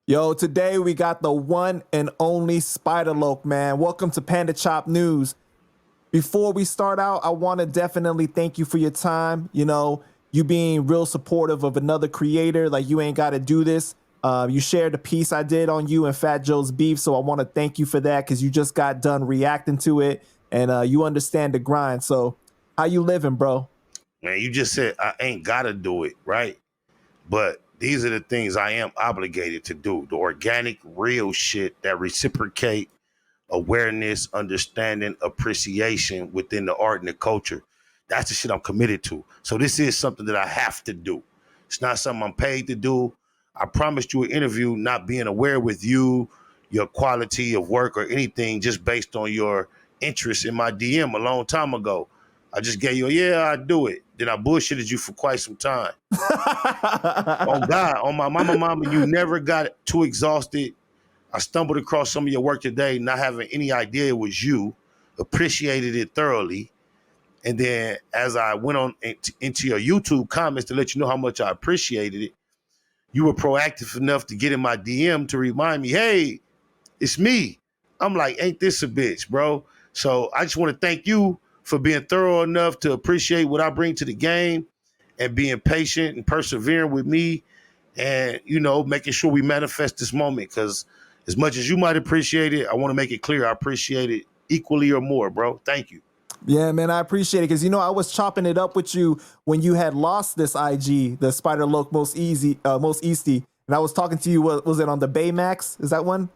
Yo, today we got the one and only Spider-Loc, man. Welcome to Panda Chop News. Before we start out, I want to definitely thank you for your time. You know, you being real supportive of another creator. Like, you ain't got to do this. You shared the piece I did on you and Fat Joe's beef, so I want to thank you for that because you just got done reacting to it, and you understand the grind. So, how you living, bro? Man, you just said I ain't got to do it, right? But these are the things I am obligated to do. The organic, real shit that reciprocate awareness, understanding, appreciation within the art and the culture. That's the shit I'm committed to. So this is something that I have to do. It's not something I'm paid to do. I promised you an interview, not being aware with you, your quality of work or anything just based on your interest in my DM a long time ago. I just gave you I do it. Then I bullshitted you for quite some time. Oh God, on my mama, you never got too exhausted. I stumbled across some of your work today, not having any idea it was you, appreciated it thoroughly. And then as I went on into your YouTube comments to let you know how much I appreciated it, you were proactive enough to get in my DM to remind me, hey, it's me. I'm like, ain't this a bitch, bro? So I just want to thank you for being thorough enough to appreciate what I bring to the game and being patient and persevering with me and, you know, making sure we manifest this moment. Because as much as you might appreciate it, I want to make it clear I appreciate it equally or more, bro. Thank you. Yeah, man, I appreciate it because, you know, I was chopping it up with you when you had lost this IG, the Spider-Loc most easty, and I was talking to you. Was it on the Baymax? Is that one?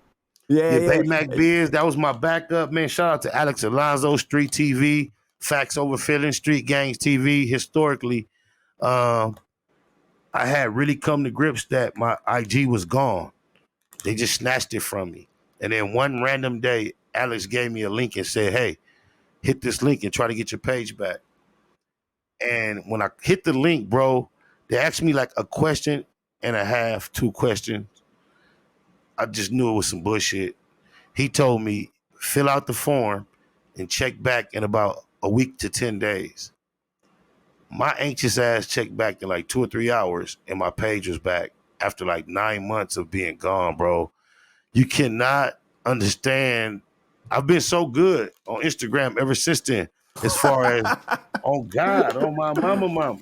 Yeah, Baymax Biz, that was my backup, man. Shout out to Alex Alonzo, Street TV, Facts Over Feeling, Street Gangs TV. Historically, I had really come to grips that my IG was gone. They just snatched it from me. And then one random day, Alex gave me a link and said, hey, hit this link and try to get your page back. And when I hit the link, bro, they asked me like a question and a half, 2 questions. I just knew it was some bullshit. He told me, fill out the form and check back in about a week to 10 days. My anxious ass checked back in like 2 or 3 hours and my page was back after like 9 months of being gone, bro. You cannot understand. I've been so good on Instagram ever since then, as far as, oh God, oh my mama.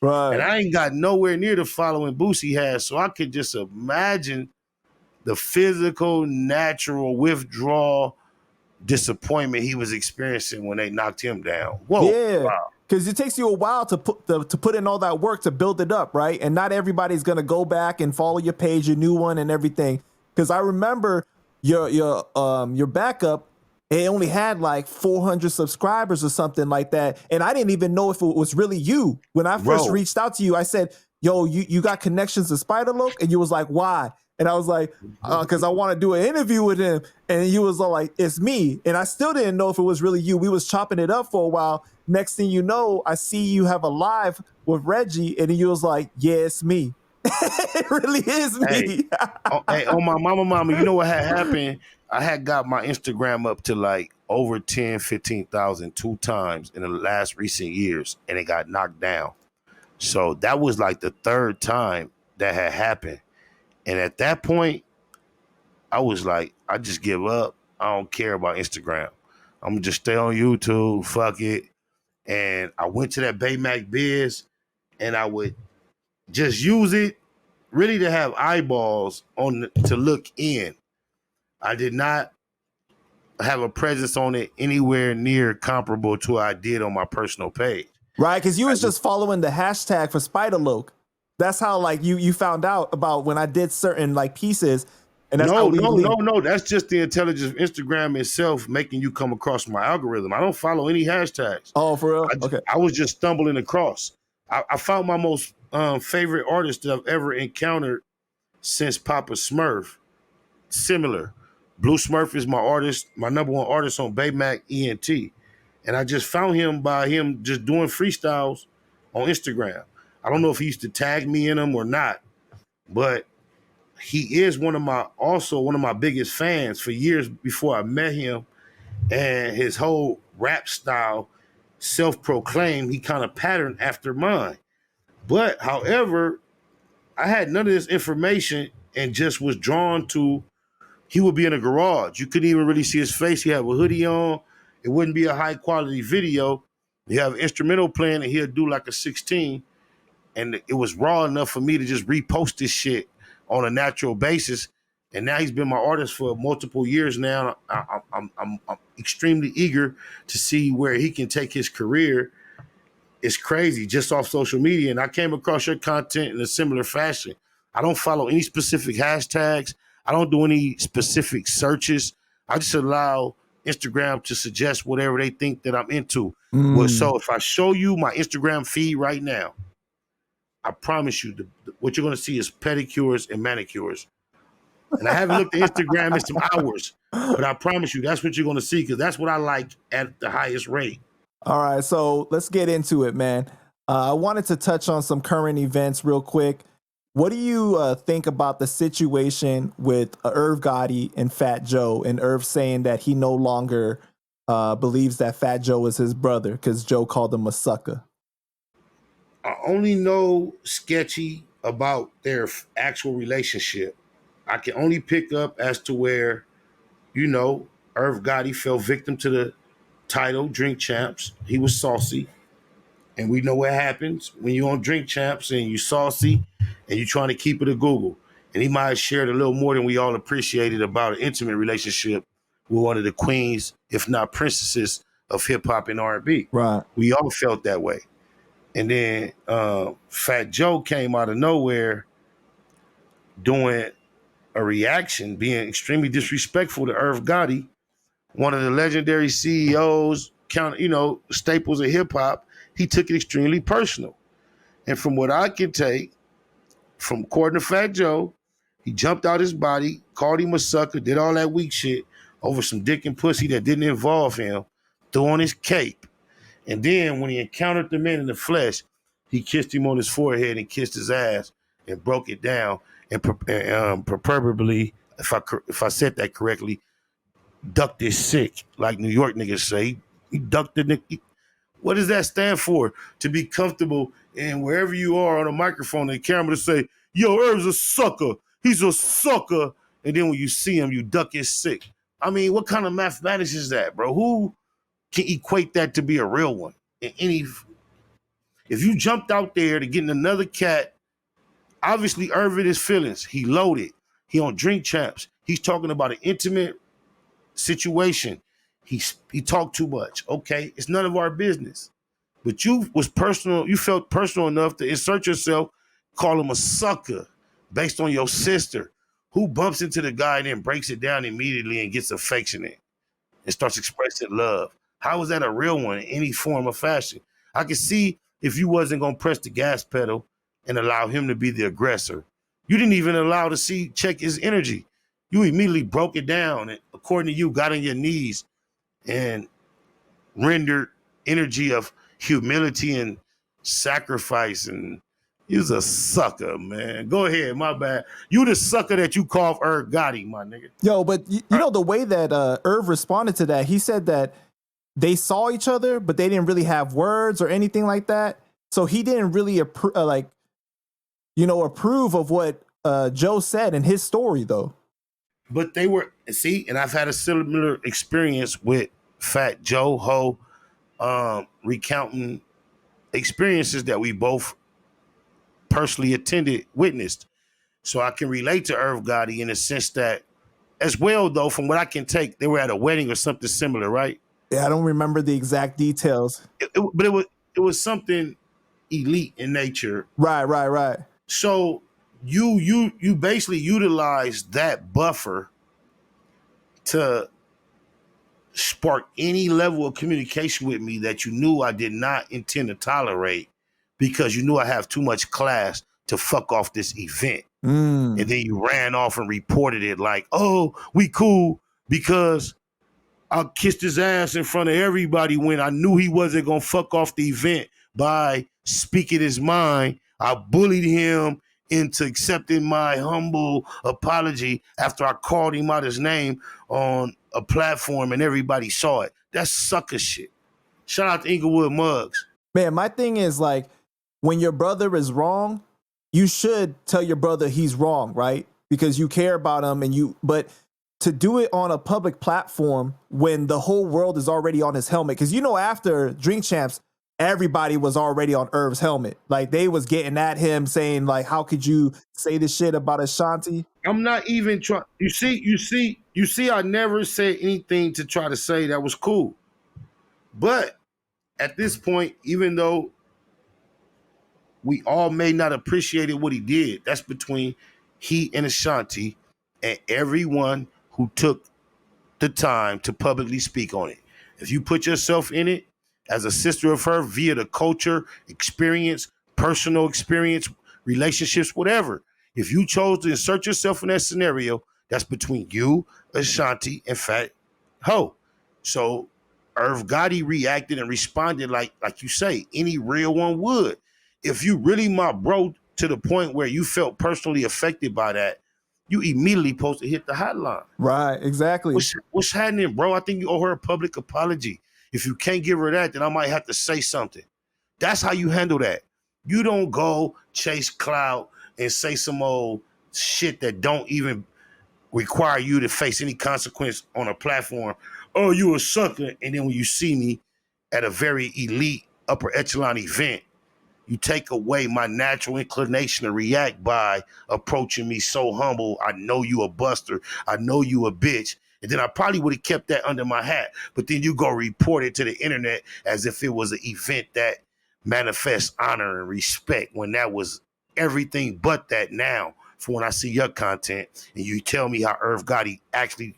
Right. And I ain't got nowhere near the following Boosie has, so I could just imagine the physical, natural withdrawal, disappointment he was experiencing when they knocked him down. Whoa. Yeah. Wow. Because it takes you a while to put in all that work to build it up, right? And not everybody's gonna go back and follow your page, your new one, and everything. Because I remember your backup, it only had like 400 subscribers or something like that, and I didn't even know if it was really you. When I first reached out to you, I said, "Yo, you got connections to Spider-Loc?" And you was like, "Why?" And I was like, because I want to do an interview with him. And you was all like, it's me. And I still didn't know if it was really you. We was chopping it up for a while. Next thing you know, I see you have a live with Reggie. And you was like, yeah, it's me. It really is me. Hey, on my mama, you know what had happened? I had got my Instagram up to like over 10, 15,000 2 times in the last recent years. And it got knocked down. So that was like the 3rd time that had happened. And at that point, I was like, I just give up. I don't care about Instagram. I'm gonna just stay on YouTube. Fuck it. And I went to that Baymax Biz and I would just use it really to have eyeballs on to look in. I did not have a presence on it anywhere near comparable to what I did on my personal page. Right, because you was just following the hashtag for Spider-Loc. That's how like you found out about when I did certain like pieces. And that's no. That's just the intelligence of Instagram itself making you come across my algorithm. I don't follow any hashtags. Oh, for real? Okay. I was just stumbling across. I found my most favorite artist that I've ever encountered since Papa Smurf. Similar. Blue Smurf is my artist, my #1 artist on Baymax ENT. And I just found him by him just doing freestyles on Instagram. I don't know if he used to tag me in them or not, but he is one of my biggest fans for years before I met him. And his whole rap style, self-proclaimed, he kind of patterned after mine. But however, I had none of this information and just was drawn to. He would be in a garage. You couldn't even really see his face. He had a hoodie on. It wouldn't be a high quality video. You have instrumental playing, and he'll do like a 16, and it was raw enough for me to just repost this shit on a natural basis. And now he's been my artist for multiple years now. I'm extremely eager to see where he can take his career. It's crazy just off social media. And I came across your content in a similar fashion. I don't follow any specific hashtags. I don't do any specific searches. I just allow Instagram to suggest whatever they think that I'm into. Well, so if I show you my Instagram feed right now, I promise you, what you're going to see is pedicures and manicures. And I haven't looked at Instagram in some hours, but I promise you, that's what you're going to see because that's what I like at the highest rate. All right, so let's get into it, man. I wanted to touch on some current events real quick. What do you think about the situation with Irv Gotti and Fat Joe, and Irv saying that he no longer believes that Fat Joe is his brother because Joe called him a sucker? I only know sketchy about their actual relationship. I can only pick up as to where, Irv Gotti fell victim to the title Drink Champs. He was saucy. And we know what happens when you're on Drink Champs and you saucy and you're trying to keep it a Google. And he might have shared a little more than we all appreciated about an intimate relationship with one of the queens, if not princesses, of hip hop and R&B. Right. We all felt that way. And then Fat Joe came out of nowhere doing a reaction, being extremely disrespectful to Irv Gotti, one of the legendary CEOs, staples of hip hop. He took it extremely personal. And from what I can take, from according to Fat Joe, he jumped out his body, called him a sucker, did all that weak shit over some dick and pussy that didn't involve him, threw on his cape. And then when he encountered the man in the flesh, he kissed him on his forehead and kissed his ass and broke it down and preferably, if I said that correctly, ducked his sick, like New York niggas say. He ducked the nigga. What does that stand for? To be comfortable and wherever you are on a microphone and camera to say, yo, Irv's a sucker. He's a sucker. And then when you see him, you duck his sick. I mean, what kind of mathematics is that, bro? Who can equate that to be a real one? If you jumped out there to get in another cat, obviously Irv in his feelings. He loaded. He on Drink Champs. He's talking about an intimate situation. He talked too much. Okay, it's none of our business. But you felt personal enough to insert yourself, call him a sucker based on your sister, who bumps into the guy and then breaks it down immediately and gets affectionate and starts expressing love. How is that a real one in any form or fashion? I can see if you wasn't gonna press the gas pedal and allow him to be the aggressor. You didn't even allow to check his energy. You immediately broke it down and, according to you, got on your knees and rendered energy of humility and sacrifice. And he was a sucker, man. Go ahead, my bad. You the sucker that you call Irv Gotti, my nigga. Yo, but you know the way that Irv responded to that, he said that they saw each other, but they didn't really have words or anything like that. So he didn't really approve of what Joe said in his story, though. But they were, and I've had a similar experience with Fat Joe Ho, recounting experiences that we both personally witnessed. So I can relate to Irv Gotti in the sense that, as well, though, from what I can take, they were at a wedding or something similar, right? Yeah, I don't remember the exact details. But it was something elite in nature. Right. So you basically utilized that buffer to spark any level of communication with me that you knew I did not intend to tolerate, because you knew I have too much class to fuck off this event. And then you ran off and reported it like, oh, we cool because I kissed his ass in front of everybody when I knew he wasn't going to fuck off the event by speaking his mind. I bullied him into accepting my humble apology after I called him out his name on a platform and everybody saw it. That's sucker shit. Shout out to Inglewood Muggs. Man, my thing is, like, when your brother is wrong, you should tell your brother he's wrong, right? Because you care about him but to do it on a public platform when the whole world is already on his helmet, because after Drink Champs, everybody was already on Irv's helmet. Like they was getting at him saying like, how could you say this shit about Ashanti? I'm not even trying. You see, I never said anything to try to say that was cool. But at this point, even though we all may not appreciate what he did, that's between he and Ashanti and everyone who took the time to publicly speak on it. If you put yourself in it as a sister of her via the culture, experience, personal experience, relationships, whatever, if you chose to insert yourself in that scenario, that's between you, Ashanti, and Fat Ho. So Irv Gotti reacted and responded like you say, any real one would. If you really my bro to the point where you felt personally affected by that, you immediately supposed to hit the hotline. Right, exactly. What's happening, bro? I think you owe her a public apology. If you can't give her that, then I might have to say something. That's how you handle that. You don't go chase clout and say some old shit that don't even require you to face any consequence on a platform. Oh, you a sucker. And then when you see me at a very elite upper echelon event, you take away my natural inclination to react by approaching me so humble. I know you a buster. I know you a bitch. And then I probably would have kept that under my hat. But then you go report it to the internet as if it was an event that manifests honor and respect, when that was everything but that now. For when I see your content and you tell me how Irv Gotti actually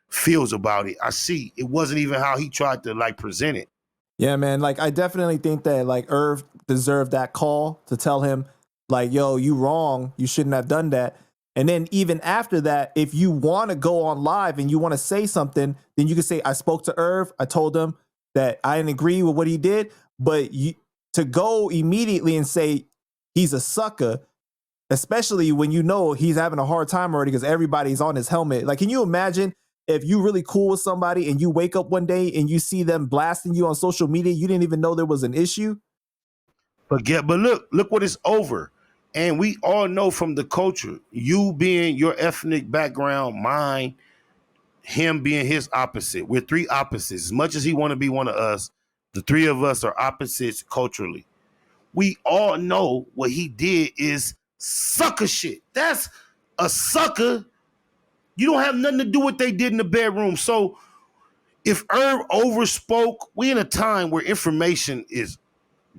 feels about it, I see it wasn't even how he tried to like present it. Yeah, man. Like, I definitely think that like Irv deserved that call to tell him, like, yo, you wrong. You shouldn't have done that. And then even after that, if you want to go on live and you want to say something, then you can say, I spoke to Irv. I told him that I didn't agree with what he did. But to go immediately and say he's a sucker, especially when he's having a hard time already because everybody's on his helmet. Like, can you imagine if you really cool with somebody and you wake up one day and you see them blasting you on social media, you didn't even know there was an issue? But look what it's over. And we all know from the culture, you being your ethnic background, mine, him being his opposite. We're three opposites. As much as he want to be one of us, the three of us are opposites culturally. We all know what he did is sucker shit. That's a sucker. You don't have nothing to do with what they did in the bedroom. So if Irv overspoke, we in a time where information is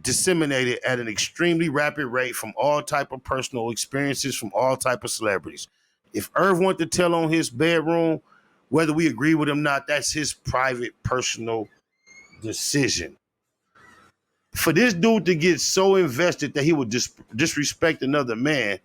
disseminated at an extremely rapid rate from all type of personal experiences from all type of celebrities. If Irv wanted to tell on his bedroom, whether we agree with him or not, that's his private personal decision. For this dude to get so invested that he would disrespect another man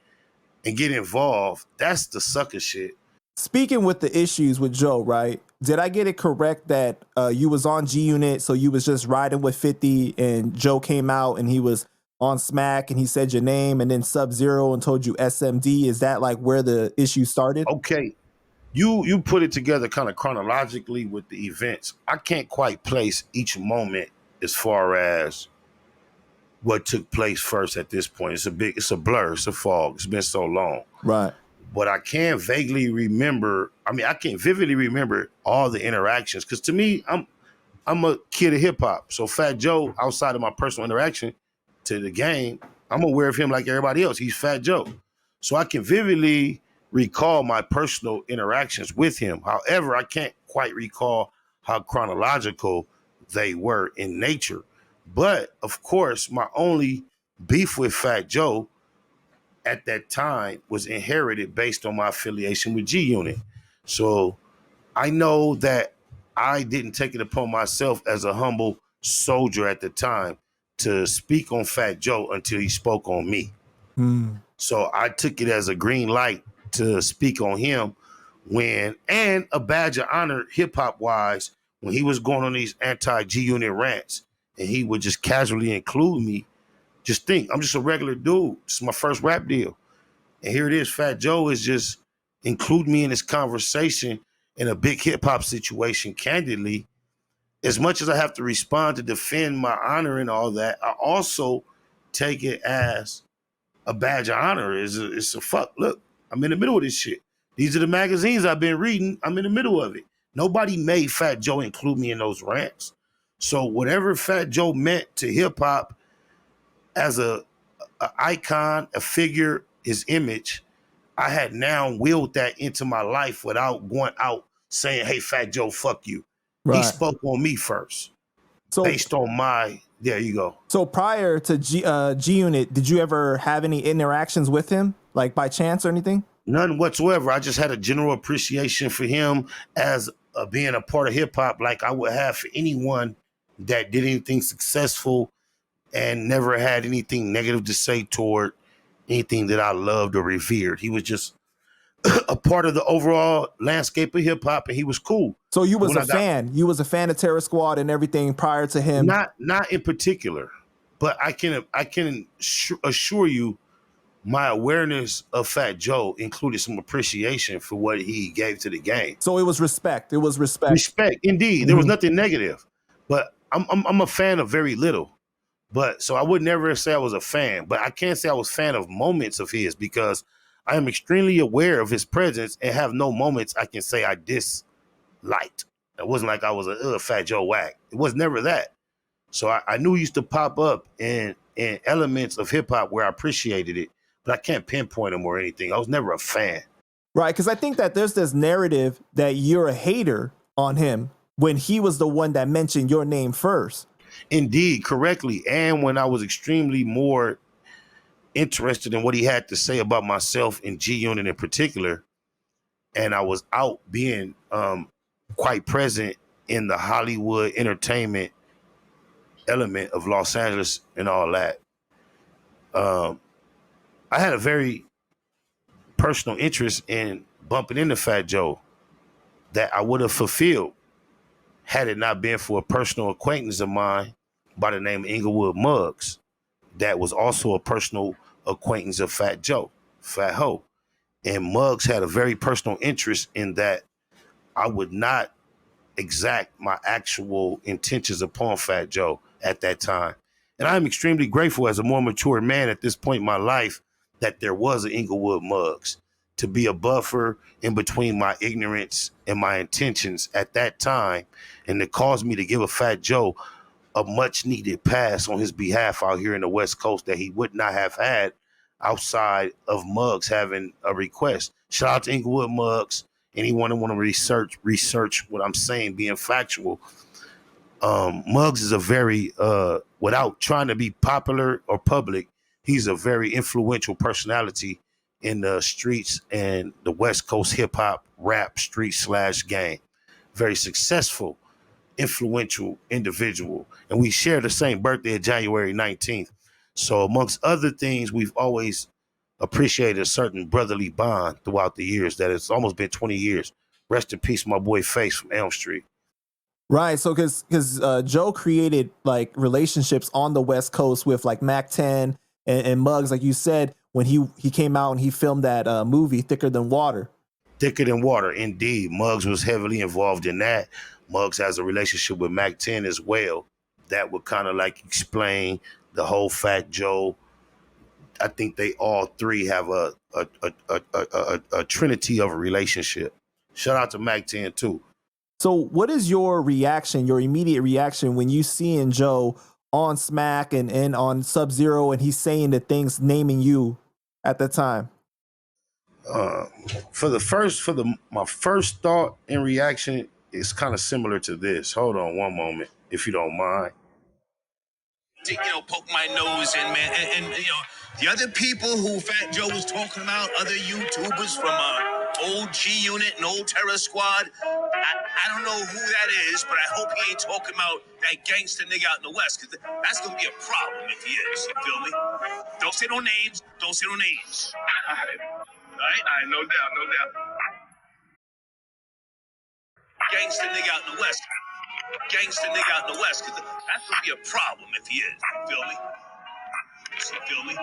and get involved, that's the sucker shit. Speaking with the issues with Joe, right? Did I get it correct that you was on G Unit, so you was just riding with 50 and Joe came out and he was on Smack and he said your name and then Sub-Zero and told you SMD? Is that like where the issue started? Okay. You put it together kind of chronologically with the events. I can't quite place each moment as far as what took place first at this point. It's a blur, it's a fog. It's been so long. Right. But I can vaguely remember, I can vividly remember all the interactions. Because to me, I'm a kid of hip hop. So Fat Joe, outside of my personal interaction to the game, I'm aware of him like everybody else. He's Fat Joe. So I can vividly recall my personal interactions with him. However, I can't quite recall how chronological they were in nature. But of course, my only beef with Fat Joe at that time was inherited based on my affiliation with G Unit. So I know that I didn't take it upon myself as a humble soldier at the time to speak on Fat Joe until he spoke on me. So I took it as a green light to speak on him and a badge of honor hip hop wise, when he was going on these anti-G Unit rants and he would just casually include me. Just think, I'm just a regular dude. This is my first rap deal. And here it is, Fat Joe is just include me in this conversation in a big hip hop situation, candidly. As much as I have to respond to defend my honor and all that, I also take it as a badge of honor. It's a fuck. Look, I'm in the middle of this shit. These are the magazines I've been reading. I'm in the middle of it. Nobody made Fat Joe include me in those rants. So whatever Fat Joe meant to hip hop as a icon, a figure, his image, I had now willed that into my life without going out saying, "Hey, Fat Joe, fuck you." He Right. spoke on me first, So based on my. There you go. so prior to G Unit, did you ever have any interactions with him, like by chance or anything? None whatsoever. I just had a general appreciation for him as being a part of hip hop, like I would have for anyone that did anything successful and never had anything negative to say toward anything that I loved or revered. He was just a part of the overall landscape of hip hop, and he was cool. So you was When a I got fan. You was a fan of Terror Squad and everything prior to him. not in particular, but I can assure you my awareness of Fat Joe included some appreciation for what he gave to the game. So it was respect. It was respect. Respect, indeed. There was nothing negative, but I'm a fan of very little. But so I would never say I was a fan, but I can't say I was a fan of moments of his because I am extremely aware of his presence and have no moments I can say I disliked. It wasn't like I was a Fat Joe Wack. It was never that. So I knew he used to pop up in elements of hip hop where I appreciated it, but I can't pinpoint him or anything. I was never a fan. Right, because I think that there's this narrative that you're a hater on him when he was the one that mentioned your name first. Indeed, correctly. And when I was extremely more interested in what he had to say about myself and G Unit in particular, and I was out being quite present in the Hollywood entertainment element of Los Angeles and all that. I had a very personal interest in bumping into Fat Joe that I would have fulfilled had it not been for a personal acquaintance of mine by the name of Inglewood Muggs that was also a personal acquaintance of Fat Joe, Fat Ho. And Muggs had a very personal interest in that I would not exact my actual intentions upon Fat Joe at that time. And I'm extremely grateful as a more mature man at this point in my life that there was an Inglewood Muggs to be a buffer in between my ignorance and my intentions at that time, and to cause me to give a Fat Joe a much needed pass on his behalf out here in the West Coast that he would not have had outside of Muggs having a request. Shout out to Inglewood Muggs. Anyone who want to research what I'm saying, being factual. Muggs is a very, without trying to be popular or public, he's a very influential personality in the streets and the West Coast hip hop rap street / game. Very successful, influential individual. And we share the same birthday of January 19th. So amongst other things, we've always appreciated a certain brotherly bond throughout the years that it's almost been 20 years. Rest in peace, my boy Face from Elm Street. Right, so because Joe created like relationships on the West Coast with like Mac 10 and Muggs, like you said, when he came out and he filmed that movie Thicker Than Water. Thicker Than Water, indeed. Muggs was heavily involved in that. Muggs has a relationship with Mac 10 as well. That would kind of like explain the whole Fat Joe. I think they all three have a trinity of a relationship. Shout out to Mac 10 too. So what is your reaction, your immediate reaction when you seeing Joe on Smack and on Sub-Zero and he's saying the things naming you at the time? My first thought and reaction is kind of similar to this. Hold on one moment, if you don't mind. To, poke my nose in, man. And the other people who Fat Joe was talking about, other YouTubers from old G Unit and old Terror Squad, I don't know who that is, but I hope he ain't talking about that gangster nigga out in the West, because that's going to be a problem if he is. You feel me? Don't say no names. Don't say no names. All right, no doubt. Gangster nigga out in the West. Gangster nigga out in the West, because that's going to be a problem if he is. You feel me?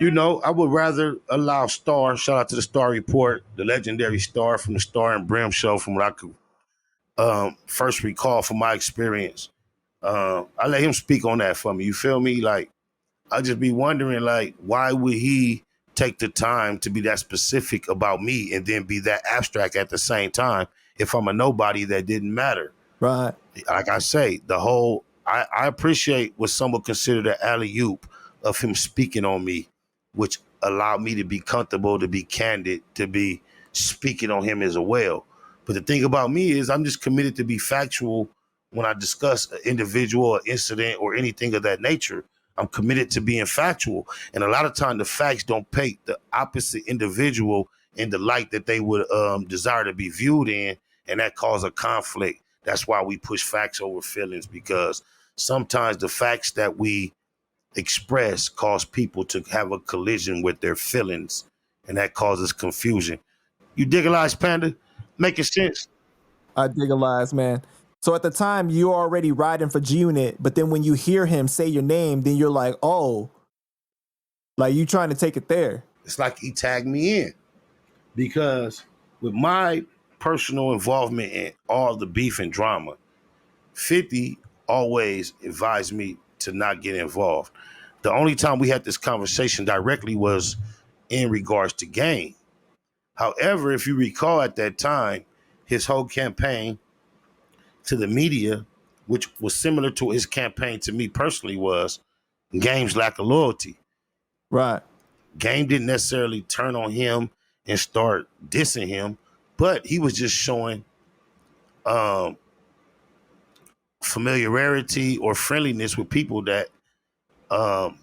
You know, I would rather allow Star, shout out to the Star Report, the legendary Star from the Star and Brim show, from what I could first recall from my experience. I let him speak on that for me. You feel me? Like, I just be wondering, like, why would he take the time to be that specific about me and then be that abstract at the same time if I'm a nobody that didn't matter? Right. Like I say, I appreciate what some would consider the alley-oop of him speaking on me, which allowed me to be comfortable, to be candid, to be speaking on him as well. But the thing about me is I'm just committed to be factual when I discuss an individual or incident or anything of that nature. I'm committed to being factual. And a lot of times the facts don't paint the opposite individual in the light that they would desire to be viewed in, and that causes a conflict. That's why we push facts over feelings, because sometimes the facts that we express cause people to have a collision with their feelings, and that causes confusion. You digitalize Panda? Making sense? I dig a lies, man. So at the time you're already riding for G Unit, but then when you hear him say your name, then you're like, oh, like you trying to take it there. It's like he tagged me in, because with my personal involvement in all the beef and drama, 50 always advised me to not get involved. The only time we had this conversation directly was in regards to Game. However, if you recall at that time, his whole campaign to the media, which was similar to his campaign to me personally, was Game's lack of loyalty. Right. Game didn't necessarily turn on him and start dissing him, but he was just showing familiarity or friendliness with people that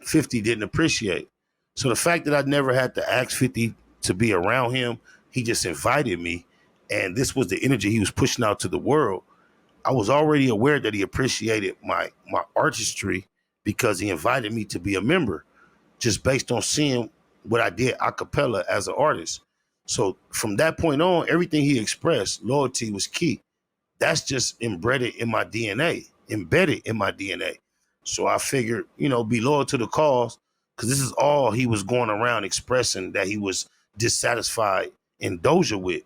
50 didn't appreciate. So the fact that I never had to ask 50 to be around him, he just invited me, and this was the energy he was pushing out to the world. I was already aware that he appreciated my artistry because he invited me to be a member, just based on seeing what I did a cappella as an artist. So from that point on, everything he expressed, loyalty was key. That's just embedded in my DNA. So I figured, be loyal to the cause, because this is all he was going around expressing that he was dissatisfied in Doja with.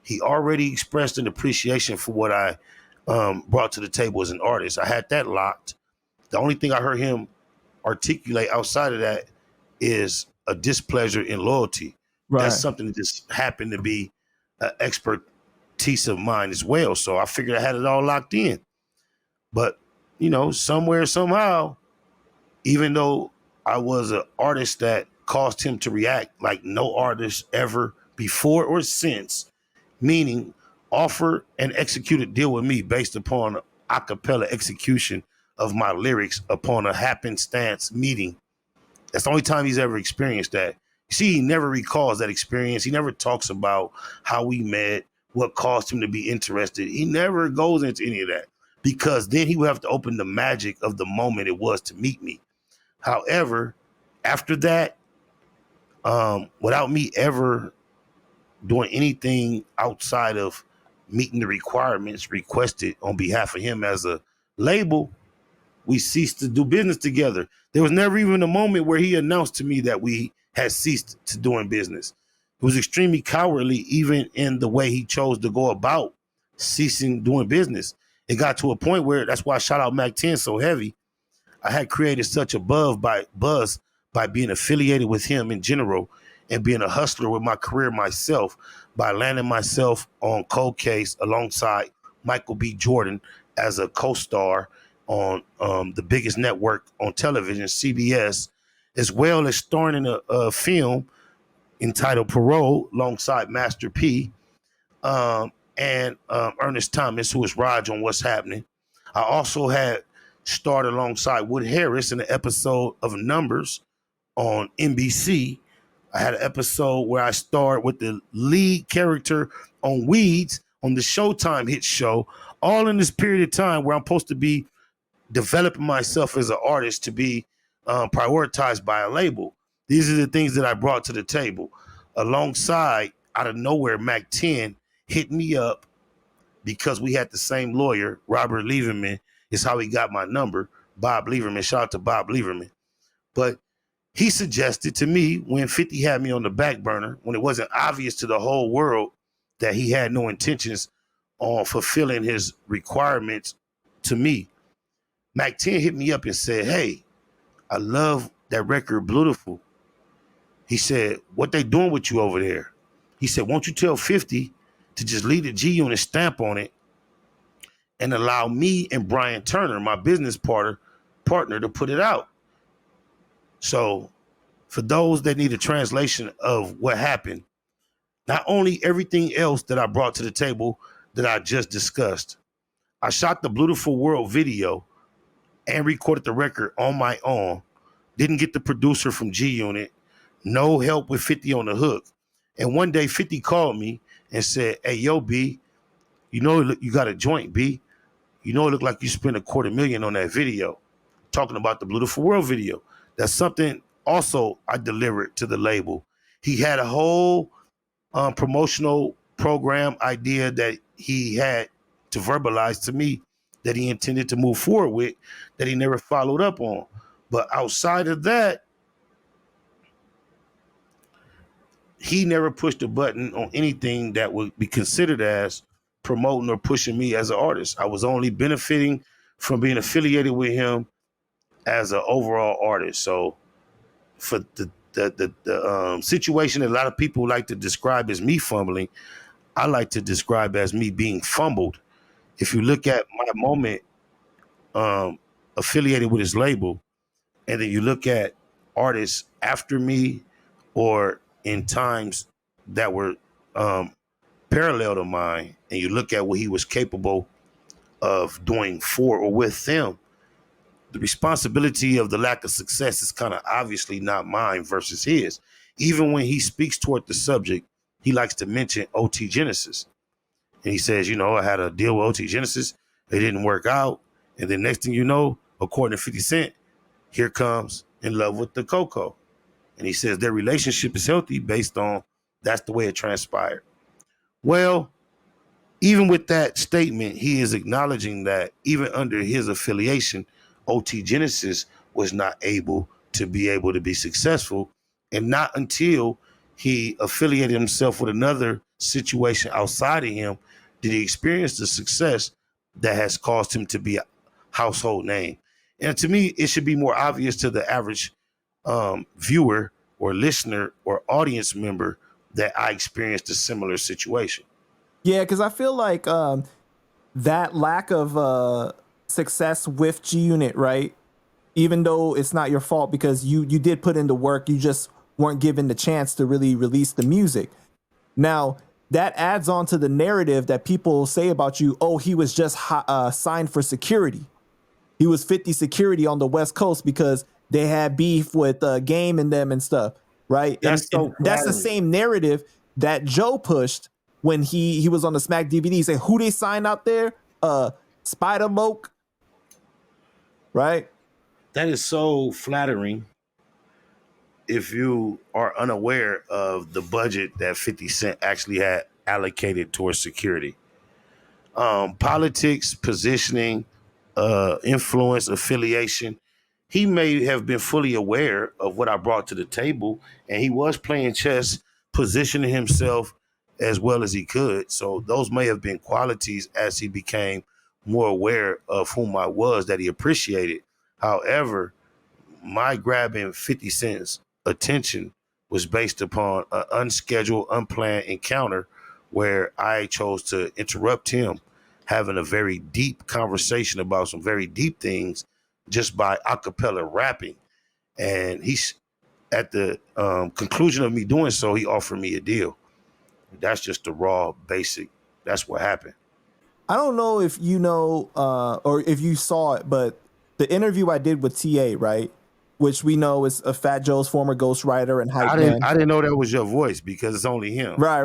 He already expressed an appreciation for what I brought to the table as an artist. I had that locked. The only thing I heard him articulate outside of that is a displeasure in loyalty. Right. That's something that just happened to be an expertise of mine as well. So I figured I had it all locked in. But, somewhere, somehow, even though I was an artist that caused him to react like no artist ever before or since, meaning offer and execute a deal with me based upon a cappella execution of my lyrics upon a happenstance meeting. That's the only time he's ever experienced that. You see, he never recalls that experience. He never talks about how we met, what caused him to be interested. He never goes into any of that, because then he would have to open the magic of the moment it was to meet me. However, after that, without me ever doing anything outside of meeting the requirements requested on behalf of him as a label, we ceased to do business together. There was never even a moment where he announced to me that we had ceased to doing business. It was extremely cowardly, even in the way he chose to go about ceasing doing business. It got to a point where, that's why I shout out Mac 10 so heavy. I had created such a buzz by being affiliated with him in general, and being a hustler with my career myself, by landing myself on Cold Case alongside Michael B. Jordan as a co-star on the biggest network on television, CBS, as well as starring in a film entitled Parole alongside Master P and Ernest Thomas, who is Raj on What's Happening. I also had starred alongside Wood Harris in an episode of Numbers on NBC. I had an episode where I starred with the lead character on Weeds on the Showtime hit show, all in this period of time where I'm supposed to be developing myself as an artist to be prioritized by a label. These are the things that I brought to the table. Alongside, out of nowhere, Mac 10 hit me up because we had the same lawyer, Robert Lieberman, is how he got my number. Bob Lieberman, shout out to Bob Lieberman. But he suggested to me, when 50 had me on the back burner, when it wasn't obvious to the whole world that he had no intentions on fulfilling his requirements to me, Mac 10 hit me up and said, hey, I love that record Beautiful, he said, what they doing with you over there? He said, won't you tell 50 to just leave the G Unit stamp on it and allow me and Brian Turner, my business partner, to put it out. So for those that need a translation of what happened, not only everything else that I brought to the table that I just discussed, I shot the Beautiful World video and recorded the record on my own. Didn't get the producer from G Unit, no help with 50 on the hook. And one day 50 called me and said, hey, yo, B, you know you got a joint, B. You know it looked like you spent $250,000 on that video, talking about the Beautiful World video. That's something also I delivered to the label. He had a whole promotional program idea that he had to verbalize to me that he intended to move forward with that he never followed up on. But outside of that, he never pushed a button on anything that would be considered as promoting or pushing me as an artist. I was only benefiting from being affiliated with him as an overall artist. So for the situation that a lot of people like to describe as me fumbling, I like to describe as me being fumbled. If you look at my moment affiliated with his label, and then you look at artists after me or in times that were parallel to mine, and you look at what he was capable of doing for or with them, the responsibility of the lack of success is kind of obviously not mine versus his. Even when he speaks toward the subject, he likes to mention OT Genesis. And he says, you know, I had a deal with OT Genesis. It didn't work out. And then next thing you know, according to 50 Cent, here comes In Love with the Coco. And he says their relationship is healthy based on that's the way it transpired. Well, even with that statement, he is acknowledging that even under his affiliation, OT Genesis was not able to be successful. And not until he affiliated himself with another situation outside of him did he experience the success that has caused him to be a household name. And to me, it should be more obvious to the average viewer or listener or audience member that I experienced a similar situation. Yeah, because I feel like that lack of success with G Unit, right? Even though it's not your fault because you did put in the work, you just weren't given the chance to really release the music. Now, that adds on to the narrative that people say about you. Oh, he was just signed for security. He was 50 security on the West Coast because they had beef with Game and them and stuff, right? And that's the same narrative that Joe pushed when he was on the Smack DVD. He said, who they signed out there? Spider Moke, right? That is so flattering if you are unaware of the budget that 50 Cent actually had allocated towards security. Politics, positioning, influence, affiliation. He may have been fully aware of what I brought to the table, and he was playing chess, positioning himself as well as he could. So those may have been qualities as he became more aware of whom I was that he appreciated. However, my grabbing 50 Cent's attention was based upon an unscheduled, unplanned encounter where I chose to interrupt him having a very deep conversation about some very deep things just by a cappella rapping. And he's at the conclusion of me doing so, he offered me a deal. That's just the raw basic. That's what happened. I don't know if you know or if you saw it, but the interview I did with TA, right? Which we know is a Fat Joe's former ghostwriter and hype man. I didn't know that was your voice because it's only him. Right.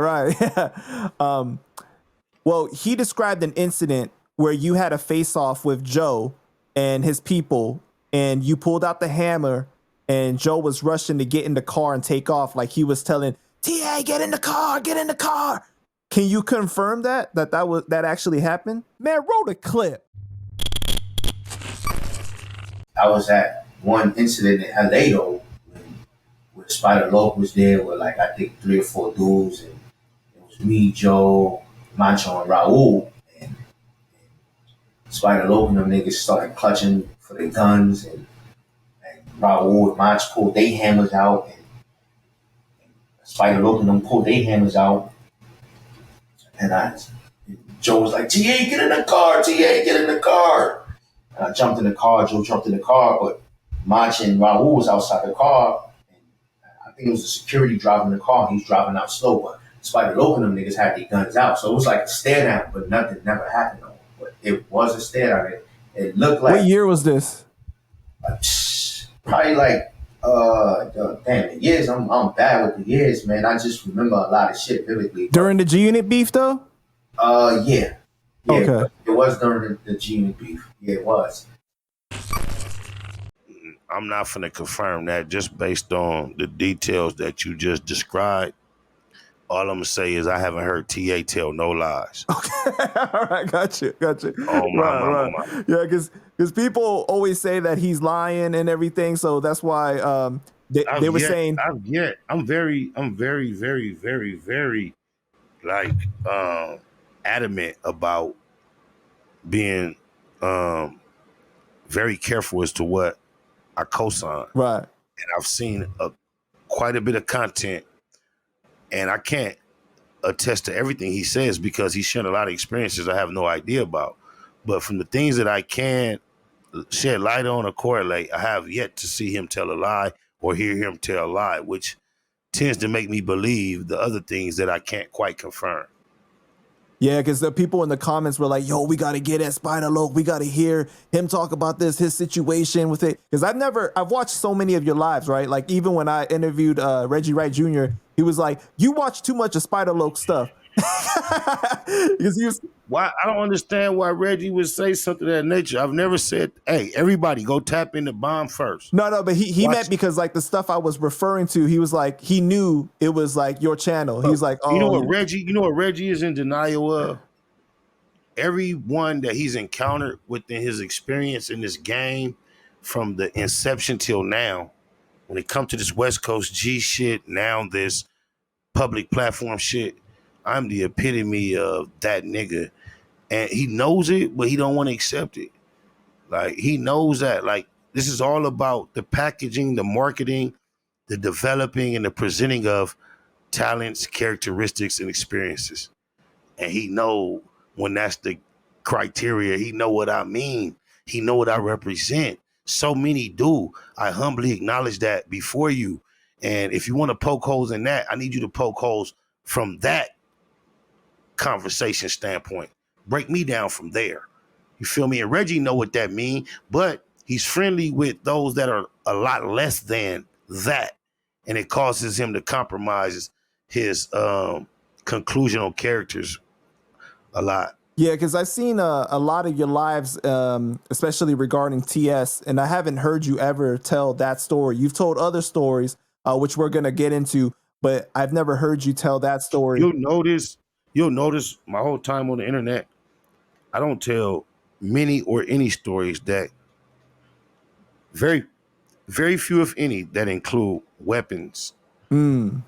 Well, he described an incident where you had a face-off with Joe and his people, and you pulled out the hammer, and Joe was rushing to get in the car and take off, like he was telling TA, get in the car, get in the car. Can you confirm that actually happened? Man, roll the clip. I was at one incident in LA though, when Spider Loc was there with like I think 3 or 4 dudes, and it was me, Joe, Macho, and Raul. And Spider Loc and them niggas started clutching for their guns, and Raul and Mach pulled their hammers out, and Spider Loc and them pulled their hammers out, and Joe was like, "TA, get in the car! TA, get in the car!" And I jumped in the car. Joe jumped in the car, but Mach and Raul was outside the car. I think it was the security driving the car. He was driving out slow, but Spider Loc and them niggas had their guns out, so it was like a stare down, but nothing never happened. Though. But it was a stare down. It looked like. What year was this? Probably like damn the years. I'm bad with the years, man. I just remember a lot of shit vividly. During the G Unit beef, though. Yeah. Okay. It was during the G Unit beef. Yeah, it was. I'm not finna confirm that just based on the details that you just described. All I'm gonna say is I haven't heard TA tell no lies. Okay, all right, got you. Oh my. Yeah, because people always say that he's lying and everything, so that's why they were saying. I'm very like adamant about being very careful as to what I co-sign. Right. And I've seen quite a bit of content, and I can't attest to everything he says because he's sharing a lot of experiences I have no idea about. But from the things that I can shed light on or correlate, I have yet to see him tell a lie or hear him tell a lie, which tends to make me believe the other things that I can't quite confirm. Yeah, because the people in the comments were like, yo, we got to get at Spider Loc. We got to hear him talk about this, his situation with it. Because I've watched so many of your lives, right? Like even when I interviewed Reggie Wright Jr., he was like, you watch too much of Spider Loc stuff. Because he was. Why? I don't understand why Reggie would say something of that nature. I've never said, hey, everybody go tap in the bomb first. No, but he meant because like the stuff I was referring to, he was like, he knew it was like your channel. He was like, oh. You know what Reggie is in denial of? Everyone that he's encountered within his experience in this game from the inception till now, when it comes to this West Coast G shit, now this public platform shit, I'm the epitome of that nigga. And he knows it, but he don't want to accept it. Like, he knows that. Like, this is all about the packaging, the marketing, the developing, and the presenting of talents, characteristics, and experiences. And he know when that's the criteria. He know what I mean. He know what I represent. So many do. I humbly acknowledge that before you. And if you want to poke holes in that, I need you to poke holes from that conversation standpoint. Break me down from there. You feel me? And Reggie know what that mean, but he's friendly with those that are a lot less than that. And it causes him to compromise his conclusional characters a lot. Yeah, because I've seen a lot of your lives, especially regarding TS, and I haven't heard you ever tell that story. You've told other stories, which we're going to get into, but I've never heard you tell that story. You'll notice my whole time on the internet, I don't tell many or any stories that very, very few, if any, that include weapons. That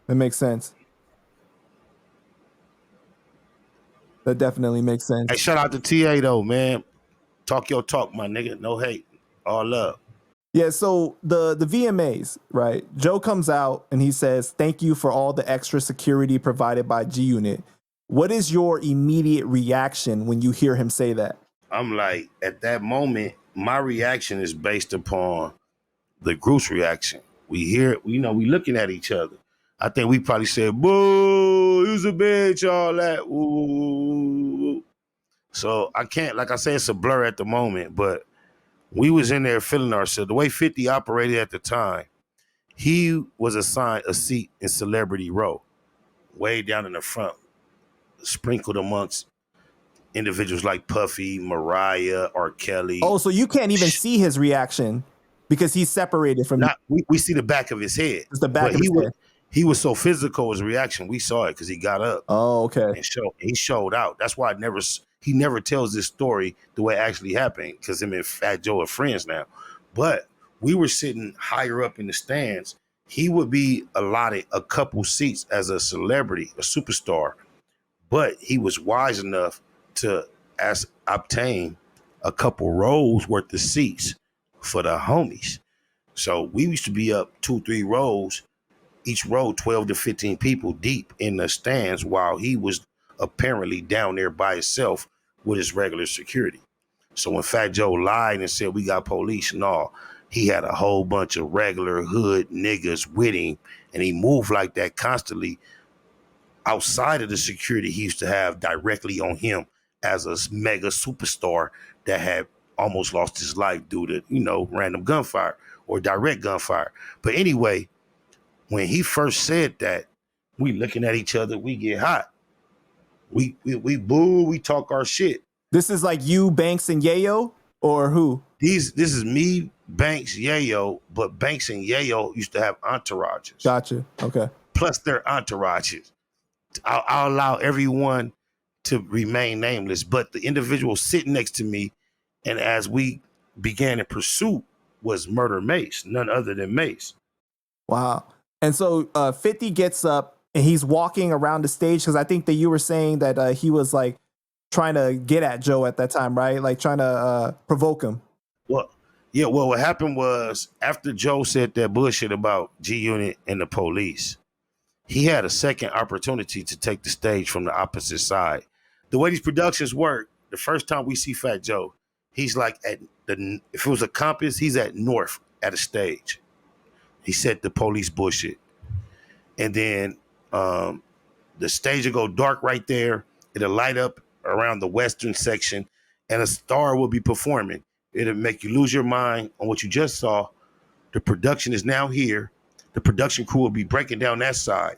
makes sense. That definitely makes sense. Hey, shout out to TA though, man. Talk your talk, my nigga. No hate. All love. Yeah, so the VMAs, right? Joe comes out and he says, thank you for all the extra security provided by G Unit. What is your immediate reaction when you hear him say that? I'm like, at that moment, my reaction is based upon the group's reaction. We hear it, we looking at each other. I think we probably said, boo, who's a bitch, all that. Ooh. So I can't, like I said, it's a blur at the moment, but we was in there feeling ourselves. The way 50 operated at the time, he was assigned a seat in Celebrity Row, way down in the front, sprinkled amongst individuals like Puffy, Mariah, R. Kelly. Oh, so you can't even see his reaction because he's separated from you. We see the back of his head. It's the back of his head. He was so physical, his reaction. We saw it because he got up. Oh, okay. And he showed out. That's why he never tells this story the way it actually happened, because him and Fat Joe are friends now. But we were sitting higher up in the stands. He would be allotted a couple seats as a celebrity, a superstar. But he was wise enough to obtain a couple rows worth of seats for the homies. So we used to be up 2-3 rows, each row 12 to 15 people deep in the stands, while he was apparently down there by himself with his regular security. So when Fat Joe lied and said we got police, no, he had a whole bunch of regular hood niggas with him, and he moved like that constantly outside of the security he used to have directly on him as a mega superstar that had almost lost his life due to, random gunfire or direct gunfire. But anyway, when he first said that, we looking at each other, we get hot. We boo, we talk our shit. This is like you, Banks, and Yayo, or who? This is me, Banks, Yayo, but Banks and Yayo used to have entourages. Gotcha. Okay. Plus their entourages. I'll allow everyone to remain nameless, but the individual sitting next to me, and as we began in pursuit, was Murder Mace, none other than Mace. Wow. And so 50 gets up and he's walking around the stage, because I think that you were saying that he was like trying to get at Joe at that time, right? Like trying to provoke him. Well, yeah. Well, what happened was after Joe said that bullshit about G-Unit and the police, he had a second opportunity to take the stage from the opposite side. The way these productions work, the first time we see Fat Joe, he's like if it was a compass, he's at north at a stage. He said the police bullshit. And then the stage will go dark right there. It'll light up around the western section, and a star will be performing. It'll make you lose your mind on what you just saw. The production is now here. The production crew will be breaking down that side.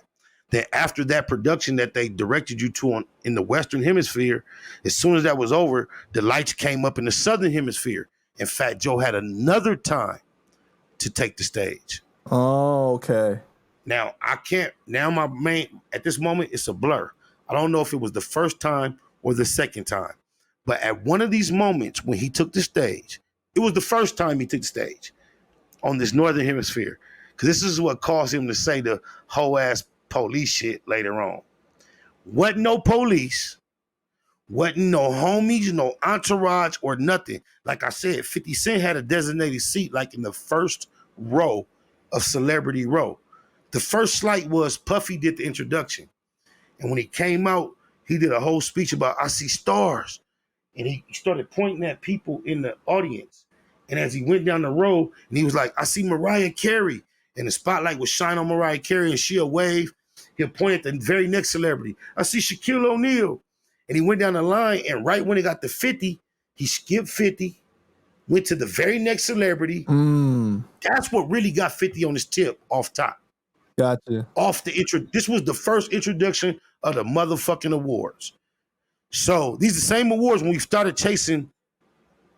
Then after that production that they directed you to in the Western Hemisphere, as soon as that was over, the lights came up in the Southern Hemisphere, and Fat Joe had another time to take the stage. Oh, okay. Now, at this moment, it's a blur. I don't know if it was the first time or the second time, but at one of these moments when he took the stage, it was the first time he took the stage on this Northern Hemisphere, because this is what caused him to say the whole ass police shit later on. Wasn't no police, wasn't no homies, no entourage or nothing. Like I said, 50 Cent had a designated seat like in the first row of Celebrity Row. The first slight was Puffy did the introduction. And when he came out, he did a whole speech about, I see stars. And he started pointing at people in the audience. And as he went down the row, and he was like, I see Mariah Carey. And the spotlight would shine on Mariah Carey, and she'll wave. He'll point at the very next celebrity. I see Shaquille O'Neal. And he went down the line, and right when he got to 50, he skipped 50, went to the very next celebrity. That's what really got 50 on his tip off top. Gotcha. This was the first introduction of the motherfucking awards. So these are the same awards when we started chasing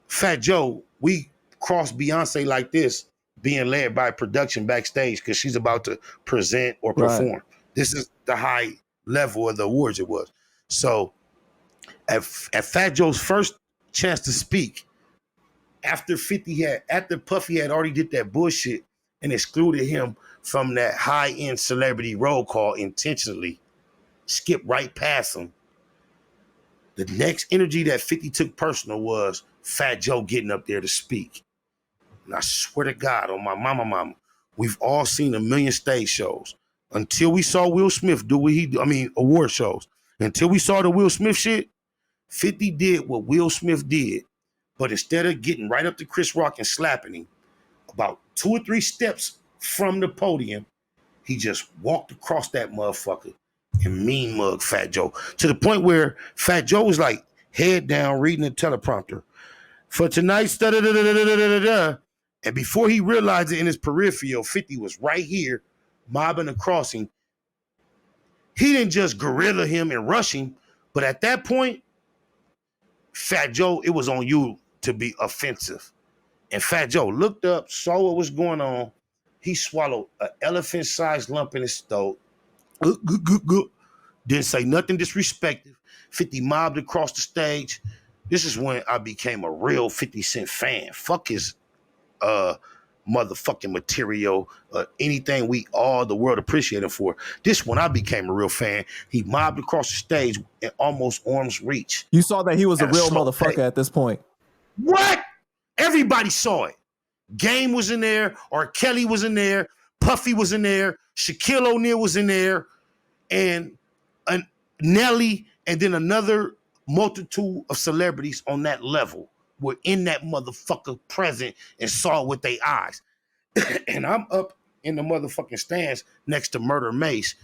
Fat Joe. We crossed Beyonce like this, being led by production backstage because she's about to present or perform. Right. This is the high level of the awards it was. So at Fat Joe's first chance to speak, after Puffy had already did that bullshit and excluded him from that high-end celebrity roll call intentionally, skipped right past him. The next energy that 50 took personal was Fat Joe getting up there to speak. And I swear to God, on my mama, we've all seen a million stage shows. Until we saw Will Smith do what award shows. Until we saw the Will Smith shit, 50 did what Will Smith did. But instead of getting right up to Chris Rock and slapping him, about 2 or 3 steps from the podium, he just walked across that motherfucker and mean mug Fat Joe. To the point where Fat Joe was like head down reading the teleprompter. For tonight's da-da-da-da-da-da-da-da. And before he realized it in his peripheral, 50 was right here mobbing across him. He didn't just gorilla him and rush him, but at that point, Fat Joe, it was on you to be offensive. And Fat Joe looked up, saw what was going on. He swallowed an elephant-sized lump in his throat. Didn't say nothing disrespectful. 50 mobbed across the stage. This is when I became a real 50 Cent fan. Fuck his motherfucking material, anything the world appreciate him for. This one I became a real fan. He mobbed across the stage at almost arm's reach. You saw that he was a real motherfucker at this point. What? Everybody saw it. Game was in there, R. Kelly was in there, Puffy was in there, Shaquille O'Neal was in there, and Nelly, and then another multitude of celebrities on that level were in that motherfucker present and saw it with their eyes. And I'm up in the motherfucking stands next to Murder Mace,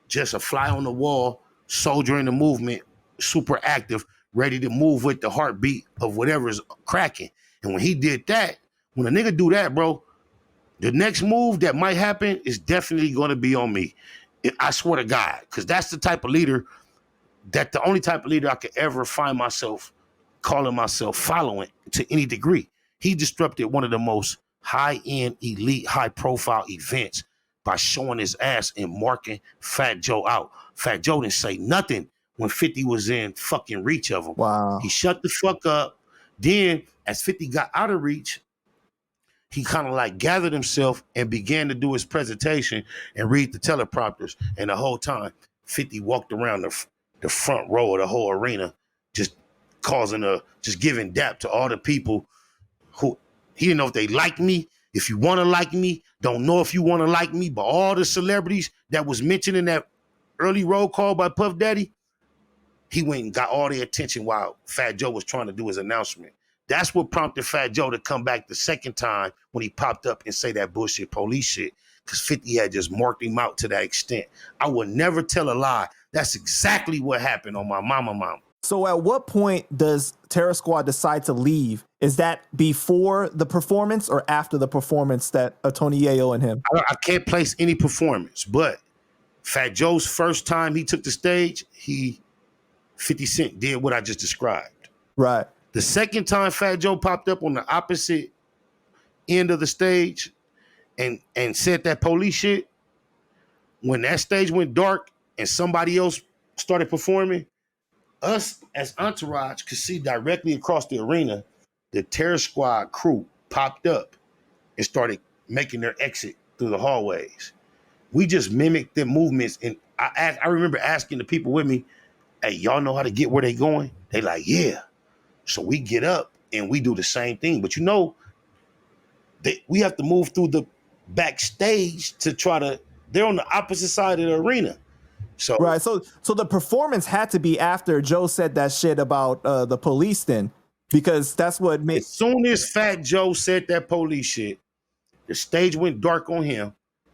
just a fly on the wall, soldier in the movement, super active, ready to move with the heartbeat of whatever's cracking. And when he did that, when a nigga do that, bro, the next move that might happen is definitely going to be on me. I swear to God, because that's the type of leader, that the only type of leader I could ever find myself calling myself following to any degree. He disrupted one of the most high-end, elite, high-profile events by showing his ass and marking Fat Joe out. Fat Joe didn't say nothing when 50 was in fucking reach of him. Wow. He shut the fuck up. Then, as 50 got out of reach, he kind of like gathered himself and began to do his presentation and read the teleprompters. And the whole time, 50 walked around the front row of the whole arena, just giving dap to all the people who he didn't know if they like me, if you want to like me, don't know if you want to like me, but all the celebrities that was mentioned in that early roll call by Puff Daddy, he went and got all the attention while Fat Joe was trying to do his announcement. That's what prompted Fat Joe to come back the second time when he popped up and say that bullshit police shit, because 50 had just marked him out to that extent. I would never tell a lie. That's exactly what happened on my mama. So at what point does Terror Squad decide to leave? Is that before the performance or after the performance that Tony Yayo and him? I can't place any performance, but Fat Joe's first time he took the stage, 50 Cent did what I just described. Right. The second time Fat Joe popped up on the opposite end of the stage and said that police shit, when that stage went dark and somebody else started performing, us as entourage could see directly across the arena the Terror Squad crew popped up and started making their exit through the hallways. We just mimicked their movements, and I remember asking the people with me, hey, y'all know how to get where they going? They like, yeah. So we get up and we do the same thing. But you know, we have to move through the backstage to they're on the opposite side of the arena. So right. So the performance had to be after Joe said that shit about the police then, because that's what made. As soon as Fat Joe said that police shit, the stage went dark on him.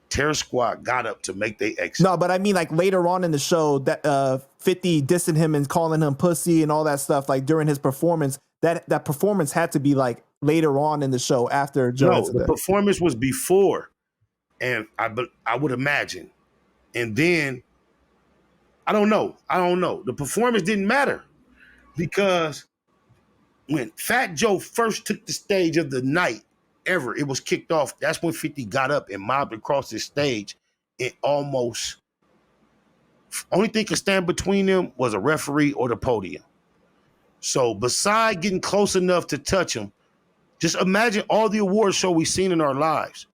Terror Squad got up to make their exit. No, but I mean like later on in the show that 50 dissing him and calling him pussy and all that stuff, like during his performance, that performance had to be like later on in the show after Joe. No, the performance was before, and I would imagine. And then I don't know. The performance didn't matter, because when Fat Joe first took the stage of the night ever, it was kicked off. That's when 50 got up and mobbed across the stage. It almost, only thing could stand between them was a referee or the podium. So beside getting close enough to touch him, just imagine all the award show we've seen in our lives.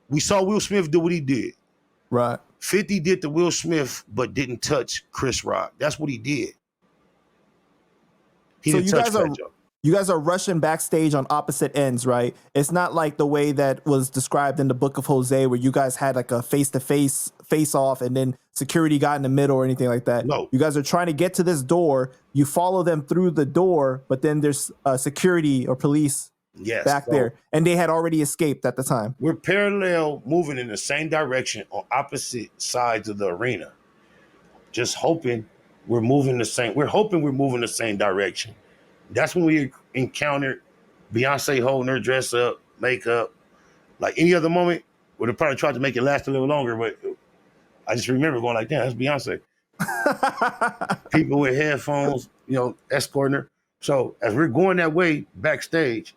We saw Will Smith do what he did. Right. 50 did the Will Smith, but didn't touch Chris Rock. That's what he did. He so didn't touch Fat Joe. You guys are rushing backstage on opposite ends, right? It's not like the way that was described in the Book of Jose, where you guys had like a face-to-face face-off and then security got in the middle or anything like that. No. You guys are trying to get to this door. You follow them through the door, but then there's security or police back there. And they had already escaped at the time. We're parallel moving in the same direction on opposite sides of the arena. Just hoping we're moving the same. We're hoping we're moving the same direction. That's when we encountered Beyonce holding her dress up, makeup. Like any other moment, would have probably tried to make it last a little longer, but I just remember going like, damn, that's Beyonce. People with headphones, escorting her. So as we're going that way backstage,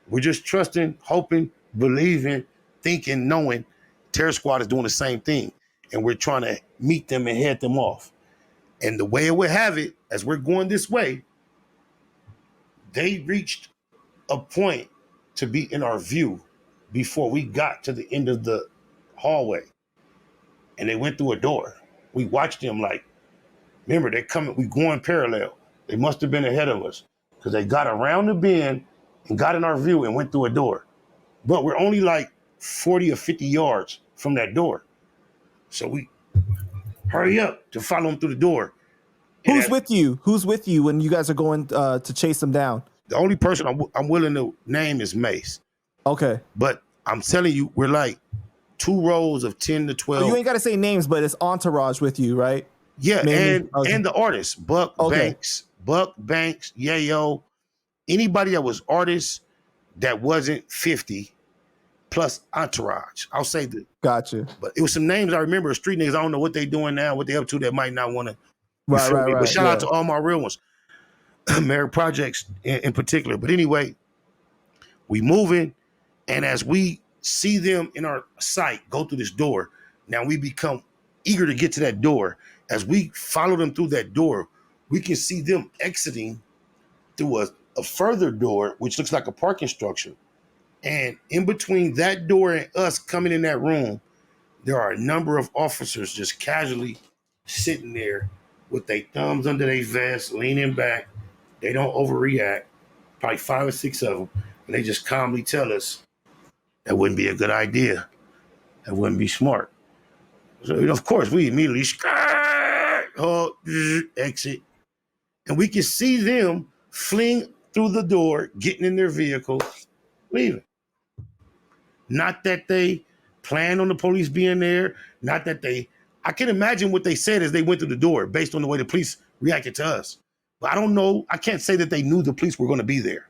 we're just trusting, hoping, believing, thinking, knowing Terror Squad is doing the same thing. And we're trying to meet them and head them off. And the way it would have it, as we're going this way, they reached a point to be in our view before we got to the end of the hallway. And they went through a door. We watched them like, remember, they're coming, we going parallel. They must have been ahead of us, because they got around the bend and got in our view and went through a door. But we're only like 40 or 50 yards from that door. So we hurry up to follow him through the door. Who's with you? Who's with you when you guys are going to chase them down? The only person I'm willing to name is Mace. Okay. But I'm telling you, we're like 2 rows of 10 to 12. So you ain't got to say names, but it's entourage with you, right? Yeah, Mainly. and the artists, Buck Banks, Yayo, anybody that was artists that wasn't 50 plus entourage. I'll say that. Gotcha. But it was some names I remember, street niggas. I don't know what they doing now, what they up to that might not want to. Right. But shout out to all my real ones, Merit Projects in particular. But anyway, we moving, and as we see them in our sight go through this door, now we become eager to get to that door. As we follow them through that door, we can see them exiting through a further door, which looks like a parking structure. And in between that door and us coming in that room, there are a number of officers just casually sitting there with their thumbs under their vest, leaning back. They don't overreact, probably 5 or 6 of them. And they just calmly tell us that wouldn't be a good idea. That wouldn't be smart. So, of course, we immediately exit. And we can see them fleeing through the door, getting in their vehicle, leaving. Not that they planned on the police being there. Not that I can imagine what they said as they went through the door based on the way the police reacted to us. But I don't know. I can't say that they knew the police were going to be there.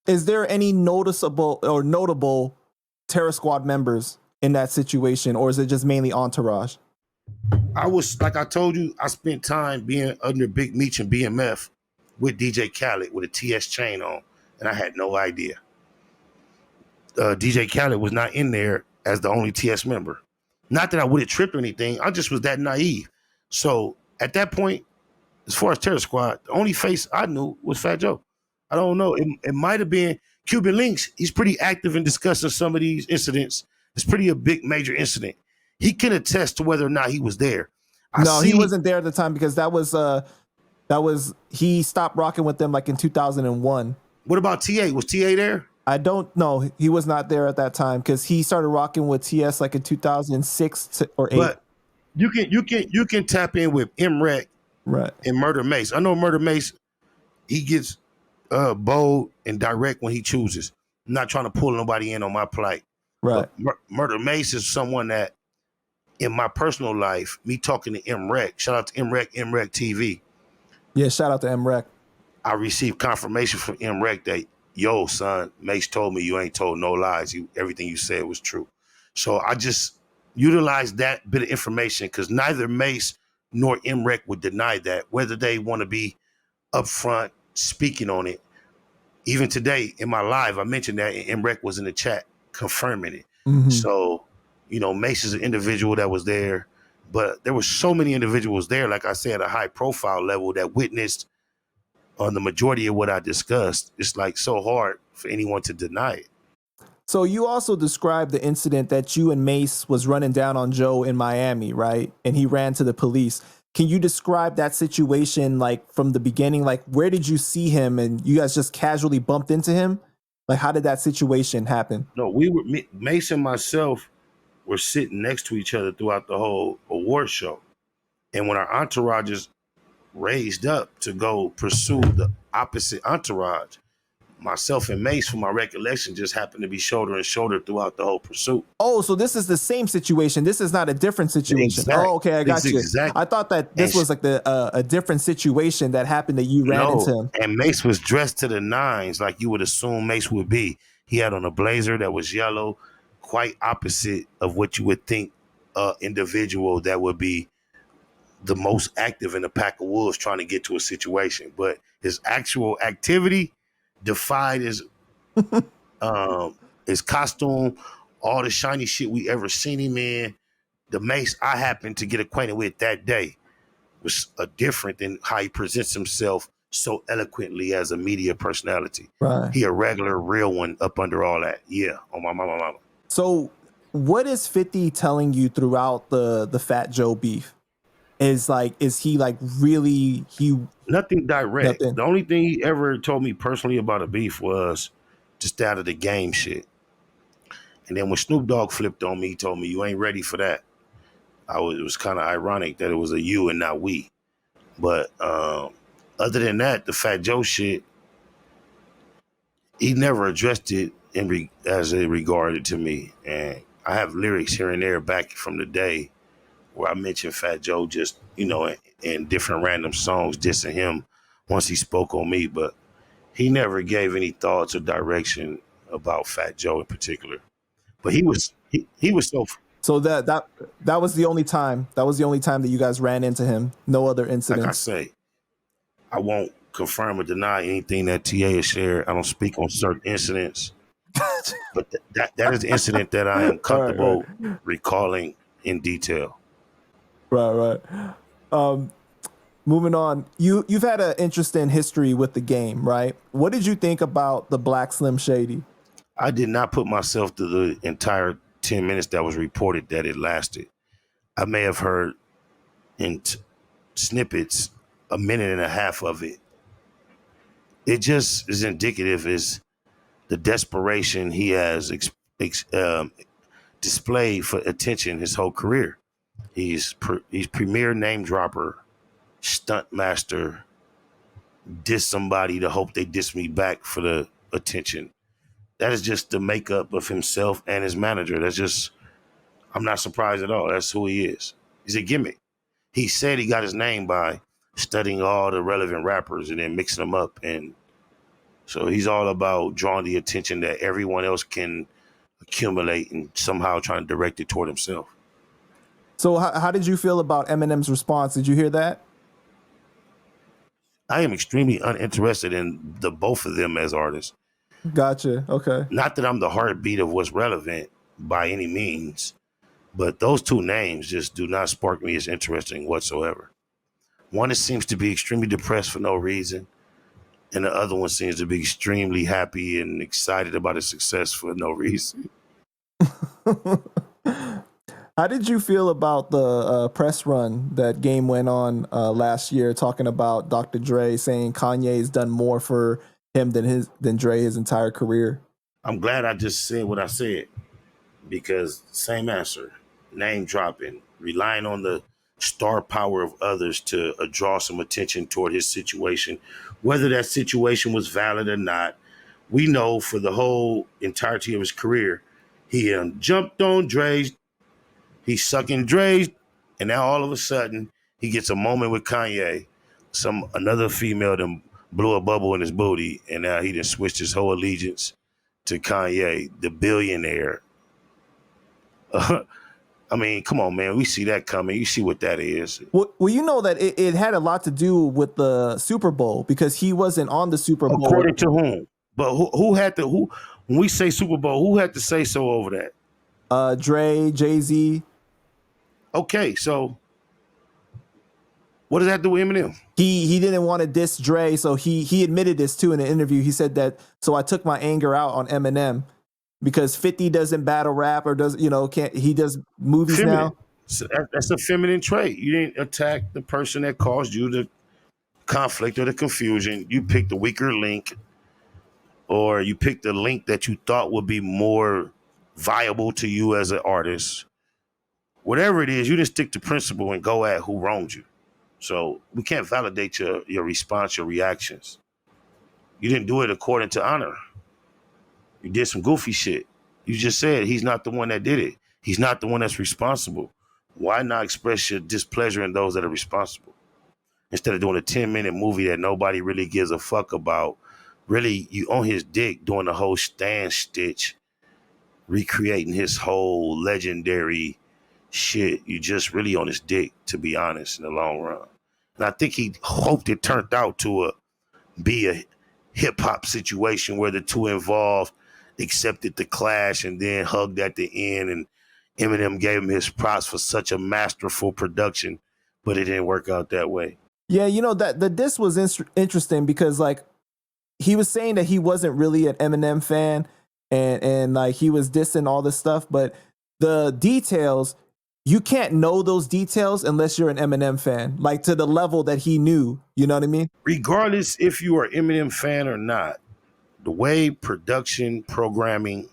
Is there any noticeable or notable Terror Squad members in that situation, or is it just mainly entourage? I was, like I told you, I spent time being under Big Meech and BMF with DJ Khaled with a TS chain on, and I had no idea. DJ Khaled was not in there as the only TS member. Not that I would have tripped or anything. I just was that naive. So at that point, as far as Terror Squad, the only face I knew was Fat Joe. I don't know. It might have been Cuban Links. He's pretty active in discussing some of these incidents. It's pretty a big major incident. He can attest to whether or not he was there. He wasn't there at the time because that was he stopped rocking with them like in 2001. What about TA? Was TA there? I don't know. He was not there at that time because he started rocking with TS like in 2006 or 8. But you can tap in with MREC and Murder Mace. I know Murder Mace, he gets bold and direct when he chooses. I'm not trying to pull nobody in on my plight. Right. But Murder Mace is someone that in my personal life, me talking to MREC, shout out to MREC TV. Yeah, shout out to MREC. I received confirmation from MREC that, yo, son, Mace told me you ain't told no lies. Everything you said was true. So I just utilized that bit of information because neither Mace nor MREC would deny that, whether they want to be upfront speaking on it. Even today in my live, I mentioned that, and MREC was in the chat confirming it. Mm-hmm. So, Mace is an individual that was there, but there were so many individuals there, like I said, at a high profile level that witnessed on the majority of what I discussed. It's like so hard for anyone to deny it. So you also described the incident that you and Mace was running down on Joe in Miami, right? And he ran to the police. Can you describe that situation, like from the beginning? Like, where did you see him and you guys just casually bumped into him? Like, how did that situation happen? No, Mace and myself were sitting next to each other throughout the whole award show. And when our entourages raised up to go pursue the opposite entourage, myself and Mace, from my recollection, just happened to be shoulder and shoulder throughout the whole pursuit. Oh, so this is the same situation. This is not a different situation. Oh, okay, I got you. Exactly. I thought that this was like a different situation that happened that you ran into him. And Mace was dressed to the nines like you would assume Mace would be. He had on a blazer that was yellow, quite opposite of what you would think an individual that would be the most active in a pack of wolves trying to get to a situation. But his actual activity defied his costume, all the shiny shit we ever seen him in. The Mace I happened to get acquainted with that day was different than how he presents himself so eloquently as a media personality. Right. He a regular, real one up under all that. Yeah, on my mama. So what is 50 telling you throughout the Fat Joe beef? is he like really Nothing direct. nothing? The only thing he ever told me personally about a beef was just out of the game shit. And then when Snoop Dogg flipped on me, he told me, "You ain't ready for that." It was kind of ironic that it was a you and not we. But other than that, the Fat Joe shit, he never addressed it as it regarded to me. And I have lyrics here and there back from the day where I mentioned Fat Joe just, in different random songs dissing him once he spoke on me. But he never gave any thoughts or direction about Fat Joe in particular. But he was so, So that was the only time. That was the only time that you guys ran into him. No other like I incidents. say, I won't confirm or deny anything that TA has shared. I don't speak on certain incidents, but that is the incident that I am comfortable recalling in detail. Right. Moving on. You've had an interesting history with the game, right? What did you think about the Black Slim Shady? I did not put myself through the entire 10 minutes that was reported that it lasted. I may have heard in snippets a minute and a half of it. It just is indicative is the desperation he has displayed for attention his whole career. He's premier name dropper, stunt master, diss somebody to hope they diss me back for the attention. That is just the makeup of himself and his manager. I'm not surprised at all. That's who he is. He's a gimmick. He said he got his name by studying all the relevant rappers and then mixing them up. And so he's all about drawing the attention that everyone else can accumulate and somehow trying to direct it toward himself. So how did you feel about Eminem's response? Did you hear that? I am extremely uninterested in the both of them as artists. Gotcha. Okay. Not that I'm the heartbeat of what's relevant by any means, but those two names just do not spark me as interesting whatsoever. One seems to be extremely depressed for no reason, and the other one seems to be extremely happy and excited about his success for no reason. How did you feel about the press run that Game went on last year, talking about Dr. Dre, saying Kanye's done more for him than Dre his entire career? I'm glad I just said what I said, because same answer, name dropping, relying on the star power of others to draw some attention toward his situation, whether that situation was valid or not. We know for the whole entirety of his career, he jumped on Dre's, he's sucking Dre's, and now all of a sudden he gets a moment with Kanye, another female that blew a bubble in his booty, and now he done switched his whole allegiance to Kanye, the billionaire. I mean, come on, man. We see that coming. You see what that is. Well, you know that it had a lot to do with the Super Bowl, because he wasn't on the Super Bowl. According to whom? But who? When we say Super Bowl, who had to say so over that? Dre, Jay-Z. Okay, so what does that do with Eminem? He didn't want to diss Dre, so he admitted this too in an interview. He said that, so I took my anger out on Eminem because 50 doesn't battle rap or he does movies feminine. now. So that's a feminine trait. You didn't attack the person that caused you the conflict or the confusion. You picked the weaker link, or you picked the link that you thought would be more viable to you as an artist. Whatever it is, you just stick to principle and go at who wronged you. So we can't validate your response, your reactions. You didn't do it according to honor. You did some goofy shit. You just said he's not the one that did it. He's not the one that's responsible. Why not express your displeasure in those that are responsible? Instead of doing a 10-minute movie that nobody really gives a fuck about, really you on his dick doing the whole Stan Stitch, recreating his whole legendary shit. You just really on his dick, to be honest, in the long run. And I think he hoped it turned out to be a hip hop situation where the two involved accepted the clash and then hugged at the end, and Eminem gave him his props for such a masterful production, but it didn't work out that way. Yeah, that the diss was interesting because he was saying that he wasn't really an Eminem fan, and he was dissing all this stuff, but the details, you can't know those details unless you're an Eminem fan, like to the level that he knew. You know what I mean? Regardless if you are an Eminem fan or not, the way production, programming,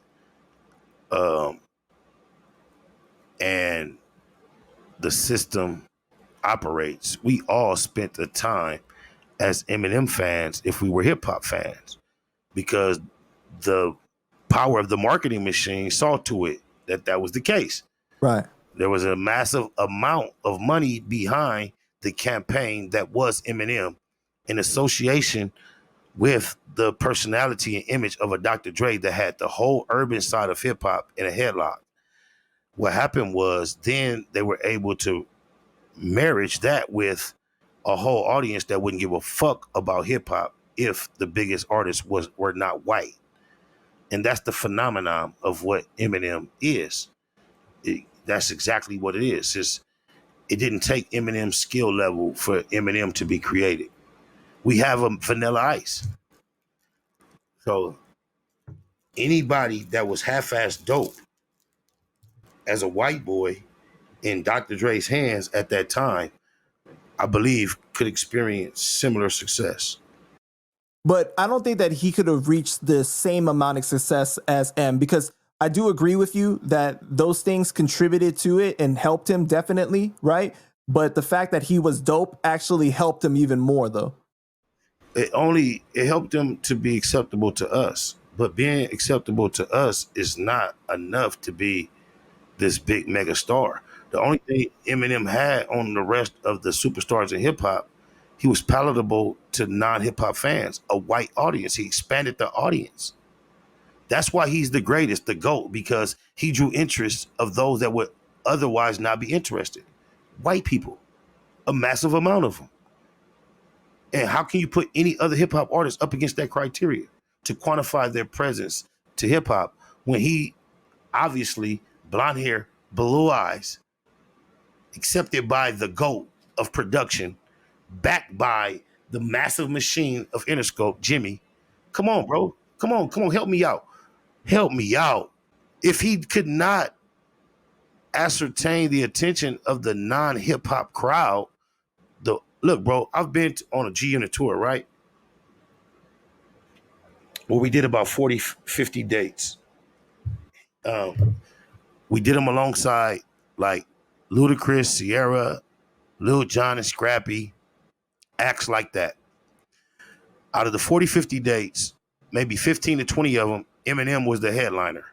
and the system operates, we all spent the time as Eminem fans if we were hip hop fans, because the power of the marketing machine saw to it that that was the case. Right. There was a massive amount of money behind the campaign that was Eminem in association with the personality and image of a Dr. Dre that had the whole urban side of hip hop in a headlock. What happened was then they were able to marriage that with a whole audience that wouldn't give a fuck about hip hop if the biggest artists were not white. And that's the phenomenon of what Eminem is. That's exactly what it is. It didn't take Eminem's skill level for Eminem to be created. We have a Vanilla Ice. So anybody that was half-assed dope as a white boy in Dr. Dre's hands at that time, I believe could experience similar success. But I don't think that he could have reached the same amount of success as M, because I do agree with you that those things contributed to it and helped him definitely, right? But the fact that he was dope actually helped him even more, though. It helped him to be acceptable to us. But being acceptable to us is not enough to be this big mega star. The only thing Eminem had on the rest of the superstars in hip hop, he was palatable to non-hip hop fans, a white audience. He expanded the audience. That's why he's the greatest, the GOAT, because he drew interest of those that would otherwise not be interested. White people, a massive amount of them. And how can you put any other hip hop artist up against that criteria to quantify their presence to hip hop when he obviously blonde hair, blue eyes, accepted by the GOAT of production, backed by the massive machine of Interscope, Jimmy? Come on, bro. Come on, help me out. Help me out. If he could not ascertain the attention of the non-hip hop crowd, look, bro, I've been on a G Unit tour, right? Where we did about 40, 50 dates. We did them alongside like Ludacris, Sierra, Lil Jon, and Scrappy, acts like that. Out of the 40, 50 dates, maybe 15 to 20 of them, Eminem was the headliner.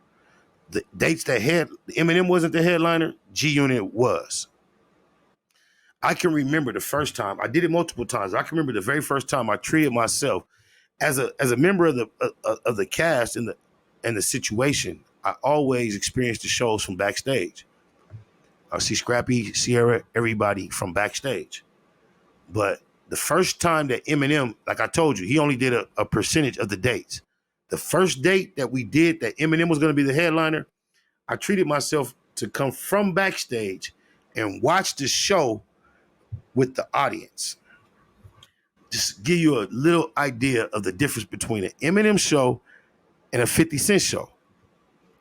The dates that Eminem wasn't the headliner, G Unit was. I can remember the first time, I did it multiple times. I can remember the very first time I treated myself as a member of the cast and the situation. I always experienced the shows from backstage. I see Scrappy, Sierra, everybody from backstage. But the first time that Eminem, like I told you, he only did a percentage of the dates. The first date that we did that Eminem was going to be the headliner, I treated myself to come from backstage and watch the show with the audience. Just give you a little idea of the difference between an Eminem show and a 50 Cent show.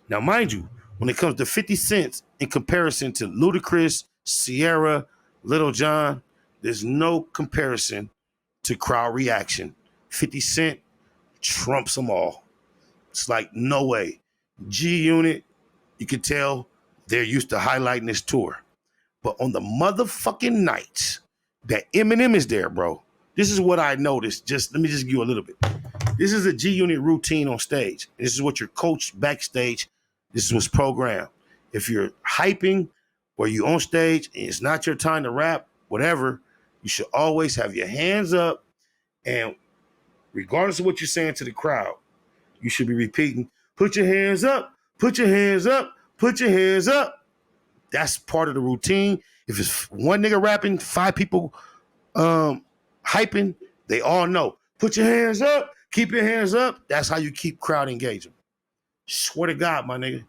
Now, mind you, when it comes to 50 Cent in comparison to Ludacris, Sierra, Lil Jon, there's no comparison to crowd reaction. 50 Cent trumps them all. It's like, no way. G Unit, you can tell they're used to highlighting this tour. But on the motherfucking nights that Eminem is there, bro, this is what I noticed. Let me just give you a little bit. This is a G Unit routine on stage. This is what you're coached backstage. This is what's programmed. If you're hyping or you on stage and it's not your time to rap, whatever, you should always have your hands up. And regardless of what you're saying to the crowd, you should be repeating, put your hands up, put your hands up, put your hands up. That's part of the routine. If it's one nigga rapping, 5 people hyping, they all know. Put your hands up, keep your hands up. That's how you keep crowd engagement. Swear to God, my nigga.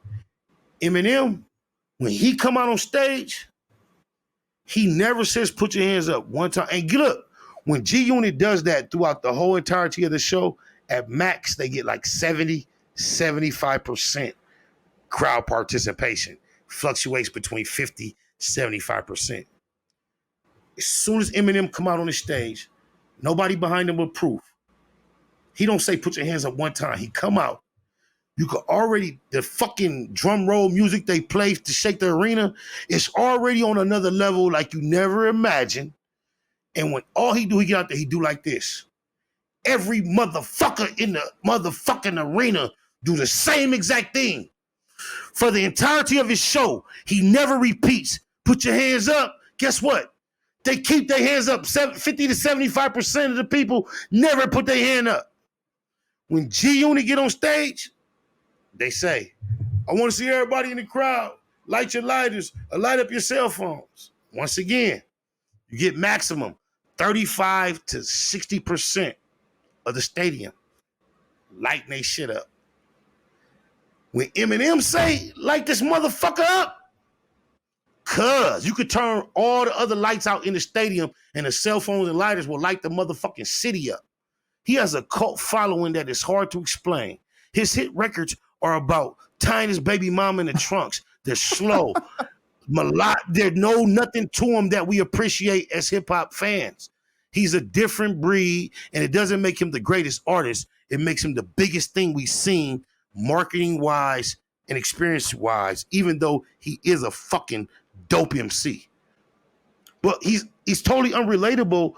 Eminem, when he come out on stage, he never says put your hands up one time. And look, when G Unit does that throughout the whole entirety of the show, at max, they get like 70, 75% crowd participation. Fluctuates between 50 75%. As soon as Eminem come out on the stage, nobody behind him with proof. He don't say put your hands up one time. He come out. You could already, the fucking drum roll music they play to shake the arena, it's already on another level like you never imagined. And when all he do, he get out there, he do like this. Every motherfucker in the motherfucking arena do the same exact thing. For the entirety of his show, he never repeats, put your hands up. Guess what? They keep their hands up. 50 to 75% of the people never put their hand up. When G-Unit get on stage, they say, I want to see everybody in the crowd. Light your lighters or light up your cell phones. Once again, you get maximum 35 to 60% of the stadium lighting they shit up. When Eminem say, light this motherfucker up, cuz you could turn all the other lights out in the stadium and the cell phones and lighters will light the motherfucking city up. He has a cult following that is hard to explain. His hit records are about tying his baby mama in the trunks. They're slow. There's nothing to him that we appreciate as hip-hop fans. He's a different breed, and it doesn't make him the greatest artist. It makes him the biggest thing we've seen marketing-wise and experience-wise, even though he is a fucking dope MC. But he's totally unrelatable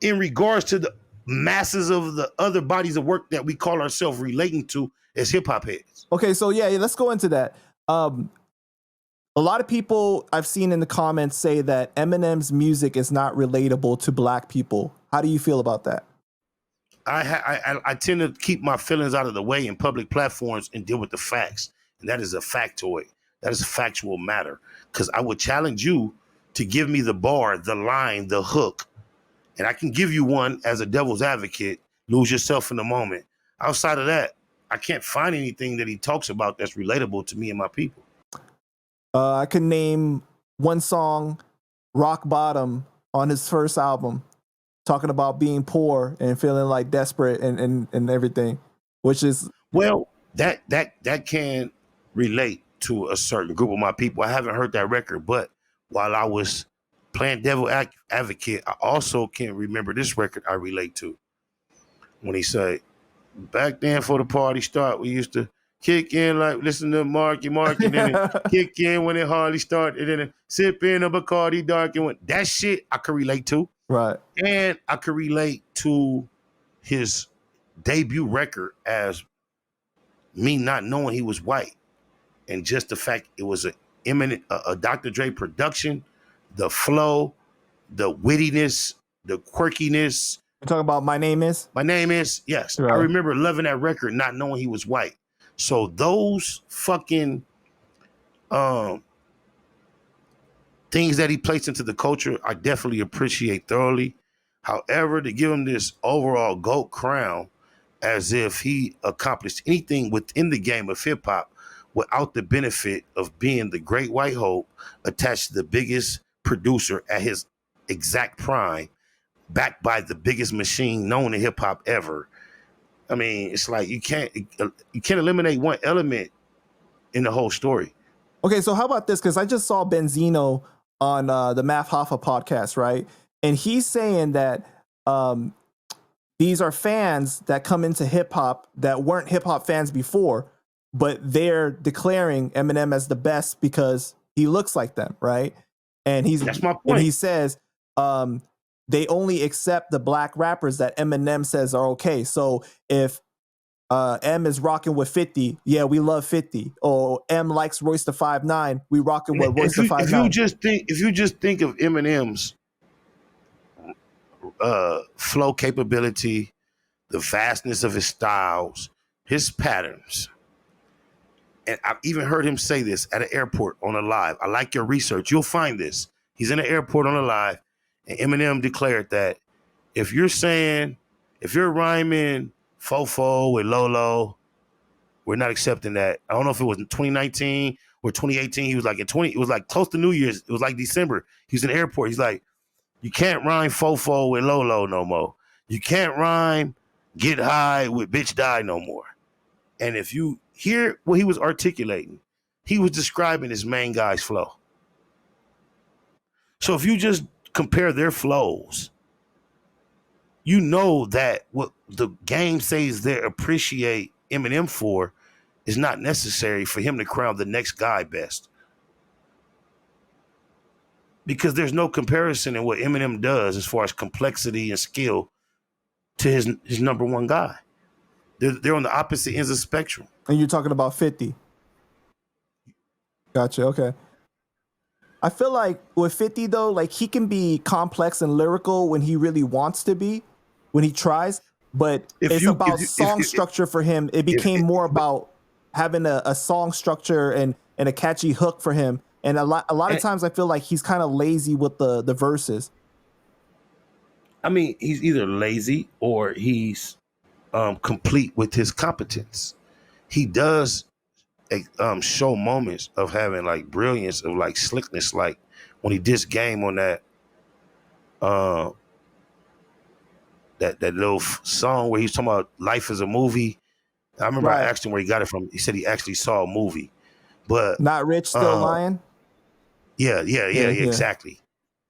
in regards to the masses of the other bodies of work that we call ourselves relating to as hip-hop heads. Okay, so yeah, let's go into that. A lot of people I've seen in the comments say that Eminem's music is not relatable to black people. How do you feel about that? I tend to keep my feelings out of the way in public platforms and deal with the facts. And that is a factoid. That is a factual matter. Because I would challenge you to give me the bar, the line, the hook. And I can give you one as a devil's advocate, lose yourself in the moment. Outside of that, I can't find anything that he talks about that's relatable to me and my people. I can name one song, Rock Bottom, on his first album, talking about being poor and feeling like desperate and everything, which is... Well, that can relate to a certain group of my people. I haven't heard that record, but while I was playing devil advocate, I also can remember this record I relate to. When he said, back then for the party start, we used to kick in like listen to Marky, and then kick in when it hardly started, and then sip in a Bacardi dark, and that shit I could relate to. Right. And I could relate to his debut record as me not knowing he was white. And just the fact it was a Dr. Dre production, the flow, the wittiness, the quirkiness. You're talking about My Name Is? My Name Is, yes. Right. I remember loving that record, not knowing he was white. So those fucking things that he placed into the culture, I definitely appreciate thoroughly. However, to give him this overall GOAT crown as if he accomplished anything within the game of hip hop without the benefit of being the great white hope attached to the biggest producer at his exact prime, backed by the biggest machine known in hip hop ever. I mean, it's like you can't eliminate one element in the whole story. Okay, so how about this? Because I just saw Benzino on the Math Hoffa podcast, right? And he's saying that these are fans that come into hip hop that weren't hip hop fans before, but they're declaring Eminem as the best because he looks like them, right? And that's my point. And he says they only accept the black rappers that Eminem says are okay. So if M is rocking with 50, yeah, we love 50. Or M likes Royce the 5'9", we rocking with Royce the 5'9". If you just think of Eminem's flow capability, the vastness of his styles, his patterns. And I've even heard him say this at an airport on a live. I like your research. You'll find this. He's in an airport on a live, and Eminem declared that if you're rhyming Fofo with Lolo, we're not accepting that. I don't know if it was in 2019 or 2018. He was like it was like close to New Year's. It was like December. He was in the airport. He's like, you can't rhyme Fofo with Lolo no more. You can't rhyme Get High with Bitch Die no more. And if you hear what he was articulating, he was describing his main guy's flow. So if you just compare their flows, you know that what the game says they appreciate Eminem for is not necessary for him to crown the next guy best. Because there's no comparison in what Eminem does as far as complexity and skill to his number one guy. They're on the opposite ends of the spectrum. And you're talking about 50. Gotcha. Okay. I feel like with 50 though, like he can be complex and lyrical when he really wants to be, when he tries. But it's about song structure for him. It became more about having a song structure and a catchy hook for him. And a lot of times I feel like he's kind of lazy with the verses. I mean, he's either lazy or he's complete with his competence. He does show moments of having like brilliance, of like slickness, like when he dissed Game on that that little song where he's talking about life is a movie. I remember I asked him where he got it from. He said he actually saw a movie, but Not Rich, Still Lying. Yeah, exactly.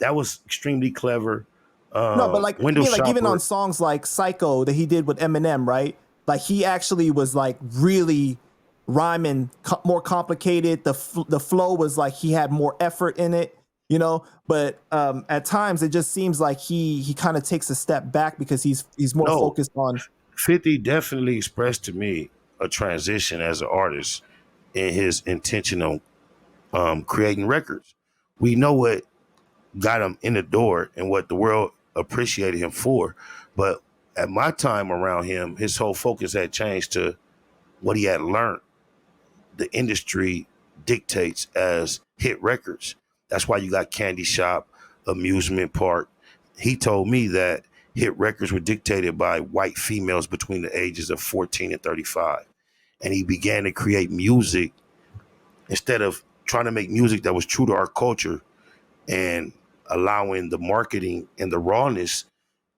That was extremely clever. No, but like, like even on songs like Psycho that he did with Eminem, right? Like he actually was like really rhyming more complicated. The flow was like he had more effort in it, you know. But at times it just seems like he kind of takes a step back because he's more focused on. 50 definitely expressed to me a transition as an artist in his intention on creating records. We know what got him in the door and what the world appreciated him for. But at my time around him, his whole focus had changed to what he had learned. The industry dictates as hit records. That's why you got Candy Shop, Amusement Park. He told me that hit records were dictated by white females between the ages of 14 and 35. And he began to create music instead of trying to make music that was true to our culture and allowing the marketing and the rawness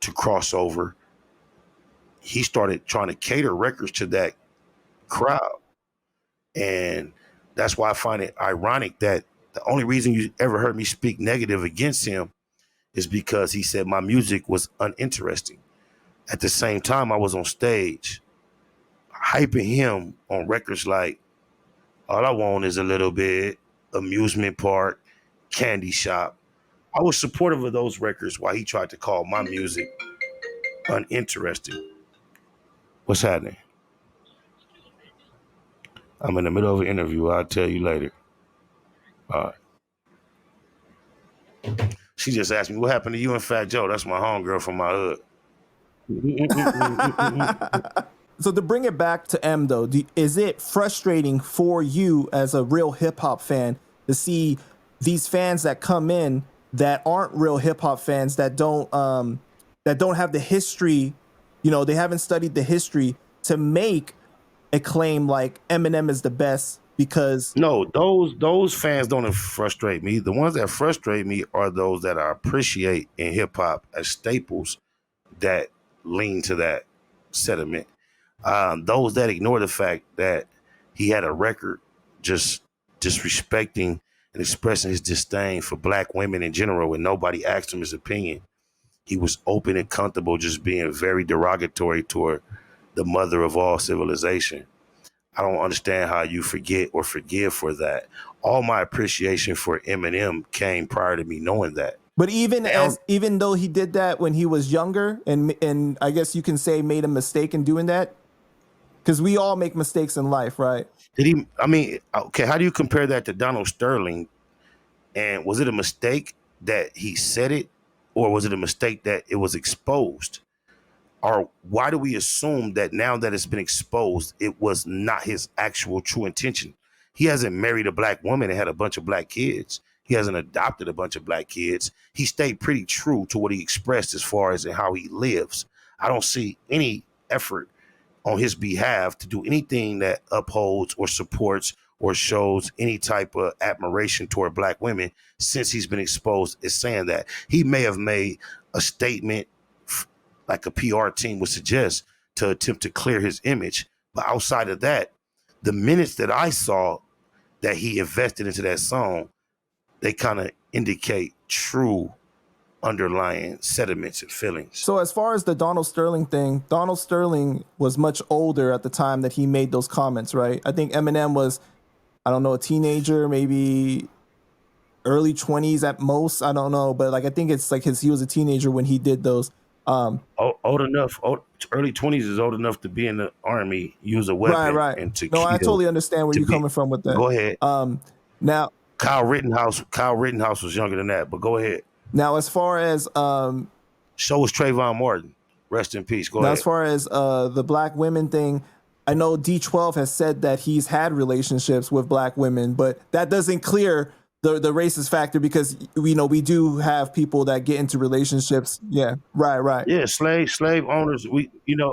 to cross over. He started trying to cater records to that crowd. And that's why I find it ironic that the only reason you ever heard me speak negative against him is because he said my music was uninteresting. At the same time, I was on stage hyping him on records like All I Want Is a Little Bit, Amusement Park, Candy Shop. I was supportive of those records while he tried to call my music uninteresting. What's happening? I'm in the middle of an interview. I'll tell you later. All right. She just asked me, what happened to you and Fat Joe? That's my homegirl from my hood. So to bring it back to M though, is it frustrating for you as a real hip hop fan to see these fans that come in that aren't real hip hop fans, that don't have the history, you know, they haven't studied the history to make a claim like Eminem is the best? Because no, those fans don't frustrate me. The ones that frustrate me are those that I appreciate in hip hop as staples that lean to that sentiment. Those that ignore the fact that he had a record just disrespecting and expressing his disdain for black women in general when nobody asked him his opinion. He was open and comfortable just being very derogatory toward the mother of all civilization. I don't understand how you forget or forgive for that. All my appreciation for Eminem came prior to me knowing that. But even though he did that when he was younger, and I guess you can say made a mistake in doing that, because we all make mistakes in life, right? Did he? I mean, okay. How do you compare that to Donald Sterling? And was it a mistake that he said it, or was it a mistake that it was exposed? Or why do we assume that now that it's been exposed, it was not his actual true intention? He hasn't married a black woman and had a bunch of black kids. He hasn't adopted a bunch of black kids. He stayed pretty true to what he expressed as far as in how he lives. I don't see any effort on his behalf to do anything that upholds or supports or shows any type of admiration toward black women since he's been exposed as saying that. He may have made a statement like a PR team would suggest to attempt to clear his image. But outside of that, the minutes that I saw that he invested into that song, they kind of indicate true underlying sentiments and feelings. So as far as the Donald Sterling thing, Donald Sterling was much older at the time that he made those comments, right? I think Eminem was, I don't know, a teenager, maybe early 20s at most. I don't know, but like I think it's like he was a teenager when he did those. Old enough, early 20s is old enough to be in the army, use a weapon, Right. and to No, I kill. totally understand where you're coming from with that. Go ahead. Now, Kyle Rittenhouse was younger than that, but go ahead. Now, as far as So was Trayvon Martin. Rest in peace. Go ahead. as far as the black women thing, I know D12 has said that he's had relationships with black women, but that doesn't clear the racist factor because we do have people that get into relationships. Yeah, right. Yeah, slave owners.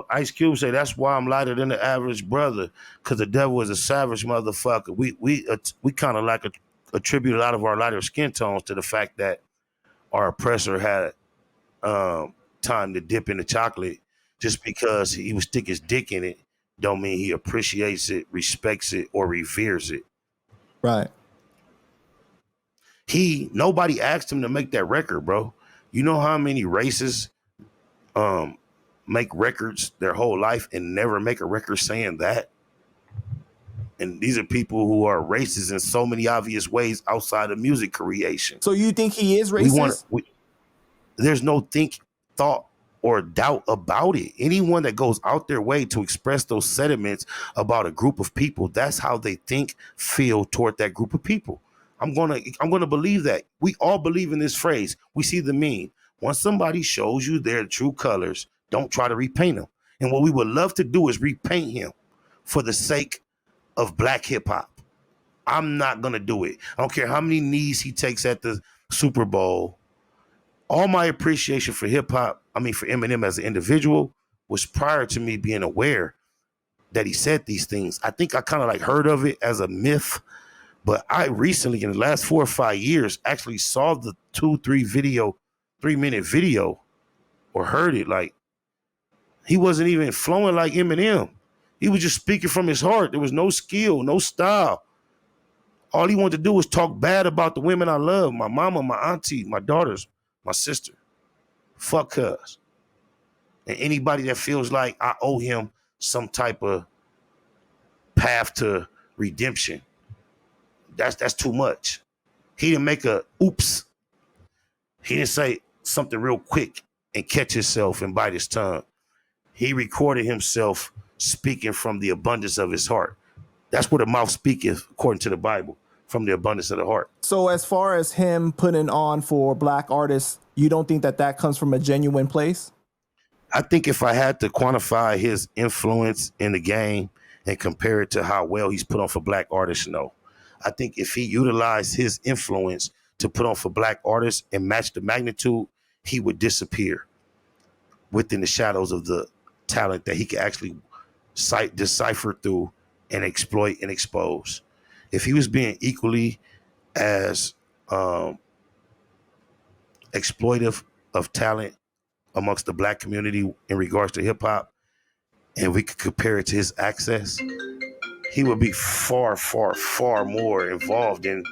Ice Cube say that's why I'm lighter than the average brother, because the devil is a savage motherfucker. We kind of like attribute a lot of our lighter skin tones to the fact that our oppressor had time to dip in the chocolate. Just because he would stick his dick in it, don't mean he appreciates it, respects it, or reveres it. Right. Nobody asked him to make that record, bro. You know how many racists make records their whole life and never make a record saying that? And these are people who are racist in so many obvious ways outside of music creation. So you think he is racist? There's no thought, or doubt about it. Anyone that goes out their way to express those sentiments about a group of people, that's how they think, feel toward that group of people. I'm gonna believe that. We all believe in this phrase. We see the meme. Once somebody shows you their true colors, don't try to repaint them. And what we would love to do is repaint him for the sake of black hip hop. I'm not gonna do it. I don't care how many knees he takes at the Super Bowl. All my appreciation for hip hop, for Eminem as an individual, was prior to me being aware that he said these things. I think I kind of like heard of it as a myth, but I recently, in the last 4 or 5 years, actually saw the 3-minute video, or heard it. Like, he wasn't even flowing like Eminem. He was just speaking from his heart. There was no skill, no style. All he wanted to do was talk bad about the women I love, my mama, my auntie, my daughters, my sister. Fuck us. And anybody that feels like I owe him some type of path to redemption, that's too much. He didn't make a oops. He didn't say something real quick and catch himself and bite his tongue. He recorded himself speaking from the abundance of his heart. That's where the mouth speaketh, according to the Bible, from the abundance of the heart. So as far as him putting on for black artists, you don't think that comes from a genuine place? I think if I had to quantify his influence in the game and compare it to how well he's put on for black artists, no. I think if he utilized his influence to put on for black artists and match the magnitude, he would disappear within the shadows of the talent that he could actually decipher through and exploit and expose. If he was being equally as exploitive of talent amongst the black community in regards to hip hop, and we could compare it to his access, he would be far, far, far more involved in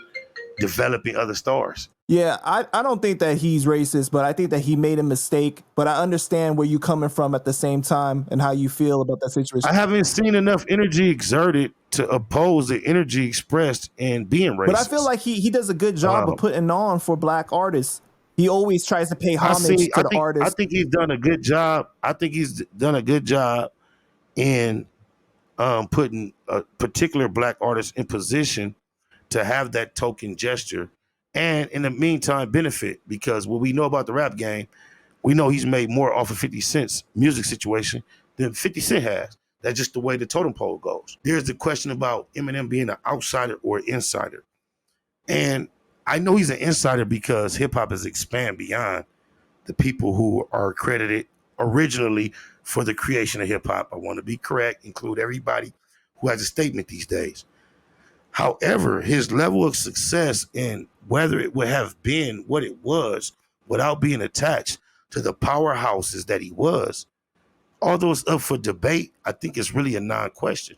developing other stars. Yeah, I don't think that he's racist, but I think that he made a mistake. But I understand where you're coming from at the same time and how you feel about that situation. I haven't seen enough energy exerted to oppose the energy expressed in being racist. But I feel like he does a good job of putting on for black artists. He always tries to pay homage to the artist. I think he's done a good job. I think he's done a good job in putting a particular black artist in position to have that token gesture, and in the meantime benefit, because what we know about the rap game, we know he's made more off of 50 Cent's music situation than 50 Cent has. That's just the way the totem pole goes. There's the question about Eminem being an outsider or insider. And I know he's an insider because hip hop has expanded beyond the people who are credited originally for the creation of hip hop. I want to be correct, include everybody who has a statement these days. However, his level of success and whether it would have been what it was without being attached to the powerhouses that he was, although it's up for debate, I think it's really a non-question.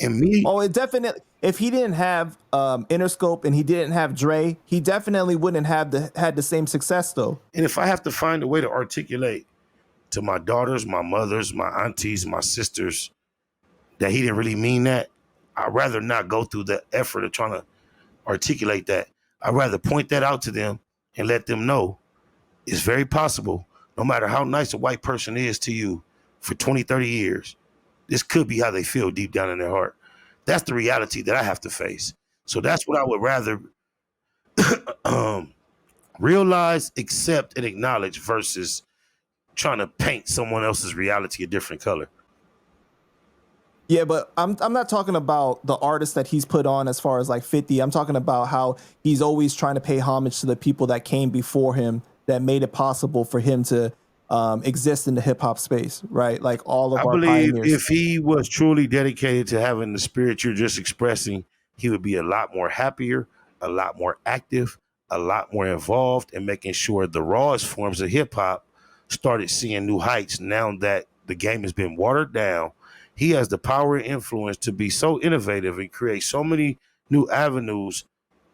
And me, Oh, it definitely. If he didn't have Interscope and he didn't have Dre, he definitely wouldn't have had the same success though. and if I have to find a way to articulate to my daughters, my mothers, my aunties, my sisters that he didn't really mean that, I'd rather not go through the effort of trying to articulate that. I'd rather point that out to them and let them know it's very possible, no matter how nice a white person is to you for 20, 30 years, this could be how they feel deep down in their heart. That's the reality that I have to face. So that's what I would rather realize, accept, and acknowledge versus trying to paint someone else's reality a different color. Yeah, but I'm not talking about the artists that he's put on as far as like 50. I'm talking about how he's always trying to pay homage to the people that came before him that made it possible for him to exist in the hip hop space, right? Like all of I our believe pioneers. if he was truly dedicated to having the spirit you're just expressing, he would be a lot more happier, a lot more active, a lot more involved in making sure the rawest forms of hip hop started seeing new heights now that the game has been watered down. He has the power and influence to be so innovative and create so many new avenues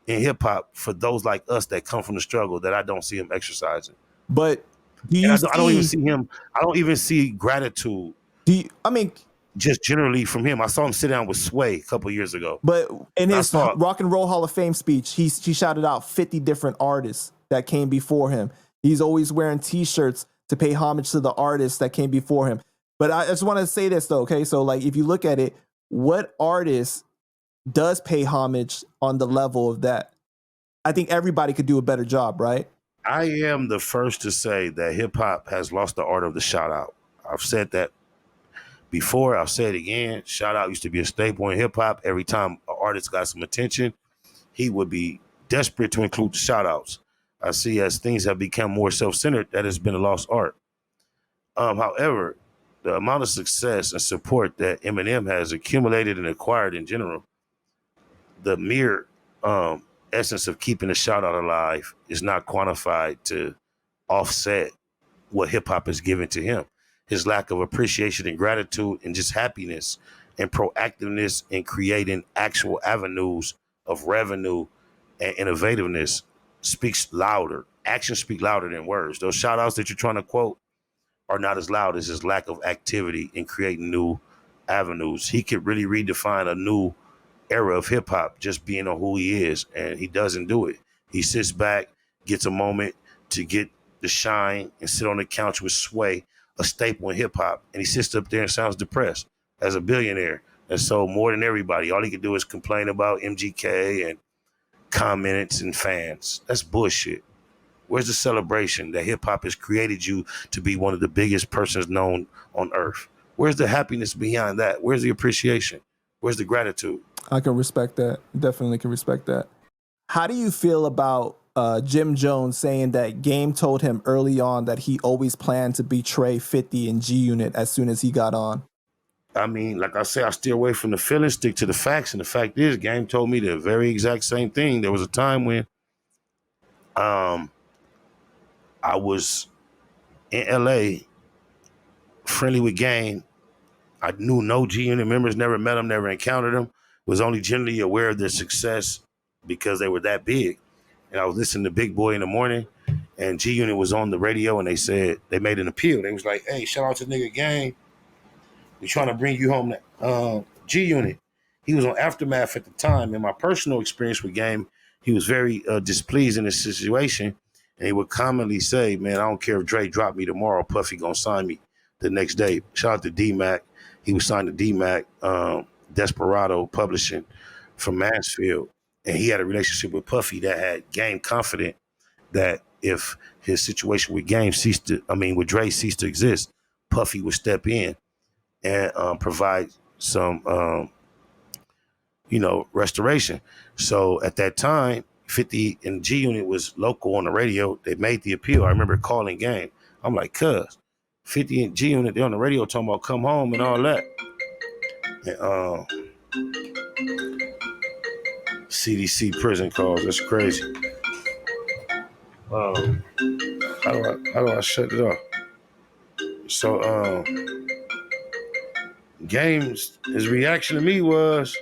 in hip hop for those like us that come from the struggle that I don't see him exercising. But do And you I don't even see? see him. I don't even see gratitude Do you, I mean? just generally from him. I saw him sit down with Sway a couple years ago. But in I his saw, Rock and Roll Hall of Fame speech, he shouted out 50 different artists that came before him. He's always wearing T-shirts to pay homage to the artists that came before him. But I just want to say this though, okay? So like, if you look at it, what artist does pay homage on the level of that? I think everybody could do a better job, right? I am the first to say that hip hop has lost the art of the shout out. I've said that before. I'll say it again. Shout out used to be a staple in hip hop. Every time an artist got some attention, he would be desperate to include the shout outs. I see as things have become more self centered, that has been a lost art. However, the amount of success and support that Eminem has accumulated and acquired in general, the mere essence of keeping the shout out alive is not quantified to offset what hip hop has given to him. His lack of appreciation and gratitude and just happiness and proactiveness in creating actual avenues of revenue and innovativeness speaks louder. Actions speak louder than words. Those shout outs that you're trying to quote are not as loud as his lack of activity in creating new avenues. He could really redefine a new era of hip hop just being on who he is, and he doesn't do it. He sits back, gets a moment to get the shine and sit on the couch with Sway, a staple in hip hop, and he sits up there and sounds depressed as a billionaire. And so more than everybody, all he can do is complain about MGK and comments and fans. That's bullshit. Where's the celebration that hip hop has created you to be one of the biggest persons known on earth? Where's the happiness behind that? Where's the appreciation? Where's the gratitude? I can respect that. Definitely can respect that. How do you feel about Jim Jones saying that Game told him early on that he always planned to betray 50 and G Unit as soon as he got on? I mean, like I say, I steer away from the feelings, stick to the facts. And the fact is, Game told me the very exact same thing. There was a time when I was in LA, friendly with Game. I knew no G Unit members, never met them, never encountered them, was only generally aware of their success because they were that big. And I was listening to Big Boy in the morning, and G Unit was on the radio, and they said they made an appeal. They was like, "Hey, shout out to nigga Game. We're trying to bring you home to G Unit." He was on Aftermath at the time. In my personal experience with Game, he was very displeased in this situation, and he would commonly say, "Man, I don't care if Dre dropped me tomorrow, Puffy gonna sign me the next day." Shout out to D-Mac. He was signed to D-Mac, Desperado Publishing from Mansfield. And he had a relationship with Puffy that had Game confident that if his situation with with Dre ceased to exist, Puffy would step in and provide some, restoration. So at that time, 50 and G Unit was local on the radio. They made the appeal. I remember calling Game. I'm like, cuz 50 and G Unit, they're on the radio talking about come home and all that. And CDC prison calls. That's crazy. How do I shut it off? So Games, his reaction to me was,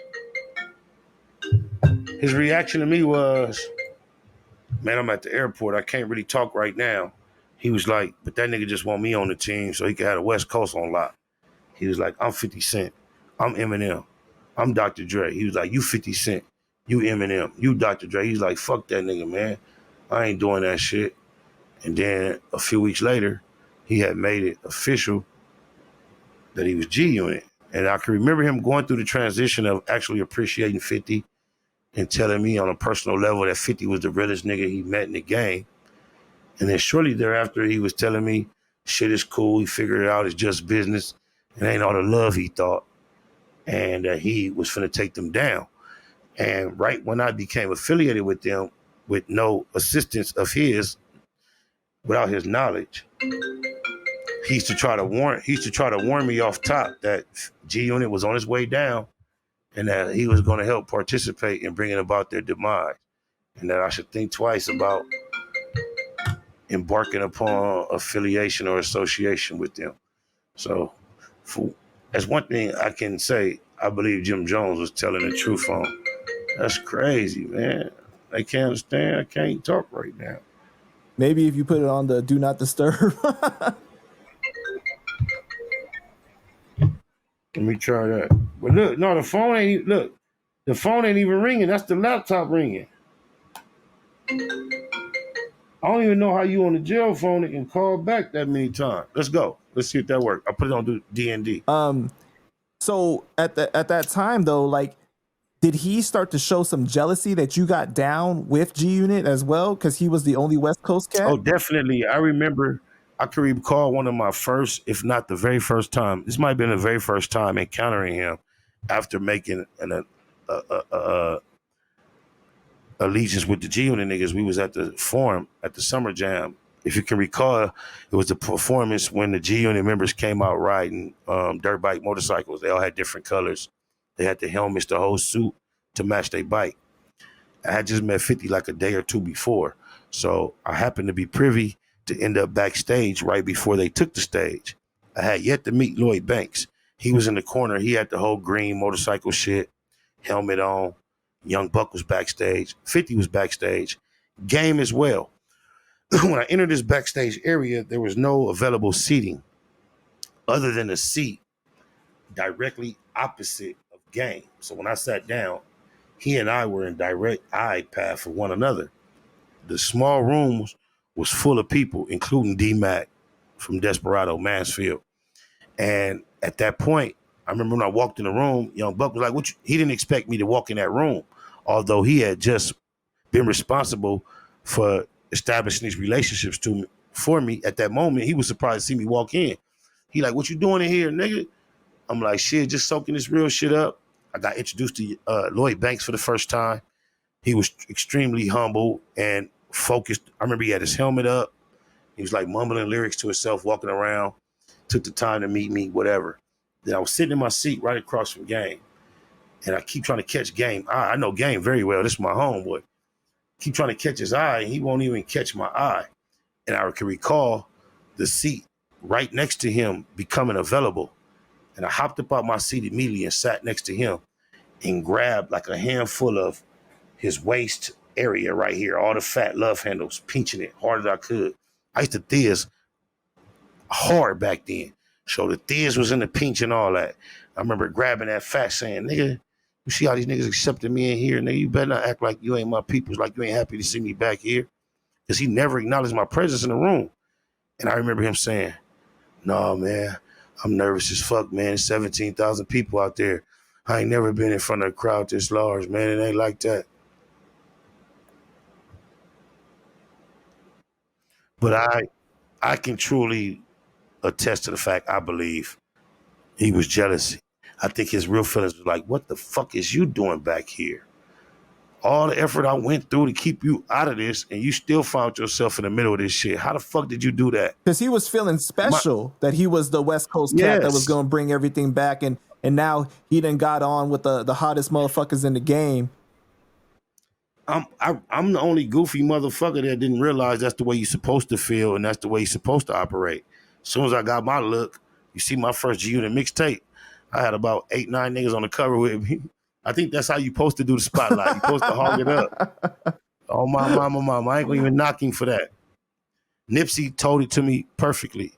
man, I'm at the airport. I can't really talk right now. He was like, but that nigga just want me on the team so he could have the West Coast on lock. He was like, I'm 50 Cent. I'm Eminem. I'm Dr. Dre. He was like, you 50 Cent. You Eminem. You Dr. Dre. He's like, fuck that nigga, man. I ain't doing that shit. And then a few weeks later, he had made it official that he was G Unit. And I can remember him going through the transition of actually appreciating 50 and telling me on a personal level that 50 was the realest nigga he met in the game. And then shortly thereafter, he was telling me shit is cool. He figured it out. It's just business. It ain't all the love he thought. And he was finna take them down. And right when I became affiliated with them with no assistance of his, without his knowledge, he used to try to warn me off top that G Unit was on his way down and that he was going to help participate in bringing about their demise, and that I should think twice about embarking upon affiliation or association with them. So that's one thing I can say I believe Jim Jones was telling the truth on. That's crazy, man. I can't understand. I can't talk right now. Maybe if you put it on the do not disturb. Let me try that. But look, no, the phone ain't even ringing. That's the laptop ringing. I don't even know how you on the jail phone and can call back that many times. Let's go. Let's see if that works. I put it on D&D. So at that time though, like, did he start to show some jealousy that you got down with G Unit as well? Because he was the only West Coast cat? Oh, definitely. I can recall one of my first, if not the very first time. This might have been the very first time encountering him after making an allegiance with the G Unit niggas. We was at the forum at the Summer Jam. If you can recall, it was a performance when the G Unit members came out riding dirt bike motorcycles. They all had different colors. They had the helmets, the whole suit to match their bike. I had just met 50 like a day or two before. So I happened to be privy to end up backstage right before they took the stage. I had yet to meet Lloyd Banks. He was in the corner. He had the whole green motorcycle shit, helmet on. Young Buck was backstage. 50 was backstage. Game as well. When I entered this backstage area, there was no available seating other than a seat directly opposite of Game. So when I sat down, he and I were in direct eye path for one another. The small room was full of people, including D-Mac from Desperado, Mansfield. And at that point, I remember when I walked in the room, Young Buck was like, he didn't expect me to walk in that room, although he had just been responsible for establishing these relationships for me at that moment. He was surprised to see me walk in. He like, what you doing in here, nigga? I'm like, shit, just soaking this real shit up. I got introduced to Lloyd Banks for the first time. He was extremely humble and focused. I remember he had his helmet up. He was like mumbling lyrics to himself, walking around, took the time to meet me, whatever. Then I was sitting in my seat right across from Game. And I keep trying to catch Game. I know Game very well. This is my homeboy. Keep trying to catch his eye, and he won't even catch my eye. And I can recall the seat right next to him becoming available. And I hopped up out my seat immediately and sat next to him and grabbed like a handful of his waist area right here, all the fat love handles, pinching it hard as I could. I used to thiz hard back then. So the thiz was in the pinch and all that. I remember grabbing that fat saying, nigga, you see how these niggas accepted me in here? Nigga, you better not act like you ain't my peoples, like you ain't happy to see me back here. Because he never acknowledged my presence in the room. And I remember him saying, no, man, I'm nervous as fuck, man. There's 17,000 people out there. I ain't never been in front of a crowd this large, man. It ain't like that. But I can truly attest to the fact I believe he was jealous. I think his real feelings was like, what the fuck is you doing back here? All the effort I went through to keep you out of this, and you still found yourself in the middle of this shit. How the fuck did you do that? Because he was feeling special that he was the West Coast cat that was going to bring everything back, and now he done got on with the hottest motherfuckers in the game. I'm the only goofy motherfucker that didn't realize that's the way you're supposed to feel and that's the way you're supposed to operate. As soon as I got my look, you see my first G Unit mixtape, I had about 8, 9 niggas on the cover with me. I think that's how you supposed to do the spotlight. You supposed to hog it up. Oh, my mama. I ain't gonna even knock him for that. Nipsey told it to me perfectly.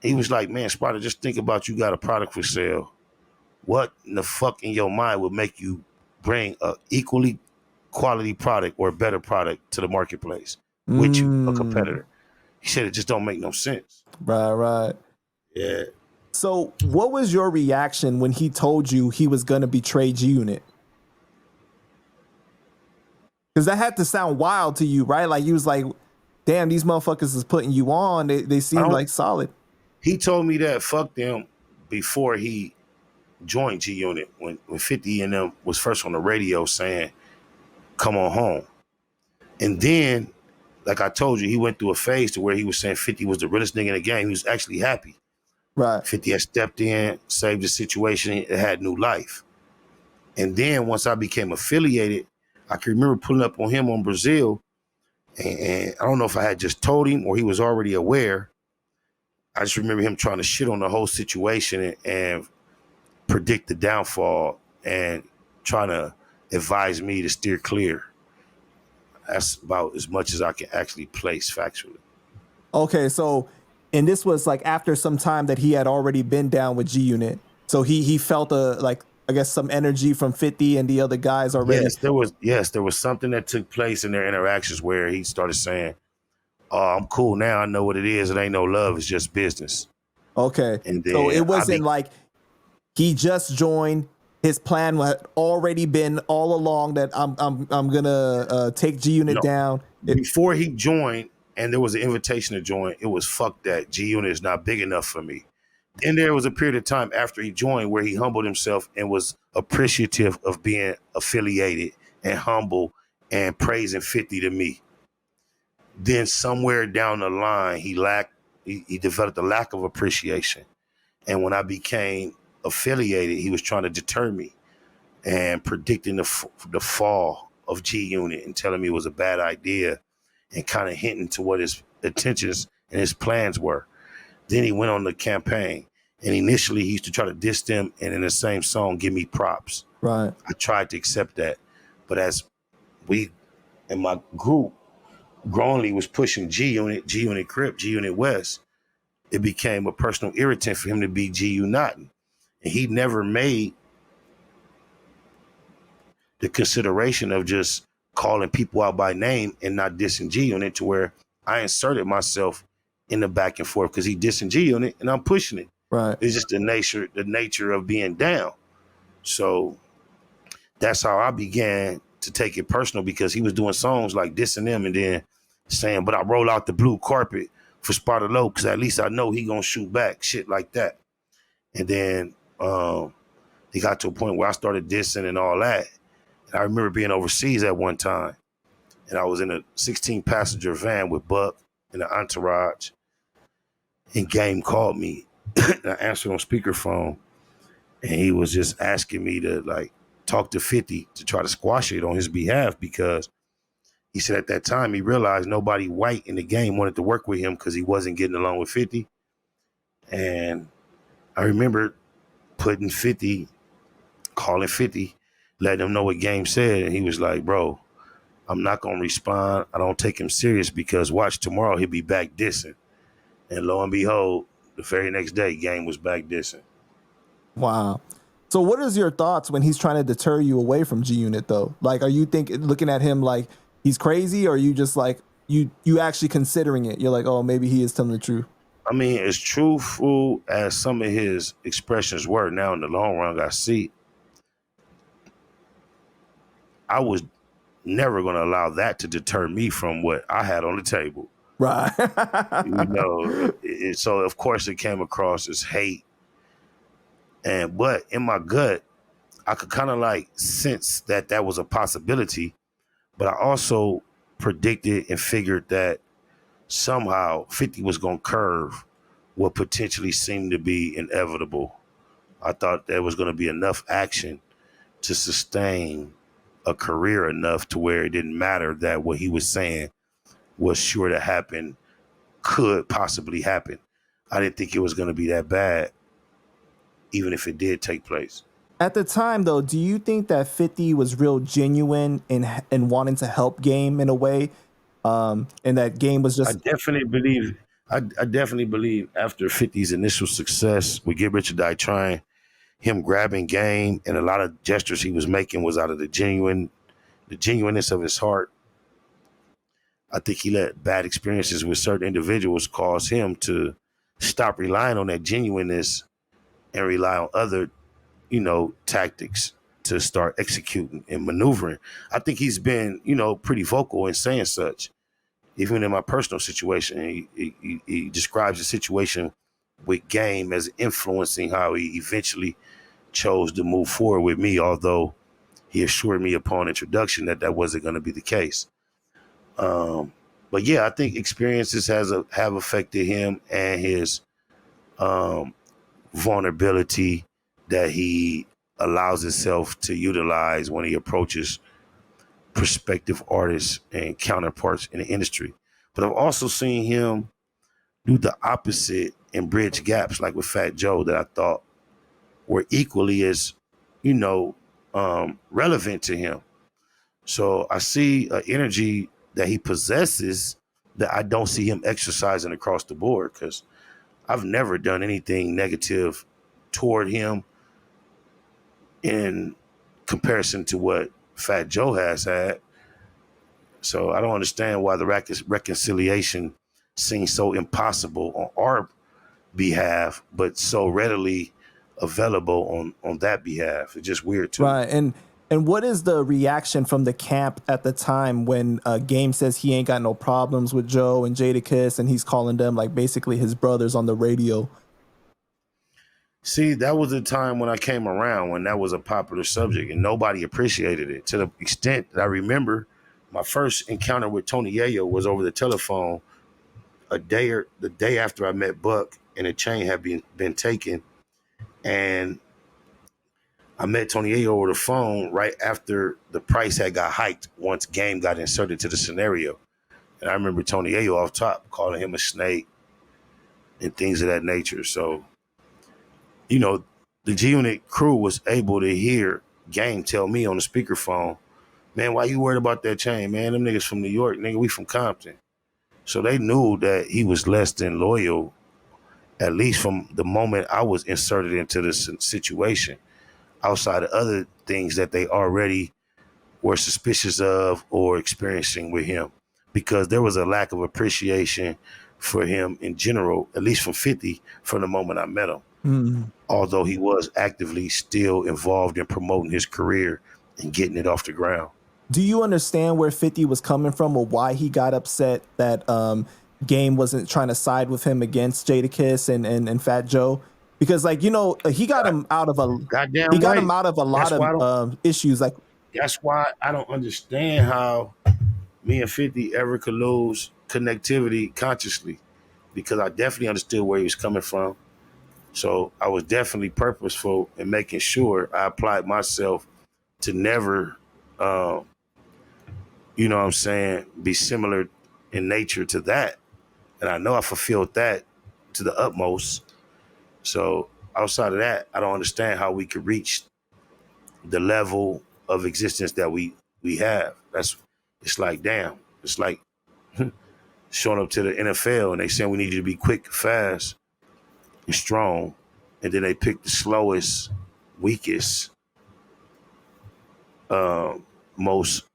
He was like, man, Sparta, just think about you got a product for sale. What in the fuck in your mind would make you bring a equally quality product or a better product to the marketplace with you, a competitor? He said it just don't make no sense. Right. Yeah. So what was your reaction when he told you he was going to betray G-Unit? Because that had to sound wild to you, right? Like you was like, damn, these motherfuckers is putting you on. They seem like solid. He told me that fuck them before he joined G-Unit when 50 and them was first on the radio saying, come on home. And then, like I told you, he went through a phase to where he was saying 50 was the realest nigga in the game. He was actually happy. Right. 50 had stepped in, saved the situation, it had new life. And then once I became affiliated, I can remember pulling up on him on Brazil, and I don't know if I had just told him or he was already aware. I just remember him trying to shit on the whole situation and predict the downfall and trying to advise me to steer clear. That's about as much as I can actually place factually. Okay, so, and this was like after some time that he had already been down with G-Unit. So he felt I guess some energy from 50 and the other guys already. Yes, there was something that took place in their interactions where he started saying, oh, I'm cool now. I know what it is. It ain't no love. It's just business. Okay. And then so it wasn't like he just joined. His plan had already been all along that I'm gonna take G-Unit down. Before he joined, and there was an invitation to join, it was fuck that. G-Unit is not big enough for me. Then there was a period of time after he joined where he humbled himself and was appreciative of being affiliated and humble and praising 50 to me. Then somewhere down the line, he developed a lack of appreciation. And when I became affiliated, he was trying to deter me and predicting the fall of G-Unit and telling me it was a bad idea and kind of hinting to what his intentions and his plans were. Then he went on the campaign, and initially he used to try to diss them and in the same song give me props. Right. I tried to accept that. But as we in my group growingly was pushing G-Unit, G-Unit Crip, G-Unit West, it became a personal irritant for him to be G-Unit. And he never made the consideration of just calling people out by name and not dissing G-Unit, to where I inserted myself in the back and forth because he dissing G-Unit and I'm pushing it. Right. It's just the nature of being down. So that's how I began to take it personal, because he was doing songs like dissing them and then saying, but I roll out the blue carpet for Sparta Low because at least I know he gonna shoot back, shit like that. And then he got to a point where I started dissing and all that. And I remember being overseas at one time, and I was in a 16-passenger van with Buck and an entourage, and Game called me. And I answered on speakerphone, and he was just asking me to like talk to 50 to try to squash it on his behalf, because he said at that time he realized nobody white in the game wanted to work with him because he wasn't getting along with 50. And I remember calling 50, letting him know what Game said, and he was like, bro, I'm not gonna respond. I don't take him serious, because watch, tomorrow he'll be back dissing. And lo and behold, the very next day, Game was back dissing. Wow. So what is your thoughts when he's trying to deter you away from G-Unit though? Like, are you looking at him like he's crazy, or are you just like, you actually considering it? You're like, oh, maybe he is telling the truth. I mean, as truthful as some of his expressions were, now in the long run, I see, I was never going to allow that to deter me from what I had on the table. Right. So of course it came across as hate. But in my gut, I could kind of like sense that was a possibility, but I also predicted and figured that somehow 50 was going to curve what potentially seemed to be inevitable. I thought there was going to be enough action to sustain a career enough to where it didn't matter that what he was saying was sure to happen, could possibly happen. I didn't think it was going to be that bad. even if it did take place. At the time, though, do you think that 50 was real genuine in wanting to help Game in a way, and that Game was I just definitely believe. I definitely believe after 50's initial success with Get Rich or Die Trying, him grabbing Game and a lot of gestures he was making was out of the genuineness of his heart. I think he let bad experiences with certain individuals cause him to stop relying on that genuineness and rely on other, tactics to start executing and maneuvering. I think he's been, pretty vocal in saying such. Even in my personal situation, he describes the situation with Game as influencing how he eventually chose to move forward with me, although he assured me upon introduction that that wasn't going to be the case. Um, but yeah, I think experiences have affected him and his um, vulnerability that he allows himself to utilize when he approaches prospective artists and counterparts in the industry. But I've also seen him do the opposite and bridge gaps, like with Fat Joe, that I thought were equally as, relevant to him. So I see an energy that he possesses that I don't see him exercising across the board because I've never done anything negative toward him in comparison to what Fat Joe has had. So I don't understand why the reconciliation seems so impossible on our behalf, but so readily available on that behalf. It's just weird to me. right. And what is the reaction from the camp at the time when Game says he ain't got no problems with Joe and Jadakiss, and he's calling them like basically his brothers on the radio? See, that was a time when I came around when that was a popular subject and nobody appreciated it to the extent that I remember my first encounter with Tony Yayo was over the telephone the day after I met Buck and the chain had been taken. And I met Tony Yayo over the phone right after the price had got hiked once Game got inserted to the scenario. And I remember Tony Yayo off top calling him a snake and things of that nature. So, the G Unit crew was able to hear Game tell me on the speakerphone, man, why you worried about that chain, man? Them niggas from New York, nigga, we from Compton. So they knew that he was less than loyal, at least from the moment I was inserted into this situation, outside of other things that they already were suspicious of or experiencing with him, because there was a lack of appreciation for him in general, at least from 50, from the moment I met him. Mm. Although he was actively still involved in promoting his career and getting it off the ground. Do you understand where 50 was coming from, or why he got upset that Game wasn't trying to side with him against Jadakiss and Fat Joe? Because he got him out of Goddamn he got right. him out of a lot That's why of issues. Like, that's why I don't understand how me and 50 ever could lose connectivity consciously, because I definitely understood where he was coming from. So I was definitely purposeful in making sure I applied myself to never, be similar in nature to that. And I know I fulfilled that to the utmost. So outside of that, I don't understand how we could reach the level of existence that we have. It's like, damn, it's like showing up to the NFL and they saying we need you to be quick, fast, and strong. And then they pick the slowest, weakest, most,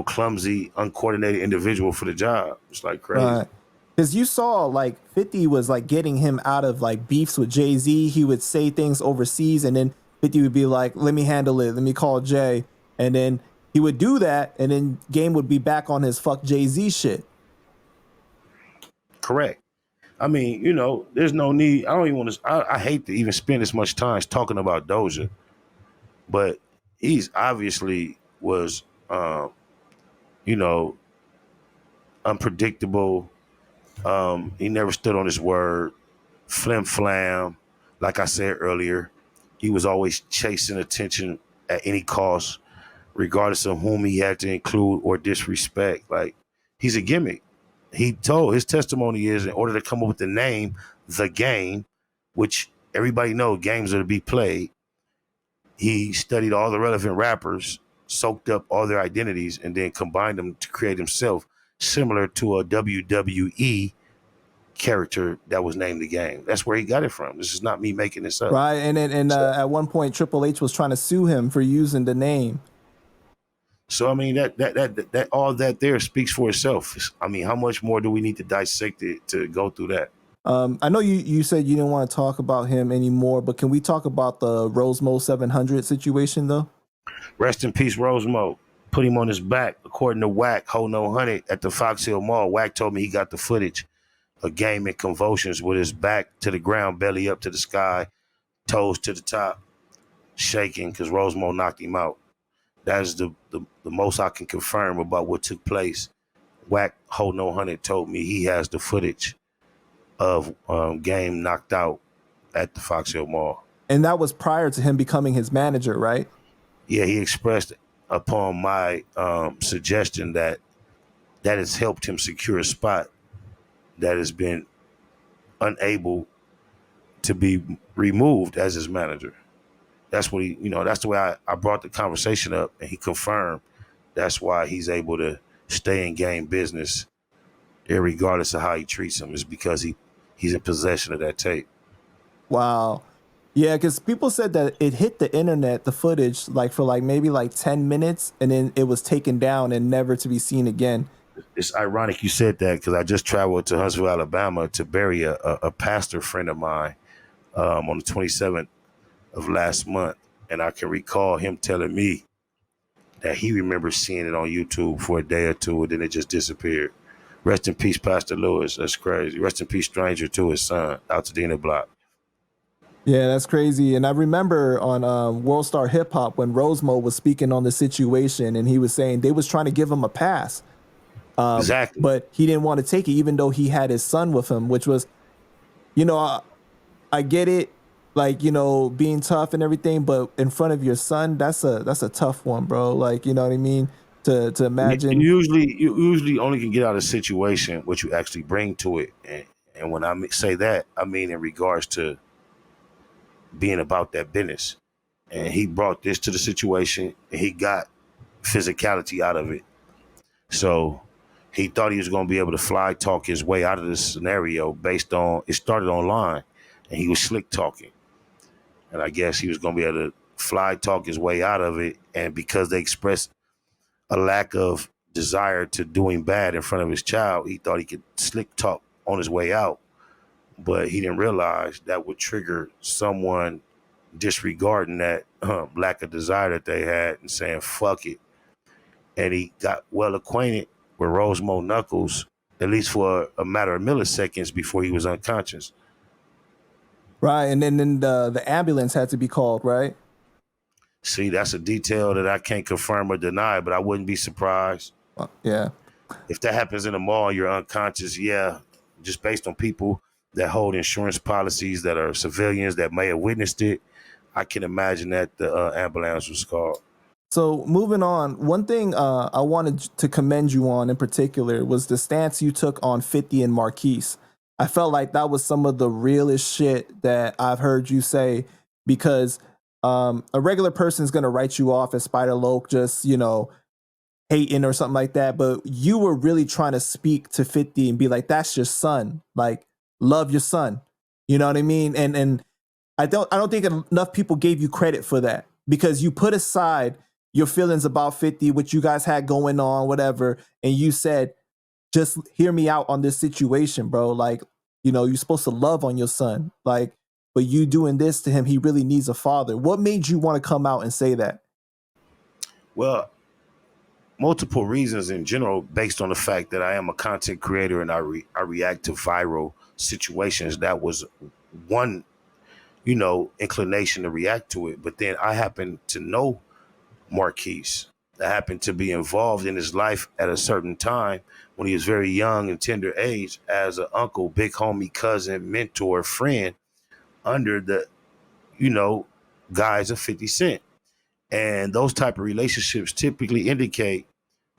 clumsy, uncoordinated individual for the job. It's like crazy. because you saw like 50 was like getting him out of like beefs with Jay-Z. He would say things overseas, and then 50 would be like, let me handle it. Let me call Jay. And then he would do that, and then Game would be back on his fuck Jay-Z shit. Correct. I mean, there's no need. I don't even want to. I hate to even spend this much time talking about Doja, but he's obviously was, unpredictable. He never stood on his word. Flim flam. Like I said earlier, he was always chasing attention at any cost, regardless of whom he had to include or disrespect. Like, he's a gimmick. His testimony is, in order to come up with the name, The Game, which everybody know games are to be played. He studied all the relevant rappers, soaked up all their identities, and then combined them to create himself, similar to a WWE character that was named the Game. That's where he got it from. This is not me making this up. Right, and at one point, Triple H was trying to sue him for using the name. So I mean that all that there speaks for itself. I mean, how much more do we need to dissect it to go through that? I know you said you didn't want to talk about him anymore, but can we talk about the Rosemo 700 situation though? Rest in peace, Rosemo. Put him on his back. According to Wack, Ho No 100 at the Fox Hill Mall, Wack told me he got the footage. A Game in convulsions with his back to the ground, belly up to the sky, toes to the top, shaking because Rosemo knocked him out. That is the most I can confirm about what took place. Wack Ho No 100 told me he has the footage of Game knocked out at the Fox Hill Mall. And that was prior to him becoming his manager, right? Yeah, he expressed upon my suggestion that has helped him secure a spot that has been unable to be removed as his manager. That's what he, that's the way I brought the conversation up, and he confirmed that's why he's able to stay in Game business, regardless of how he treats him, is because he's in possession of that tape. Wow. Yeah, because people said that it hit the internet, the footage, for maybe 10 minutes, and then it was taken down and never to be seen again. It's ironic you said that because I just traveled to Huntsville, Alabama to bury a pastor friend of mine on the 27th of last month. And I can recall him telling me that he remembers seeing it on YouTube for a day or two, and then it just disappeared. Rest in peace, Pastor Lewis. That's crazy. Rest in peace, stranger, to his son, Altadena Block. Yeah, that's crazy. And I remember on World Star Hip Hop when Rosemo was speaking on the situation, and he was saying they was trying to give him a pass. Exactly. But he didn't want to take it, even though he had his son with him, which was, I get it, being tough and everything, but in front of your son, that's a tough one, bro. You know what I mean? To imagine. You usually only can get out of a situation what you actually bring to it. And when I say that, I mean in regards to being about that business. And he brought this to the situation, and he got physicality out of it. So he thought he was going to be able to fly talk his way out of this scenario based on, it started online, and he was slick talking. And I guess he was going to be able to fly talk his way out of it. And because they expressed a lack of desire to doing bad in front of his child, he thought he could slick talk on his way out. But he didn't realize that would trigger someone disregarding that lack of desire that they had and saying, fuck it. And he got well acquainted with Rosemo Knuckles, at least for a matter of milliseconds before he was unconscious. Right, and then the ambulance had to be called, right? See, that's a detail that I can't confirm or deny, but I wouldn't be surprised. Yeah. If that happens in a mall, you're unconscious, yeah, just based on people that hold insurance policies that are civilians that may have witnessed it, I can imagine that the ambulance was called. So moving on, one thing I wanted to commend you on in particular was the stance you took on 50 and Marquise. I felt like that was some of the realest shit that I've heard you say, because a regular person is going to write you off as Spider Loc, just, hating or something like that. But you were really trying to speak to 50 and be like, that's your son. Love your son. You know what I mean? And I don't think enough people gave you credit for that, because you put aside your feelings about 50, what you guys had going on, whatever, and you said, just hear me out on this situation, bro. You're supposed to love on your son. But you doing this to him, he really needs a father. What made you want to come out and say that? Well, multiple reasons in general, based on the fact that I am a content creator and I react to viral situations. That was one, inclination to react to it. But then I happen to know Marquise. I happened to be involved in his life at a certain time when he was very young and tender age as an uncle, big homie, cousin, mentor, friend under the, guise of 50 Cent. And those type of relationships typically indicate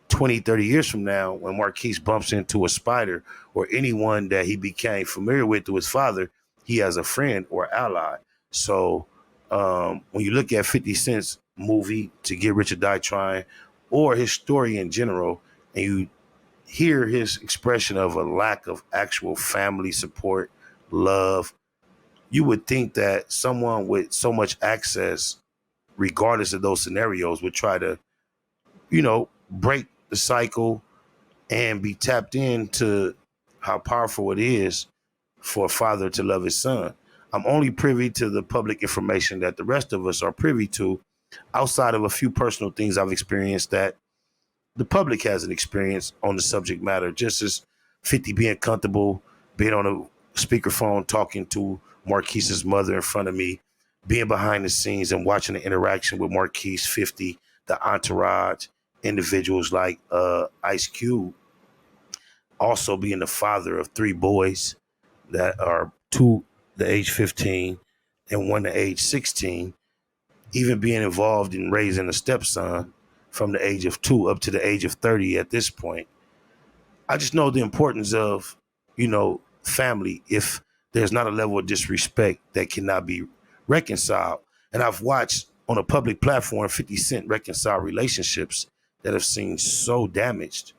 20, 30 years from now, when Marquise bumps into a Spider or anyone that he became familiar with through his father, he has a friend or ally. So when you look at 50 Cent's movie To Get Rich or Die Trying, or his story in general, and you hear his expression of a lack of actual family support, love, you would think that someone with so much access, regardless of those scenarios, would try to, break the cycle and be tapped into how powerful it is for a father to love his son. I'm only privy to the public information that the rest of us are privy to, outside of a few personal things I've experienced that the public hasn't experienced on the subject matter, just as 50 being comfortable, being on a speakerphone talking to Marquise's mother in front of me, being behind the scenes and watching the interaction with Marquise, 50, the entourage, individuals like Ice Cube, also being the father of 3 boys that are 2 the age 15 and 1 the age 16, even being involved in raising a stepson from the age of 2 up to the age of 30 at this point. I just know the importance of, family if there's not a level of disrespect that cannot be reconciled. And I've watched on a public platform 50 Cent reconcile relationships that have seemed so damaged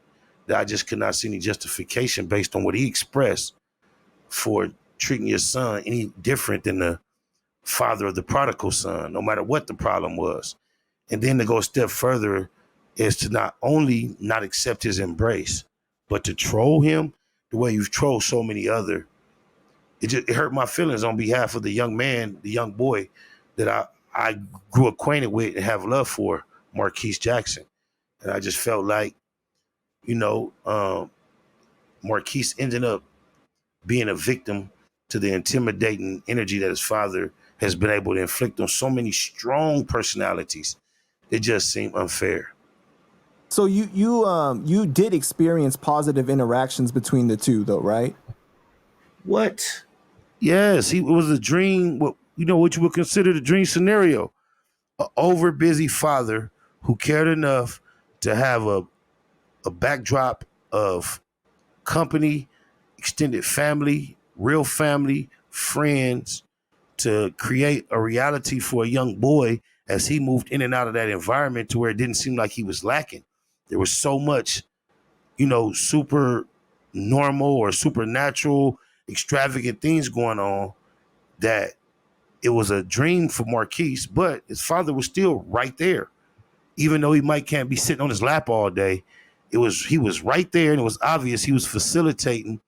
that I just could not see any justification based on what he expressed for treating your son any different than the father of the prodigal son, no matter what the problem was. And then to go a step further is to not only not accept his embrace, but to troll him the way you've trolled so many other. It hurt my feelings on behalf of the young man, the young boy that I grew acquainted with and have love for, Marquise Jackson. And I just felt like, Marquise ended up being a victim to the intimidating energy that his father has been able to inflict on so many strong personalities. It just seemed unfair. So you did experience positive interactions between the two, though, right? What? Yes, it was a dream. What you would consider the dream scenario. An over busy father who cared enough to have a backdrop of company, extended family, real family, friends, to create a reality for a young boy as he moved in and out of that environment to where it didn't seem like he was lacking. There was so much, super normal or supernatural, extravagant things going on that it was a dream for Marquise, but his father was still right there. Even though can't be sitting on his lap all day, he was right there, and it was obvious he was facilitating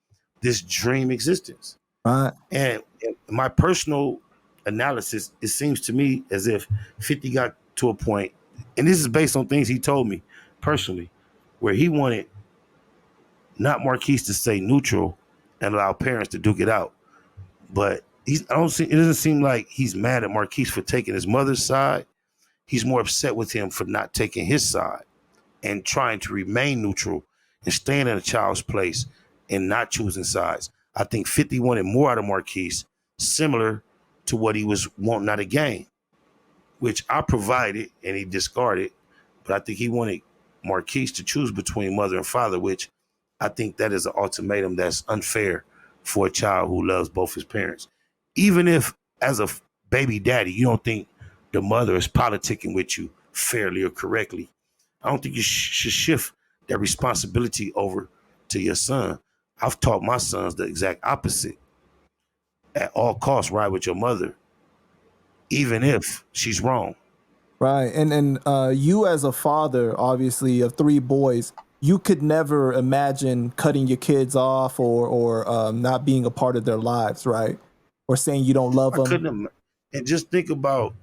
this dream existence. Right. And my personal analysis, it seems to me as if 50 got to a point, and this is based on things he told me personally, where he wanted not Marquise to stay neutral and allow parents to duke it out. But it doesn't seem like he's mad at Marquise for taking his mother's side. He's more upset with him for not taking his side and trying to remain neutral and staying in a child's place and not choosing sides. I think 50 wanted more out of Marquise, similar to what he was wanting out of Game, which I provided and he discarded. But I think he wanted Marquise to choose between mother and father, which I think that is an ultimatum that's unfair for a child who loves both his parents. Even if, as a baby daddy, you don't think the mother is politicking with you fairly or correctly, I don't think you should shift that responsibility over to your son. I've taught my sons the exact opposite. At all costs, ride with your mother, even if she's wrong. Right. And you as a father, obviously, of 3 boys, you could never imagine cutting your kids off or not being a part of their lives, right? Or saying you don't love I them. couldn't. And just think about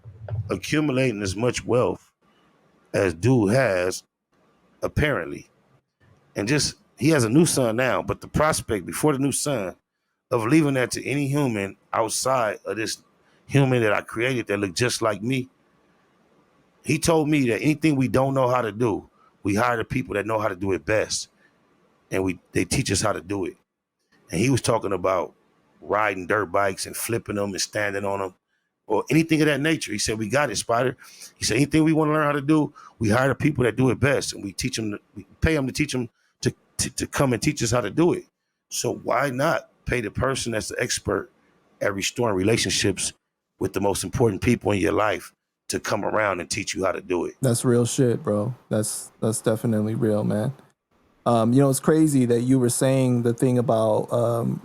accumulating as much wealth as dude has, apparently. And just, he has a new son now, but the prospect before the new son of leaving that to any human outside of this human that I created that looked just like me. He told me that anything we don't know how to do, we hire the people that know how to do it best. And they teach us how to do it. And he was talking about riding dirt bikes and flipping them and standing on them or anything of that nature. He said, we got it, Spider. He said, anything we want to learn how to do, we hire the people that do it best. And we pay them to teach them to come and teach us how to do it. So why not pay the person that's the expert at restoring relationships with the most important people in your life to come around and teach you how to do it. That's real shit, bro. That's definitely real, man. You know, it's crazy that you were saying the thing about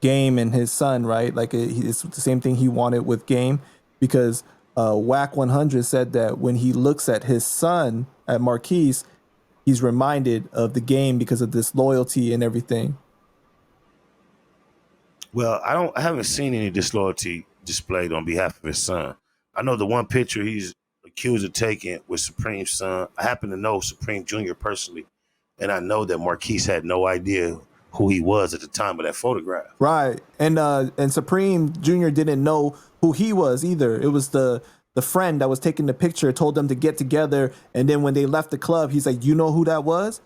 Game and his son, right? Like it's the same thing he wanted with Game, because Wack 100 said that when he looks at his son, at Marquise, he's reminded of the Game because of this loyalty and everything. Well, I haven't seen any disloyalty displayed on behalf of his son. I know the one picture he's accused of taking with Supreme's son. I happen to know Supreme Jr. personally, and I know that Marquise had no idea who he was at the time of that photograph. Right. And Supreme Jr. didn't know who he was either. It was the friend that was taking the picture, told them to get together, and then when they left the club, he's like, "You know who that was?"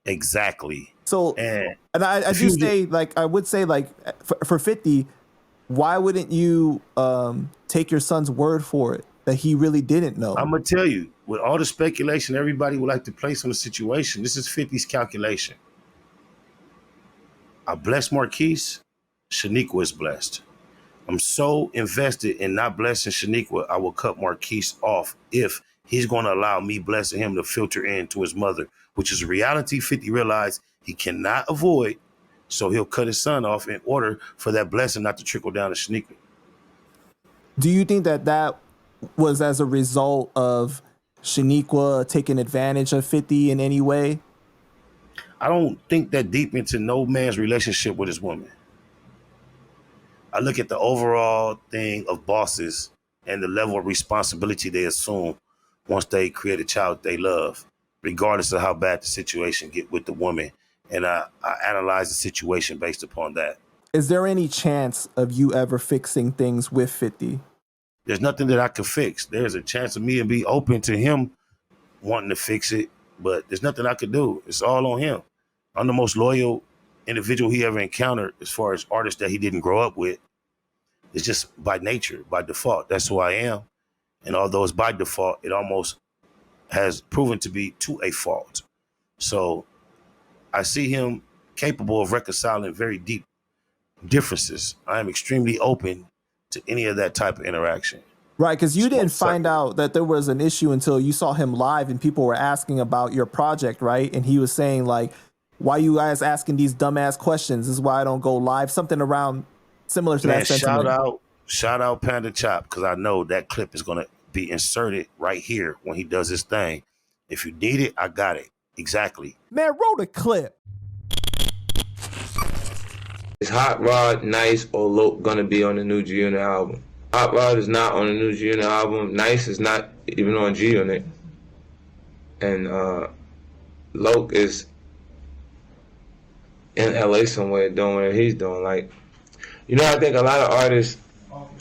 Exactly. So, and I do say, like, I would say, like, for 50, why wouldn't you take your son's word for it that he really didn't know? I'm gonna tell you, with all the speculation everybody would like to place on the situation, this is 50's calculation. I bless Marquise, Shaniqua is blessed. I'm so invested in not blessing Shaniqua, I will cut Marquise off if he's going to allow me blessing him to filter into his mother, which is a reality 50 realized he cannot avoid. So he'll cut his son off in order for that blessing not to trickle down to Shaniqua. Do you think that was as a result of Shaniqua taking advantage of 50 in any way? I don't think that deep into no man's relationship with his woman. I look at the overall thing of bosses and the level of responsibility they assume once they create a child they love, regardless of how bad the situation get with the woman. And I analyze the situation based upon that. Is there any chance of you ever fixing things with 50? There's nothing that I could fix. There's a chance of me to be open to him wanting to fix it, but there's nothing I could do. It's all on him. I'm the most loyal individual he ever encountered as far as artists that he didn't grow up with. It's just by nature, by default. That's who I am. And although it's by default, it almost has proven to be to a fault. So I see him capable of reconciling very deep differences. I am extremely open to any of that type of interaction. Right, because you didn't find out that there was an issue until you saw him live and people were asking about your project, right? And he was saying, like, why you guys asking these dumbass questions? This is why I don't go live. Something around similar to that sentiment. Shout out Panda Chop, because I know that clip is going to be inserted right here when he does his thing. If you need it, I got it. Exactly. Man, roll a clip. Is Hot Rod, Nice, or Loke gonna be on the new G Unit album? Hot Rod is not on the new G Unit album. Nice is not even on G Unit. And Loke is in LA somewhere doing what he's doing. Like, you know, I think a lot of artists,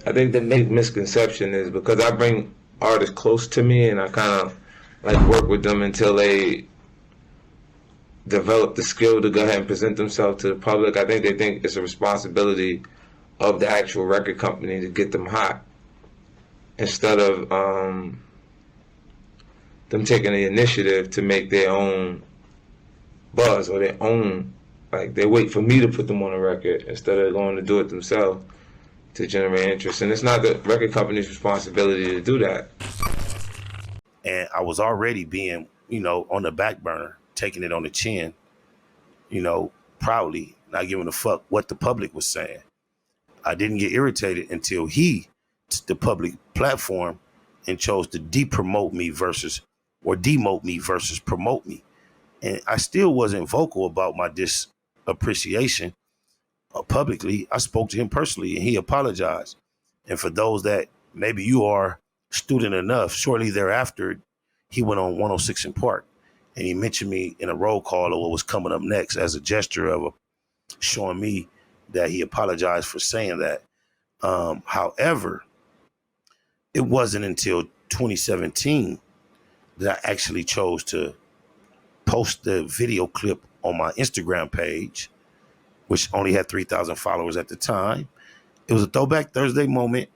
I think the big misconception is because I bring artists close to me and I kind of like work with them until they develop the skill to go ahead and present themselves to the public. I think they think it's a responsibility of the actual record company to get them hot instead of them taking the initiative to make their own buzz or their own, like they wait for me to put them on a record instead of going to do it themselves to generate interest. And it's not the record company's responsibility to do that. And I was already being, you know, on the back burner, taking it on the chin, you know, proudly, not giving a fuck what the public was saying. I didn't get irritated until he took the public platform and chose to depromote me versus, or demote me versus promote me. And I still wasn't vocal about my disappreciation publicly. I spoke to him personally and he apologized. And for those that maybe you are student enough, shortly thereafter, he went on 106 in Park and he mentioned me in a roll call of what was coming up next as a gesture of showing me that he apologized for saying that. However, it wasn't until 2017 that I actually chose to post the video clip on my Instagram page, which only had 3,000 followers at the time. It was a Throwback Thursday moment.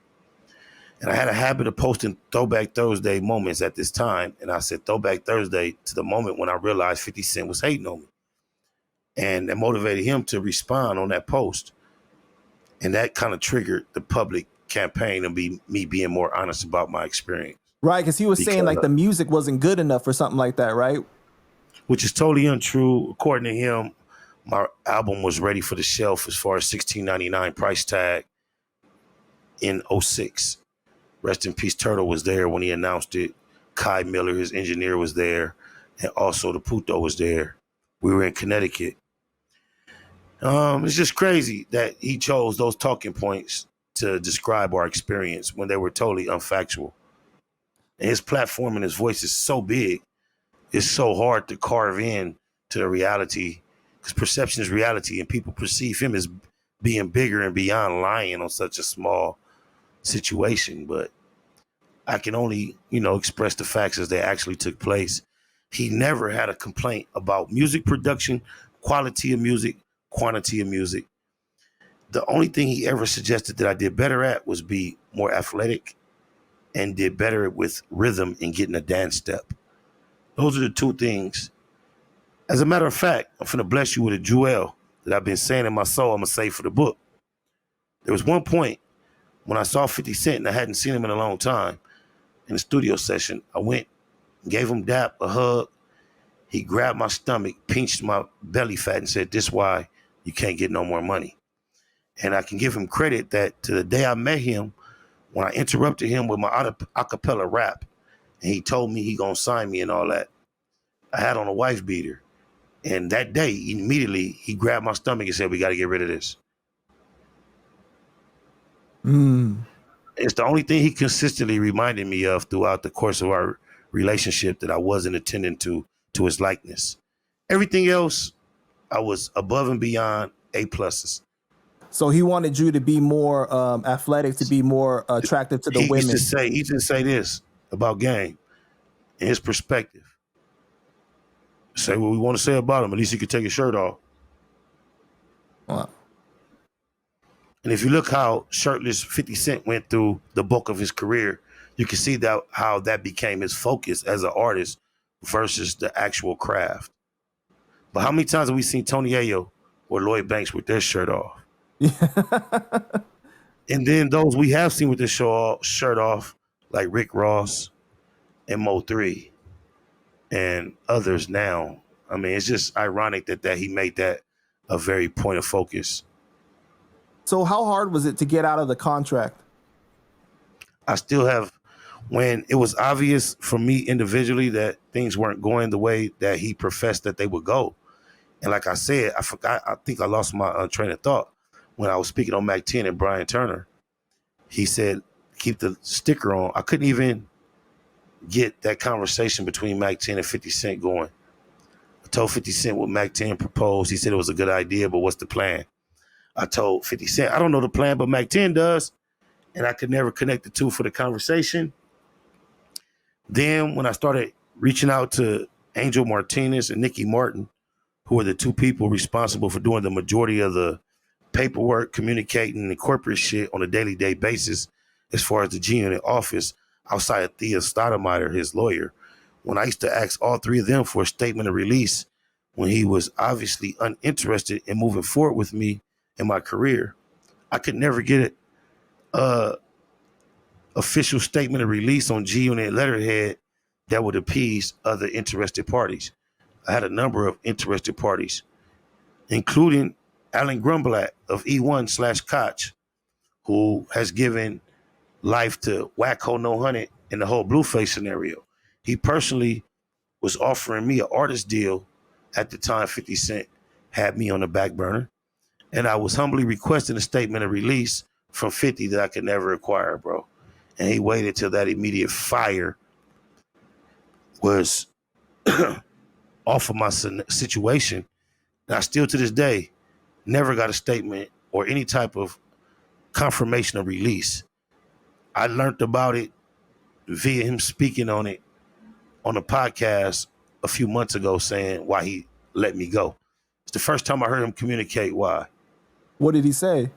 And I had a habit of posting Throwback Thursday moments at this time. And I said Throwback Thursday to the moment when I realized 50 Cent was hating on me. And that motivated him to respond on that post. And that kind of triggered the public campaign and me being more honest about my experience. Right, because he was saying like the music wasn't good enough or something like that, right? Which is totally untrue. According to him, my album was ready for the shelf as far as $16.99 price tag in 06. Rest in peace, Turtle was there when he announced it. Kai Miller, his engineer, was there. And also the Puto was there. We were in Connecticut. It's just crazy that he chose those talking points to describe our experience when they were totally unfactual. And his platform and his voice is so big, it's so hard to carve in to the reality, because perception is reality, and people perceive him as being bigger and beyond lying on such a small situation. But I can only, express the facts as they actually took place. He never had a complaint about music production, quality of music, quantity of music. The only thing he ever suggested that I did better at was be more athletic and did better with rhythm and getting a dance step. Those are the two things. As a matter of fact, I'm finna bless you with a jewel that I've been saying in my soul I'm gonna save for the book. There was one point when I saw 50 Cent and I hadn't seen him in a long time in the studio session. I went and gave him Dap a hug. He grabbed my stomach, pinched my belly fat and said, "This why you can't get no more money." And I can give him credit that to the day I met him, when I interrupted him with my acapella rap, and he told me he gonna sign me and all that, I had on a wife beater. And that day, immediately, he grabbed my stomach and said, "We got to get rid of this." It's the only thing he consistently reminded me of throughout the course of our relationship, that I wasn't attending to his likeness. Everything else, I was above and beyond A pluses. So he wanted you to be more athletic, to be more attractive to the women. He used to say this about Game in his perspective. Say what we want to say about him. At least he could take his shirt off. Wow. And if you look how shirtless 50 Cent went through the bulk of his career, you can see that how that became his focus as an artist versus the actual craft. But how many times have we seen Tony Ayo or Lloyd Banks with their shirt off? And then those we have seen with their shirt off, like Rick Ross and Mo3 and others now. I mean, it's just ironic that he made that a very point of focus. So how hard was it to get out of the contract? I still have, when it was obvious for me individually that things weren't going the way that he professed that they would go. And like I said, I think I lost my train of thought when I was speaking on Mac 10 and Brian Turner. He said, keep the sticker on. I couldn't even get that conversation between Mac 10 and 50 Cent going. I told 50 Cent what Mac 10 proposed. He said it was a good idea, but what's the plan? I told 50 Cent, I don't know the plan, but Mac 10 does. And I could never connect the two for the conversation. Then when I started reaching out to Angel Martinez and Nicky Martin, who are the two people responsible for doing the majority of the paperwork, communicating, and corporate shit on a daily basis, as far as the G-Unit office, outside of Thea Stoudemire, his lawyer, when I used to ask all three of them for a statement of release, when he was obviously uninterested in moving forward with me in my career, I could never get an official statement of release on G-Unit letterhead that would appease other interested parties. I had a number of interested parties, including Alan Grumblatt of E1/Koch, who has given life to Wack No 100 and the whole Blueface scenario. He personally was offering me an artist deal at the time 50 Cent had me on the back burner. And I was humbly requesting a statement of release from 50 that I could never acquire, bro. And he waited till that immediate fire was off of my situation. And I still to this day never got a statement or any type of confirmation of release. I learned about it via him speaking on it on a podcast a few months ago, saying why he let me go. It's the first time I heard him communicate why. What did he say?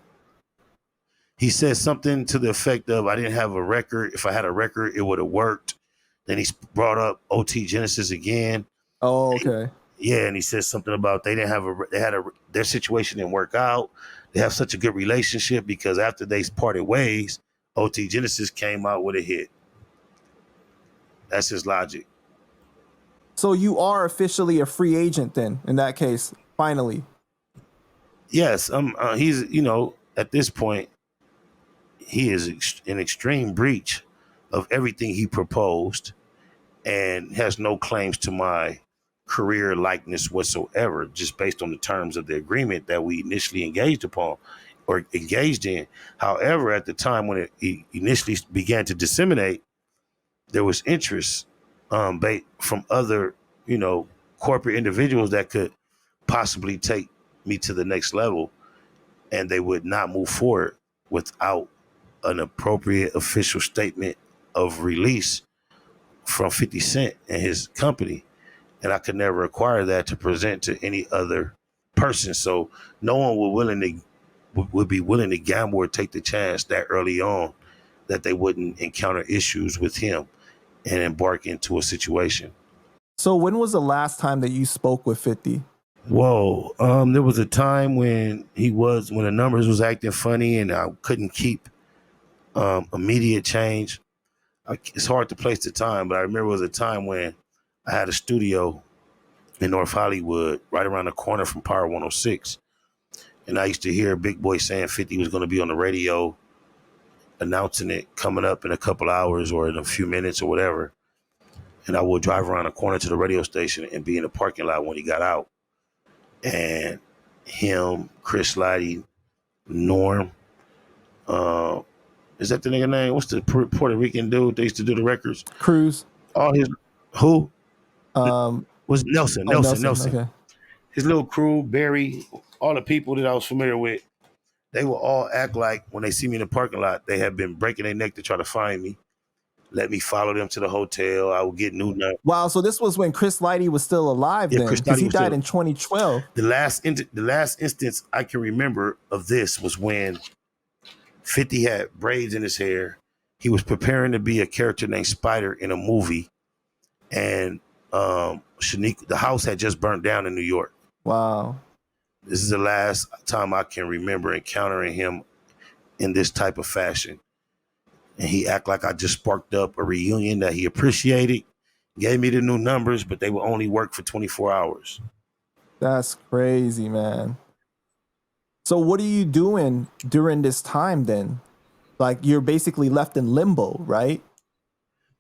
He said something to the effect of, I didn't have a record. If I had a record, it would have worked. Then he brought up OT Genesis again. Oh, okay. Yeah, and he said something about their situation didn't work out. They have such a good relationship because after they parted ways, OT Genesis came out with a hit. That's his logic. So you are officially a free agent then, in that case, finally. Yes, he's at this point he is in extreme breach of everything he proposed and has no claims to my career likeness whatsoever, just based on the terms of the agreement that we initially engaged upon or engaged in. However, at the time when it initially began to disseminate, there was interest from other, corporate individuals that could possibly take me to the next level, and they would not move forward without an appropriate official statement of release from 50 Cent and his company. And I could never acquire that to present to any other person. So no one would be willing to gamble or take the chance that early on that they wouldn't encounter issues with him and embark into a situation. So when was the last time that you spoke with 50? Whoa. There was a time when when the numbers was acting funny and I couldn't keep immediate change. It's hard to place the time, but I remember it was a time when I had a studio in North Hollywood, right around the corner from Power 106. And I used to hear Big Boy saying 50 was going to be on the radio, announcing it coming up in a couple hours or in a few minutes or whatever. And I would drive around the corner to the radio station and be in the parking lot when he got out. And him, Chris Lighty, Norm, is that the nigga name? What's the Puerto Rican dude they used to do the records? Cruz. All his who? Um, Was Nelson. Okay. His little crew, Barry, all the people that I was familiar with, they will all act like when they see me in the parking lot, they have been breaking their neck to try to find me. Let me follow them to the hotel. I will get new nuts. Wow, so this was when Chris Lighty was still alive then, because he died in 2012. The last instance I can remember of this was when 50 had braids in his hair. He was preparing to be a character named Spider in a movie, and Shanique, the house had just burnt down in New York. Wow. This is the last time I can remember encountering him in this type of fashion. And he act like I just sparked up a reunion that he appreciated, gave me the new numbers, but they would only work for 24 hours. That's crazy, man. So what are you doing during this time then? Like you're basically left in limbo, right?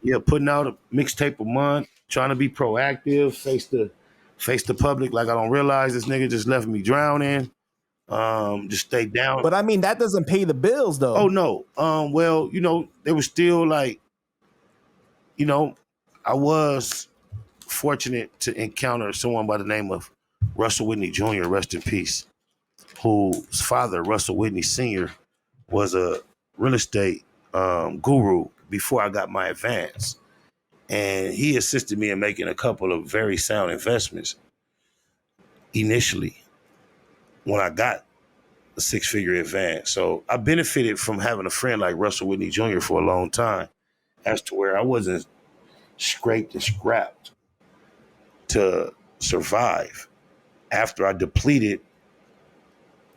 Yeah, putting out a mixtape a month, trying to be proactive, face the public like I don't realize this nigga just left me drowning. Just stay down. But I mean, that doesn't pay the bills though. Oh no. Well, they were still like, I was fortunate to encounter someone by the name of Russell Whitney Jr., rest in peace, whose father, Russell Whitney Sr., was a real estate guru before I got my advance. And he assisted me in making a couple of very sound investments initially when I got a 6-figure advance. So I benefited from having a friend like Russell Whitney Jr. for a long time, as to where I wasn't scraped and scrapped to survive after I depleted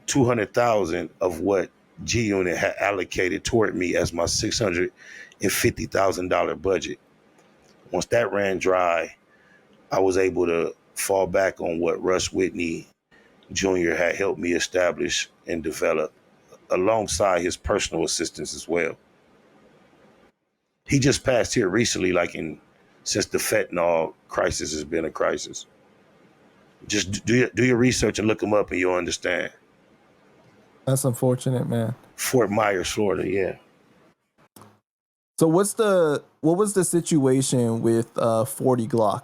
$200,000 of what G Unit had allocated toward me as my $650,000 budget. Once that ran dry, I was able to fall back on what Russ Whitney Jr. had helped me establish and develop, alongside his personal assistance as well. He just passed here recently, since the fentanyl crisis has been a crisis. Just do your research and look him up and you'll understand. That's unfortunate, man. Fort Myers, Florida, yeah. So what was the situation with 40 Glock?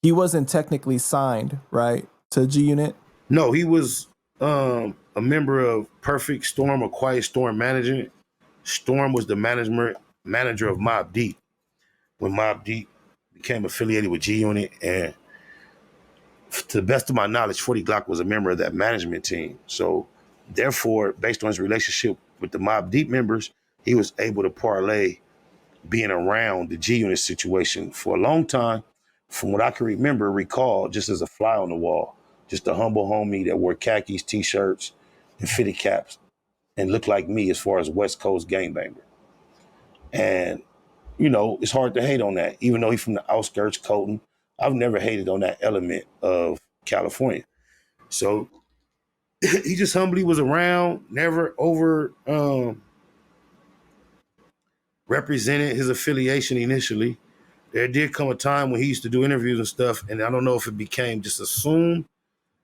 He wasn't technically signed, right, to G Unit? No, he was a member of Perfect Storm or Quiet Storm Management. Storm was the manager of Mobb Deep when Mobb Deep became affiliated with G Unit, and to the best of my knowledge, 40 Glock was a member of that management team. So therefore, based on his relationship with the Mobb Deep members, he was able to parlay being around the G Unit situation for a long time from what I can recall, just as a fly on the wall, just a humble homie that wore khakis, t-shirts, and fitted caps, and looked like me as far as West Coast gangbanger. And it's hard to hate on that, even though he's from the outskirts, Colton. I've never hated on that element of California. So he just humbly was around, never over represented his affiliation initially. There did come a time when he used to do interviews and stuff, and I don't know if it became just assumed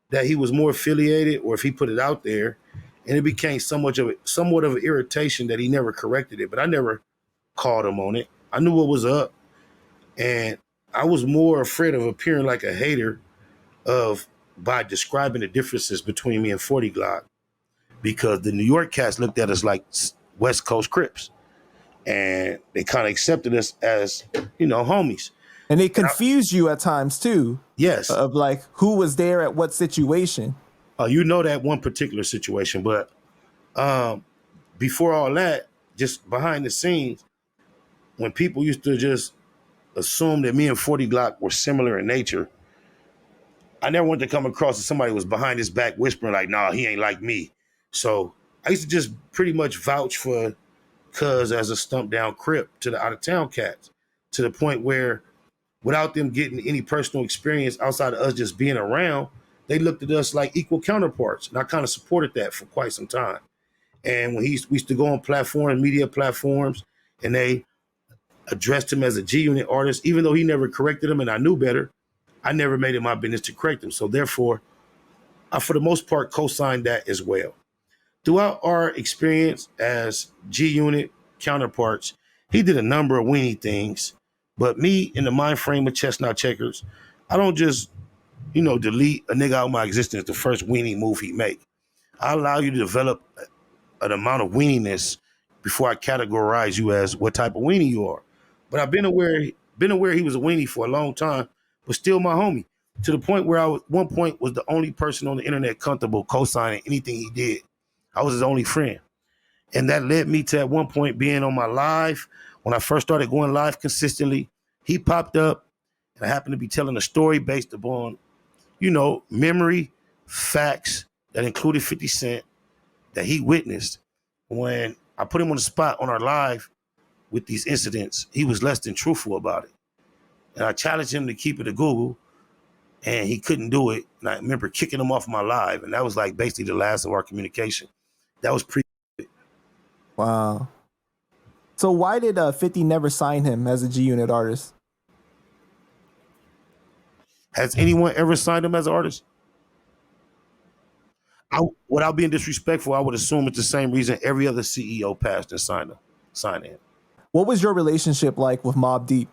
that he was more affiliated or if he put it out there, and it became somewhat of an irritation that he never corrected it. But I never called him on it. I knew what was up, and I was more afraid of appearing like a hater by describing the differences between me and 40 Glock, because the New York cats looked at us like West Coast Crips, and they kind of accepted us as homies. And it confused you at times too. Yes. Of like who was there at what situation. That one particular situation, but before all that, just behind the scenes, when people used to just assume that me and 40 Glock were similar in nature, I never wanted to come across as somebody was behind his back whispering like, nah, he ain't like me. So I used to just pretty much vouch for Cuz as a stumped down Crip to the out of town cats, to the point where without them getting any personal experience outside of us just being around, they looked at us like equal counterparts. And I kind of supported that for quite some time. And when we used to go on media platforms, and they addressed him as a G Unit artist, even though he never corrected him and I knew better, I never made it my business to correct him. So therefore, I, for the most part, co-signed that as well. Throughout our experience as G Unit counterparts, he did a number of weenie things. But me, in the mind frame of Chestnut Checkers, I don't just, delete a nigga out of my existence the first weenie move he make. I allow you to develop an amount of weeniness before I categorize you as what type of weenie you are. But I've been aware he was a weenie for a long time, but still my homie. To the point where I, at one point, was the only person on the internet comfortable co-signing anything he did. I was his only friend. And that led me to, at one point, being on my live. When I first started going live consistently, he popped up, and I happened to be telling a story based upon, memory, facts that included 50 Cent that he witnessed. When I put him on the spot on our live with these incidents, he was less than truthful about it. And I challenged him to keep it a Google, and he couldn't do it. And I remember kicking him off my live, and that was like basically the last of our communication. That was Wow. So why did 50 never sign him as a G Unit artist? Has anyone ever signed him as an artist? Without being disrespectful, I would assume it's the same reason every other CEO passed and signed him. What was your relationship like with Mobb Deep?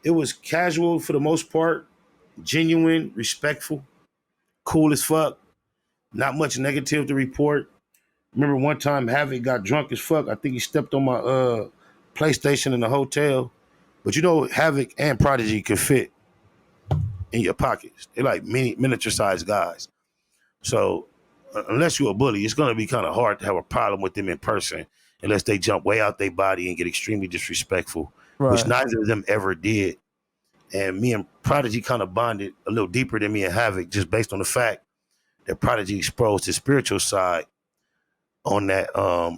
It was casual for the most part, genuine, respectful, cool as fuck. Not much negative to report. Remember one time Havoc got drunk as fuck. I think he stepped on my PlayStation in the hotel. But Havoc and Prodigy can fit in your pockets. They're like miniature sized guys. So unless you're a bully, it's going to be kind of hard to have a problem with them in person unless they jump way out their body and get extremely disrespectful, right, which neither of them ever did. And me and Prodigy kind of bonded a little deeper than me and Havoc, just based on the fact that Prodigy exposed his spiritual side on that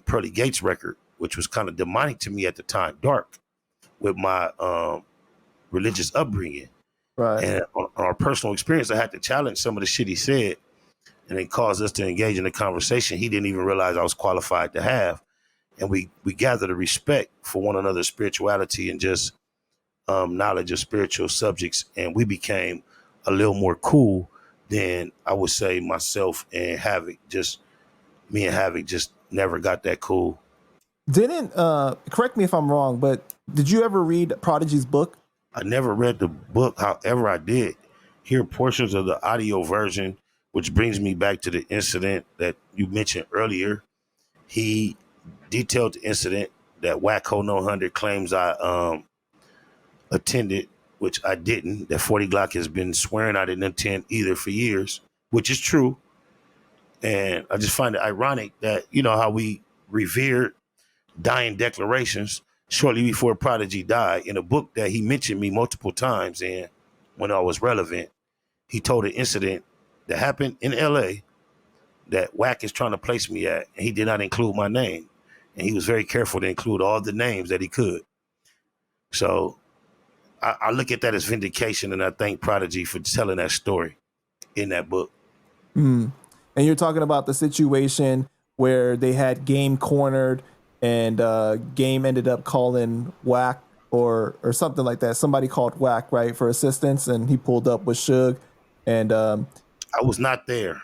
Pearly Gates record, which was kind of demonic to me at the time, dark, with my religious upbringing. Right. And on our personal experience, I had to challenge some of the shit he said, and it caused us to engage in a conversation he didn't even realize I was qualified to have. And we gathered a respect for one another's spirituality and just knowledge of spiritual subjects, and we became a little more cool than I would say myself and Havoc. Me and Havoc just never got that cool. Didn't correct me if I'm wrong, but did you ever read Prodigy's book? I never read the book. However, I did hear portions of the audio version, which brings me back to the incident that you mentioned earlier. He detailed the incident that Wack 100 claims I attended, which I didn't. That 40 Glock has been swearing I didn't attend either for years, which is true. And I just find it ironic that, how we revered dying declarations shortly before Prodigy died. In a book that he mentioned me multiple times in when I was relevant, he told an incident that happened in LA that Wack is trying to place me at, and he did not include my name. And he was very careful to include all the names that he could. So I look at that as vindication, and I thank Prodigy for telling that story in that book. Mm. And you're talking about the situation where they had Game cornered, and Game ended up calling Wack or something like that. Somebody called Wack, right, for assistance, and he pulled up with Suge. And I was not there.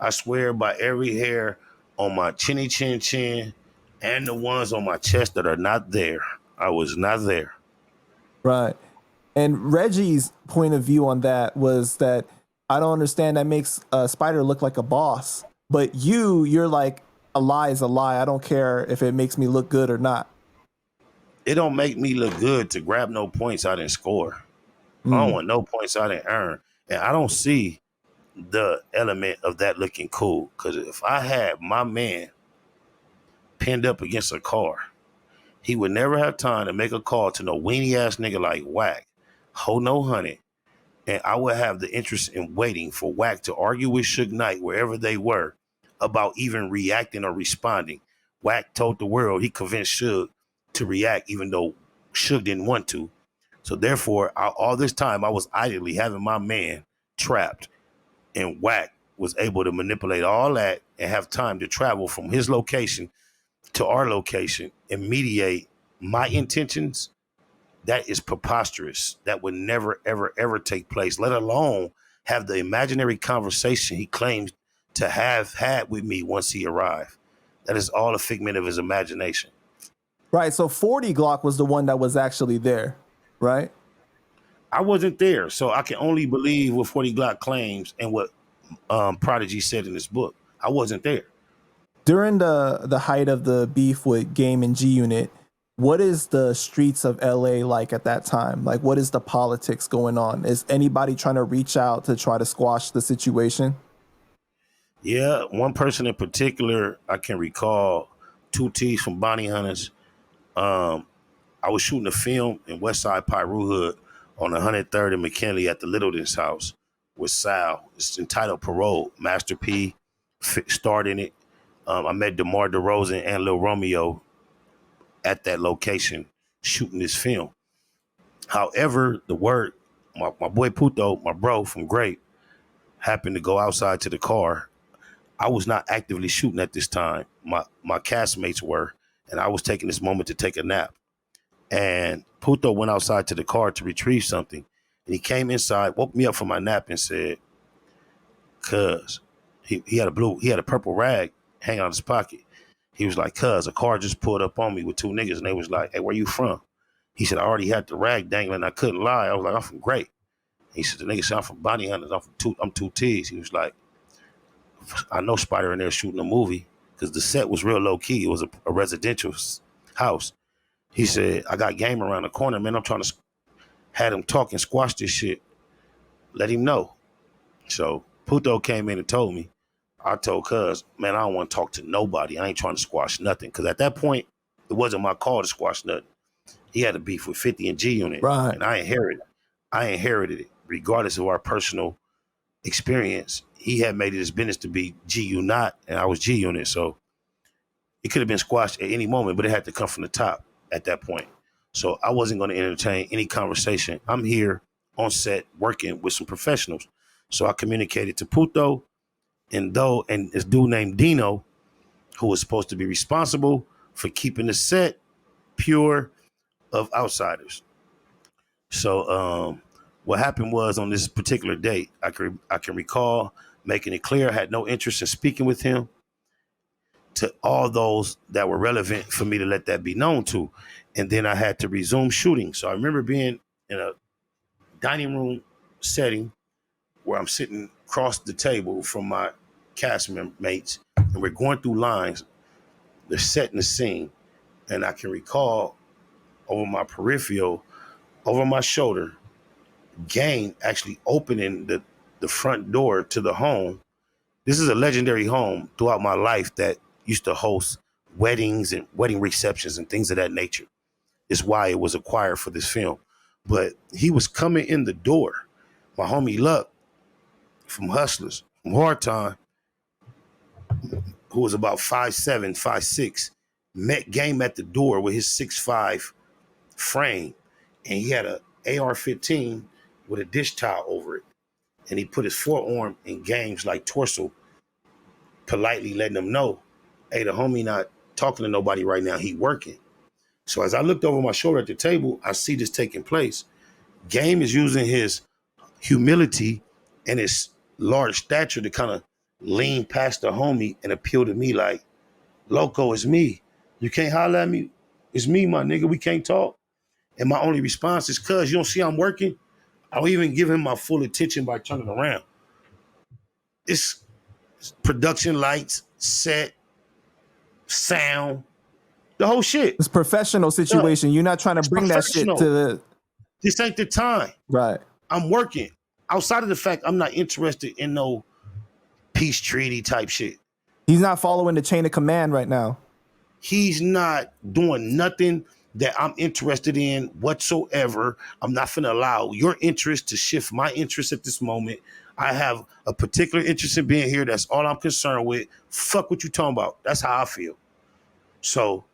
I swear by every hair on my chinny chin chin and the ones on my chest that are not there. I was not there. right. And Reggie's point of view on that was that I don't understand, that makes Spider look like a boss. But you're like, a lie is a lie. I don't care if it makes me look good or not. It don't make me look good to grab no points I didn't score. I don't want no points I didn't earn. And I don't see the element of that looking cool. Because if I had my man pinned up against a car, he would never have time to make a call to no weenie ass nigga like Wack. Ho no honey. And I would have the interest in waiting for Wack to argue with Suge Knight wherever they were about even reacting or responding. Wack told the world he convinced Suge to react even though Suge didn't want to. So therefore, all this time I was idly having my man trapped, and Wack was able to manipulate all that and have time to travel from his location to our location and mediate my intentions. That is preposterous. That would never, ever, ever take place, let alone have the imaginary conversation he claims to have had with me once he arrived. That is all a figment of his imagination. Right. So 40 Glock was the one that was actually there, right? I wasn't there, so I can only believe what 40 Glock claims and what Prodigy said in his book. I wasn't there. During the height of the beef with Game and G Unit, what is the streets of LA like at that time? Like, what is the politics going on? Is anybody trying to reach out to try to squash the situation? Yeah, one person in particular I can recall, Two T's from Bounty Hunters. I was shooting a film in Westside Piru Hood on 103rd and McKinley at the Littleton's house with Sal. It's entitled Parole. Master P starred in it. I met DeMar DeRozan and Lil Romeo at that location shooting this film. However, the word, my boy Puto, my bro from Grape, happened to go outside to the car. I was not actively shooting at this time. My castmates were, and I was taking this moment to take a nap. And Puto went outside to the car to retrieve something. And he came inside, woke me up from my nap and said, cuz, he had a purple rag hanging out of his pocket. He was like, cuz, a car just pulled up on me with two niggas and they was like, hey, where you from? He said, I already had the rag dangling. I couldn't lie. I was like, I'm from Great. He said, the nigga said, I'm from Bounty Hunters. I'm two T's. He was like, I know Spider in there shooting a movie because the set was real low key. It was a residential house. He said, I got Game around the corner, man. I'm trying to have him talk and squash this shit. Let him know. So Puto came in and told me. I told cuz, man, I don't want to talk to nobody. I ain't trying to squash nothing. Because at that point, it wasn't my call to squash nothing. He had a beef with 50 and G Unit. Right. And I inherited it. Regardless of our personal experience, he had made it his business to be GU not, and I was G Unit. So it could have been squashed at any moment, but it had to come from the top at that point. So I wasn't going to entertain any conversation. I'm here on set working with some professionals. So I communicated to Puto and this dude named Dino, who was supposed to be responsible for keeping the set pure of outsiders. So what happened was on this particular date, I can recall making it clear I had no interest in speaking with him to all those that were relevant for me to let that be known to. And then I had to resume shooting. So I remember being in a dining room setting where I'm sitting across the table from my cast mates, and we're going through lines. They're setting the scene. And I can recall over my peripheral, over my shoulder, Game actually opening the front door to the home. This is a legendary home throughout my life that used to host weddings and wedding receptions and things of that nature. is why it was acquired for this film. But he was coming in the door. My homie Luck from Hustlers, from Hard Time, who was about 5'7", 5'6", met Game at the door with his 6'5" frame, and he had a AR-15 with a dish towel over it. And he put his forearm in Game's like torso, politely letting him know, hey, the homie not talking to nobody right now, he working. So as I looked over my shoulder at the table, I see this taking place. Game is using his humility and his large stature to kind of lean past the homie and appeal to me like, Loco, it's me. You can't holler at me. It's me, my nigga. We can't talk. And my only response is, cuz, you don't see I'm working? I don't even give him my full attention by turning around. It's production lights, set, sound, the whole shit. It's a professional situation. You're not trying to bring that shit to the... This ain't the time. Right. I'm working. Outside of the fact I'm not interested in no peace treaty type shit. He's not following the chain of command right now. He's not doing nothing that I'm interested in whatsoever. I'm not finna allow your interest to shift my interest at this moment. I have a particular interest in being here. That's all I'm concerned with. Fuck what you talking about. That's how I feel. So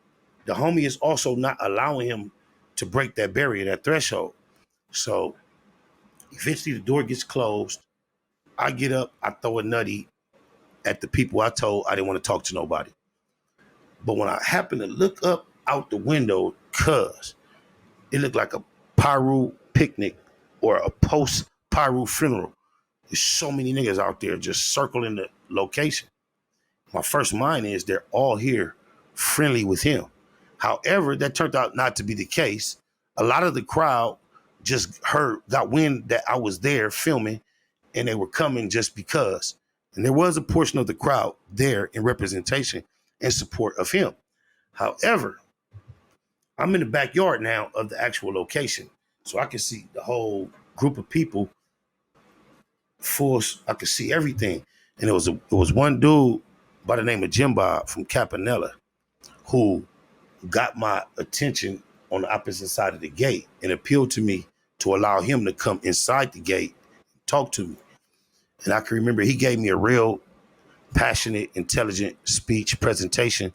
the homie is also not allowing him to break that barrier, that threshold. So eventually the door gets closed. I get up, I throw a nutty at the people I told I didn't want to talk to nobody. But when I happen to look up out the window, cuz it looked like a Pyru picnic or a post-Pyru funeral. There's so many niggas out there just circling the location. My first mind is they're all here friendly with him. However, that turned out not to be the case. A lot of the crowd just got wind that I was there filming, and they were coming just because. And there was a portion of the crowd there in representation and support of him. However, I'm in the backyard now of the actual location, so I can see the whole group of people. I could see everything. And it was one dude by the name of Jim Bob from Capanella who got my attention on the opposite side of the gate and appealed to me to allow him to come inside the gate and talk to me. And I can remember he gave me a real passionate, intelligent speech presentation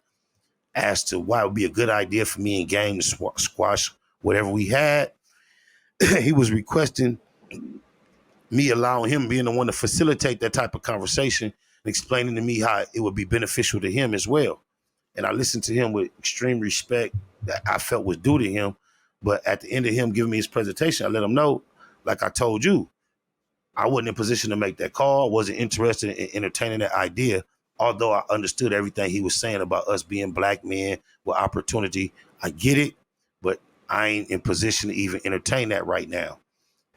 as to why it would be a good idea for me and Game to squash whatever we had. He was requesting me allowing him being the one to facilitate that type of conversation and explaining to me how it would be beneficial to him as well. And I listened to him with extreme respect that I felt was due to him. But at the end of him giving me his presentation, I let him know, like I told you, I wasn't in position to make that call. I wasn't interested in entertaining that idea, although I understood everything he was saying about us being black men with opportunity. I get it, but I ain't in position to even entertain that right now.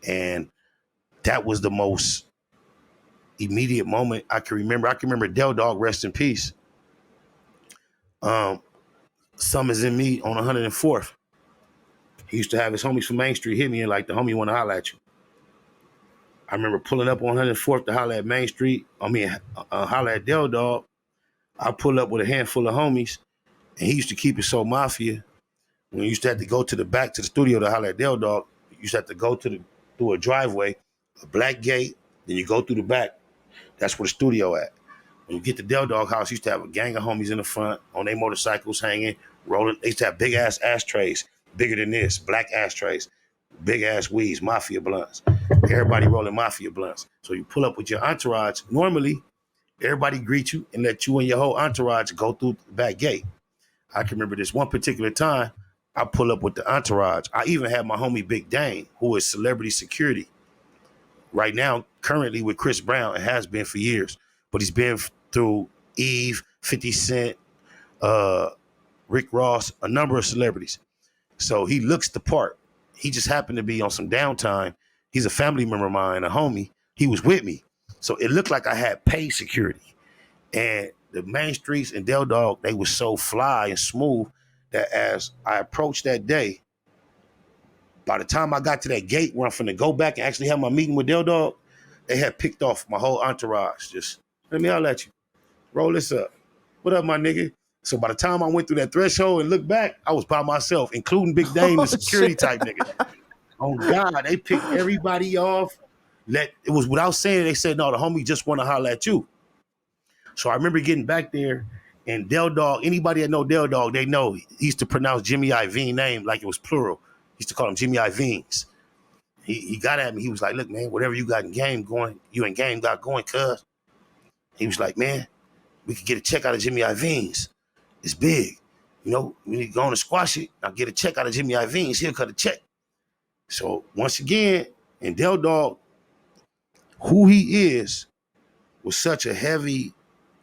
And that was the most immediate moment I can remember. I can remember Del Dog, rest in peace. Summers in me on 104th. He used to have his homies from Main Street hit me and like, the homie want to holler at you. I remember pulling up on 104th to holler at Main Street. Holler at Del Dog. I pull up with a handful of homies, and he used to keep it so mafia. When you used to have to go to the back to the studio to holler at Del Dog, you used to have to go through a driveway, a black gate, then you go through the back. That's where the studio at. When you get to Del Dog house, he used to have a gang of homies in the front on their motorcycles hanging, rolling. They used to have big ass ashtrays, bigger than this, black ashtrays, big ass weeds, mafia blunts. Everybody rolling mafia blunts. So you pull up with your entourage. Normally, everybody greet you and let you and your whole entourage go through the back gate. I can remember this one particular time, I pull up with the entourage. I even had my homie Big Dane, who is celebrity security. Right now, currently with Chris Brown, and has been for years. But he's been through Eve, 50 Cent, Rick Ross, a number of celebrities. So he looks the part. He just happened to be on some downtime. He's a family member of mine, a homie. He was with me. So it looked like I had paid security. And the Main Streets and Del Dog, they were so fly and smooth that as I approached that day, by the time I got to that gate where I'm finna go back and actually have my meeting with Del Dog, they had picked off my whole entourage. Just, let me holler at you. Roll this up. What up, my nigga? So by the time I went through that threshold and looked back, I was by myself, including Big Dame, the security type nigga. Oh God, they picked everybody off. It was without saying. They said, "No, the homie just want to holler at you." So I remember getting back there, and Del Dog. Anybody that know Del Dog, they know he used to pronounce Jimmy Iovine name like it was plural. He used to call him Jimmy Iovines. He got at me. He was like, "Look, man, whatever you got in game going, you in game got going, cuz." He was like, "Man, we could get a check out of Jimmy Iovines. It's big. You know, we need to go on and squash it. I'll get a check out of Jimmy Iovines. He'll cut a check." So once again, and Del Dog, who he is, was such a heavy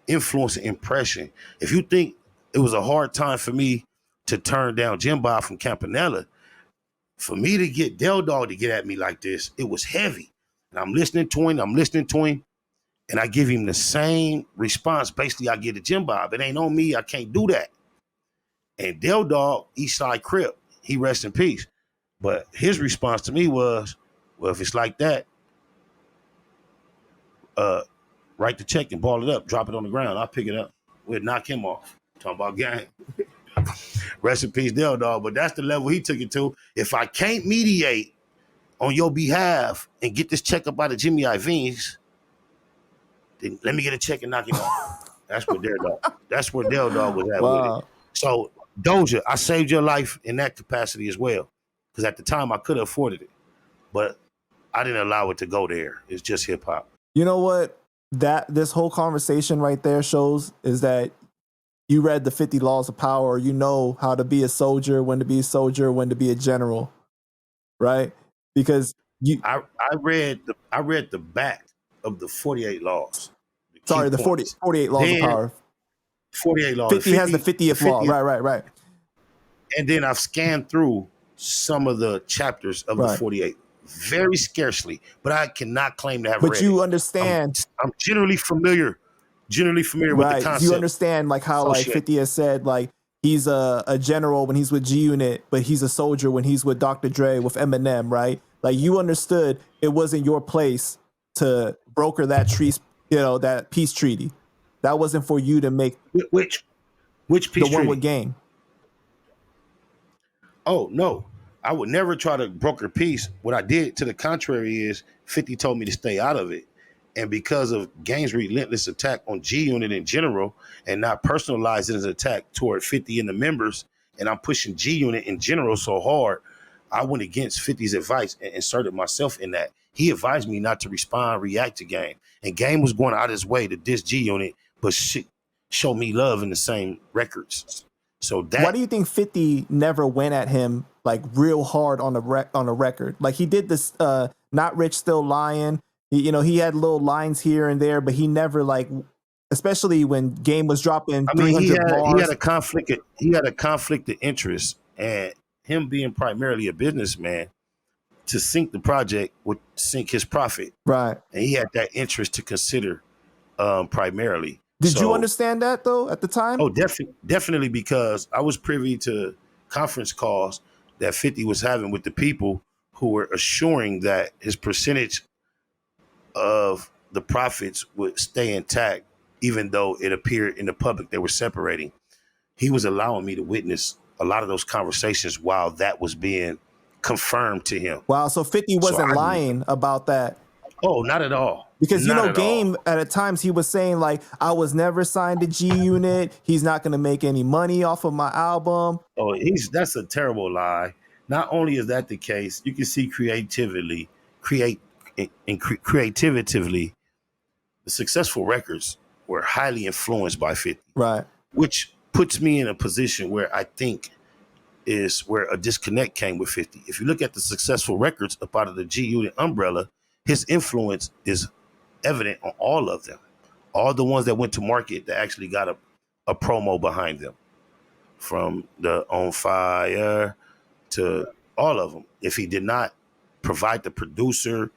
influence and impression. If you think it was a hard time for me to turn down Jim Bob from Campanella, for me to get Del Dog to get at me like this, it was heavy. And I'm listening to him, and I give him the same response. Basically, I get to Jim Bob. It ain't on me. I can't do that. And Del Dog, Eastside Crip, he rest in peace. But his response to me was, well, if it's like that, write the check and ball it up, drop it on the ground. I'll pick it up. We'll knock him off. Talking about gang. Rest in peace, Del Dog. But that's the level he took it to. If I can't mediate on your behalf and get this check up out of Jimmy Iovines, then let me get a check and knock him off. That's where Del Dog was at with it. So Doja, I saved your life in that capacity as well. Because at the time I could have afforded it. But I didn't allow it to go there. It's just hip hop. You know what this whole conversation right there shows is that you read the 50 Laws of Power. You know how to be a soldier, when to be a soldier, when to be a general, right? Because I read the back of the 48 laws. The 48 Laws of Power. 48 laws. 50 has the 50th law. Right. And then I've scanned through some of the chapters of the 48. Very scarcely, but I cannot claim to have read it. But you understand. I'm generally familiar with the concept. You understand like how like 50 has said like he's a general when he's with G Unit, but he's a soldier when he's with Dr. Dre, with Eminem, right? Like you understood it wasn't your place to broker that that peace treaty. That wasn't for you to make which peace treaty? The one with Game. Oh no. I would never try to broker peace. What I did to the contrary is 50 told me to stay out of it. And because of Game's relentless attack on G Unit in general and not personalizing his attack toward 50 and the members, and I'm pushing G Unit in general so hard, I went against 50's advice and inserted myself in that. He advised me not to react to Game. And Game was going out of his way to diss G Unit, but show me love in the same records. So that. Why do you think 50 never went at him like real hard on a record? Like he did this Not Rich Still Lying. He had little lines here and there, but he never like, especially when Game was dropping 300 bars. He had a conflict of interest, and him being primarily a businessman, to sink the project would sink his profit. Right. And he had that interest to consider primarily. Did you understand that though at the time? Oh, definitely, because I was privy to conference calls that 50 was having with the people who were assuring that his percentage of the profits would stay intact, even though it appeared in the public they were separating. He was allowing me to witness a lot of those conversations while that was being confirmed to him. Wow, so 50 wasn't lying about that. Oh, not at all. Because, Game, at times he was saying, like, I was never signed to G Unit. He's not going to make any money off of my album. Oh, that's a terrible lie. Not only is that the case, you can see creatively, the successful records were highly influenced by 50. Right. Which puts me in a position where I think is where a disconnect came with 50. If you look at the successful records up out of the G Unit umbrella, his influence is evident on all of them. All the ones that went to market that actually got a promo behind them. From the On Fire to all of them. If he did not provide the producer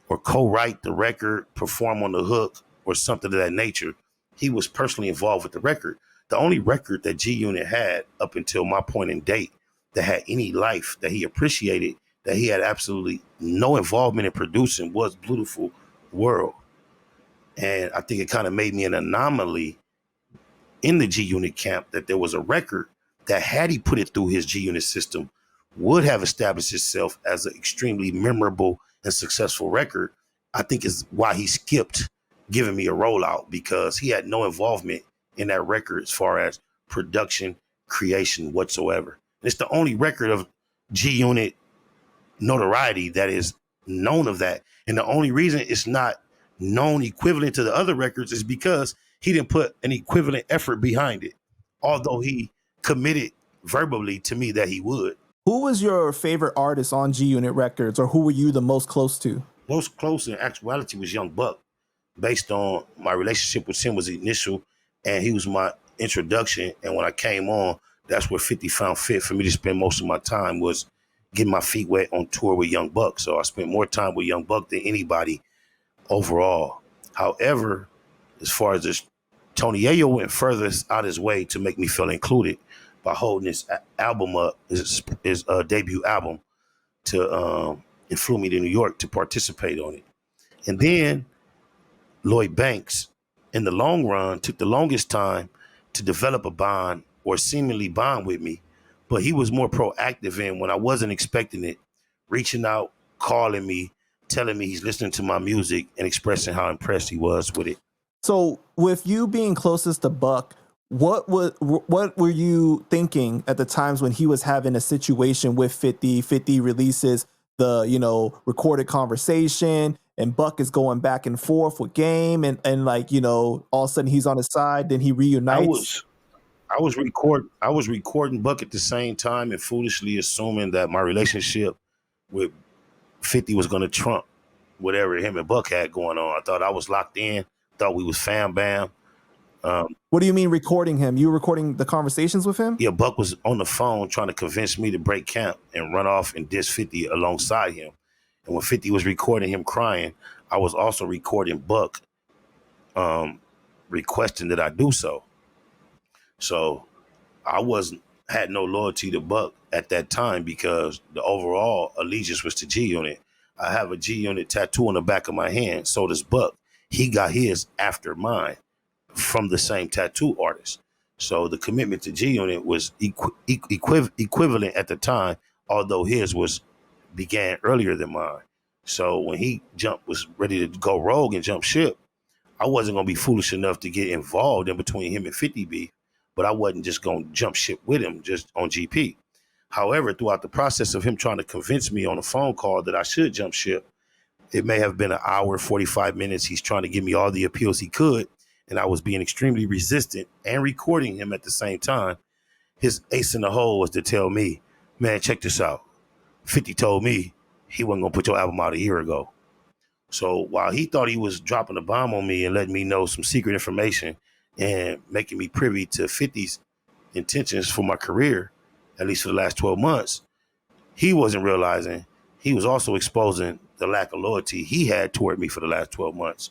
or co-write the record, perform on the hook or something of that nature, he was personally involved with the record. The only record that G Unit had up until my point in date that had any life that he appreciated, that he had absolutely no involvement in producing, was Beautiful World. And I think it kind of made me an anomaly in the G Unit camp that there was a record that, had he put it through his G Unit system, would have established itself as an extremely memorable and successful record. I think is why he skipped giving me a rollout, because he had no involvement in that record as far as production, creation whatsoever. And it's the only record of G Unit notoriety that is known of that. And the only reason it's not known equivalent to the other records is because he didn't put an equivalent effort behind it, although he committed verbally to me that he would. Who was your favorite artist on G Unit Records, or who were you the most close to? Most close in actuality was Young Buck, based on my relationship with him was initial, and he was my introduction. And when I came on, that's where 50 found fit for me to spend most of my time, was getting my feet wet on tour with Young Buck. So I spent more time with Young Buck than anybody overall. However, as far as this, Tony Yayo went furthest out his way to make me feel included by holding his album up, his debut album, to and flew me to New York to participate on it. And then Lloyd Banks, in the long run, took the longest time to develop a bond, or seemingly bond with me, but he was more proactive in, when I wasn't expecting it, reaching out, calling me, telling me he's listening to my music, and expressing how impressed he was with it. So with you being closest to Buck, what were you thinking at the times when he was having a situation with 50? 50 releases the, recorded conversation, and Buck is going back and forth with Game, and like, all of a sudden he's on his side, then he reunites. I was recording Buck at the same time, and foolishly assuming that my relationship with 50 was going to trump whatever him and Buck had going on. I thought I was locked in, thought we was fam bam. What do you mean recording him? You were recording the conversations with him? Yeah, Buck was on the phone trying to convince me to break camp and run off and diss 50 alongside him. And when 50 was recording him crying, I was also recording Buck requesting that I do so. So I had no loyalty to Buck at that time, because the overall allegiance was to G Unit. I have a G Unit tattoo on the back of my hand. So does Buck. He got his after mine from the same tattoo artist. So the commitment to G Unit was equivalent at the time, although his began earlier than mine. So when he was ready to go rogue and jump ship, I wasn't going to be foolish enough to get involved in between him and 50 beef, but I wasn't just going to jump ship with him just on GP. However, throughout the process of him trying to convince me on a phone call that I should jump ship, it may have been an hour, 45 minutes. He's trying to give me all the appeals he could, and I was being extremely resistant and recording him at the same time. His ace in the hole was to tell me, man, check this out. 50 told me he wasn't going to put your album out a year ago. So while he thought he was dropping a bomb on me and letting me know some secret information and making me privy to 50's intentions for my career, at least for the last 12 months, he wasn't realizing he was also exposing the lack of loyalty he had toward me for the last 12 months.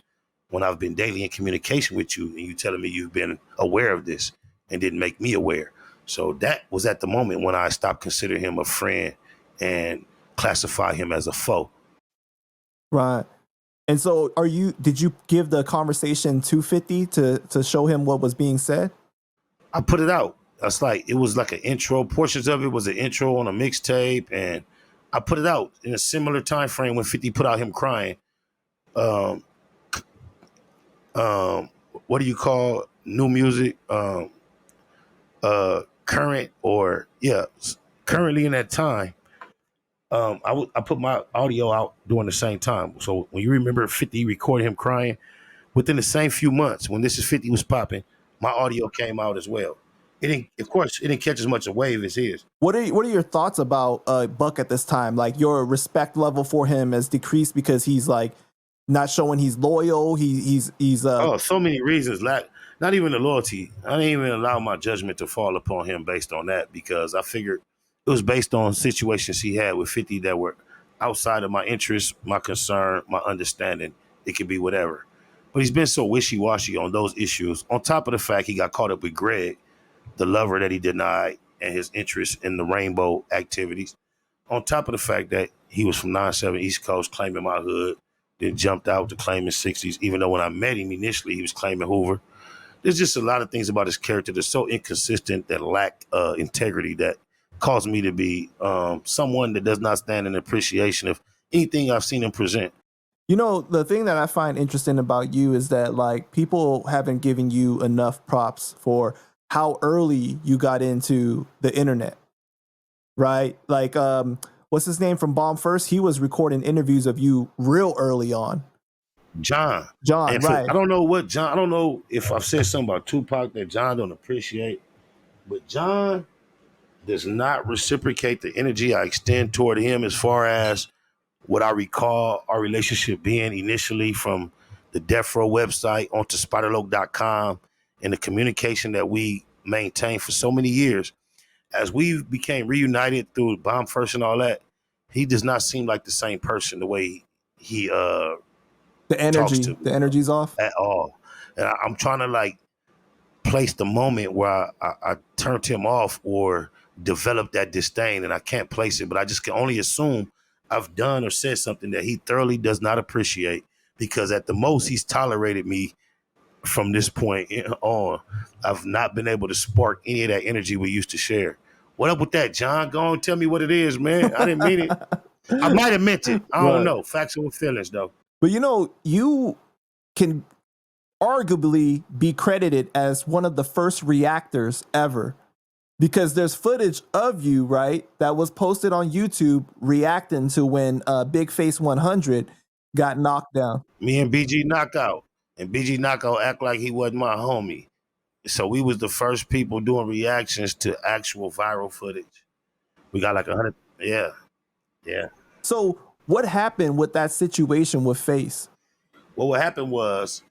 When I've been daily in communication with you and you telling me you've been aware of this and didn't make me aware. So that was at the moment when I stopped considering him a friend and classify him as a foe. Right. And so did you give the conversation to 50 to show him what was being said? I put it out. It was like an intro. Portions of it was an intro on a mixtape, and I put it out in a similar time frame when 50 put out him crying. What do you call new music? Currently in that time. I put my audio out during the same time. So when you remember 50 recording him crying, within the same few months, when This Is 50 was popping, my audio came out as well. It didn't catch as much a wave as his. What are your thoughts about Buck at this time? Like, your respect level for him has decreased because he's like not showing he's loyal. He's so many reasons. Not even the loyalty. I didn't even allow my judgment to fall upon him based on that, because I figured it was based on situations he had with 50 that were outside of my interest, my concern, my understanding. It could be whatever. But he's been so wishy-washy on those issues. On top of the fact he got caught up with Greg, the lover that he denied, and his interest in the rainbow activities. On top of the fact that he was from 9-7 East Coast, claiming my hood, then jumped out to claiming 60s, even though when I met him initially, he was claiming Hoover. There's just a lot of things about his character that's so inconsistent that lack integrity that caused me to be someone that does not stand in appreciation of anything I've seen him present. You know, the thing that I find interesting about you is that like people haven't given you enough props for how early you got into the internet, right? Like, what's his name from Bomb First? He was recording interviews of you real early on. John. John, And right? I don't know what John. I don't know if I've said something about Tupac that John don't appreciate, but John does not reciprocate the energy I extend toward him as far as what I recall our relationship being initially from the Death Row website onto spiderloak.com and the communication that we maintained for so many years. As we became reunited through Bomb First and all that, he does not seem like the same person the way he talks to me The energy's off. at all. And I'm trying to like place the moment where I turned him off or developed that disdain, and I can't place it, but I just can only assume I've done or said something that he thoroughly does not appreciate, because at the most he's tolerated me from this point on. I've not been able to spark any of that energy we used to share. What up with that, John? Go on, tell me what it is, man. I didn't mean it. I might have meant it. I don't Right. know. Factual feelings, though. But you know, you can arguably be credited as one of the first reactors ever, because there's footage of you, right, that was posted on YouTube reacting to when Big Face 100 got knocked down. Me and BG Knockout. And BG Knockout act like he wasn't my homie. So we was the first people doing reactions to actual viral footage. We got like 100. Yeah. Yeah. So what happened with that situation with Face? Well, what happened was,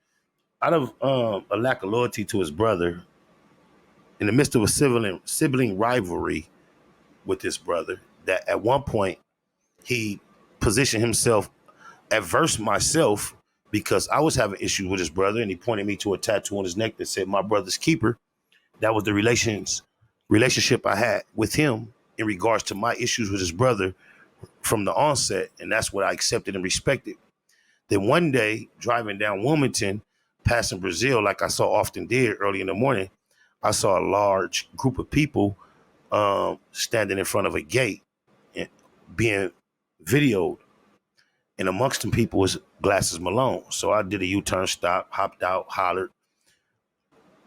out of a lack of loyalty to his brother, in the midst of a sibling rivalry with his brother, that at one point he positioned himself adverse myself because I was having issues with his brother, and he pointed me to a tattoo on his neck that said "My brother's keeper." That was the relationship I had with him in regards to my issues with his brother from the onset, and that's what I accepted and respected. Then one day, driving down Wilmington, passing Brazil, like I so often did early in the morning, I saw a large group of people standing in front of a gate and being videoed. And amongst them people was Glasses Malone. So I did a U-turn stop, hopped out, hollered,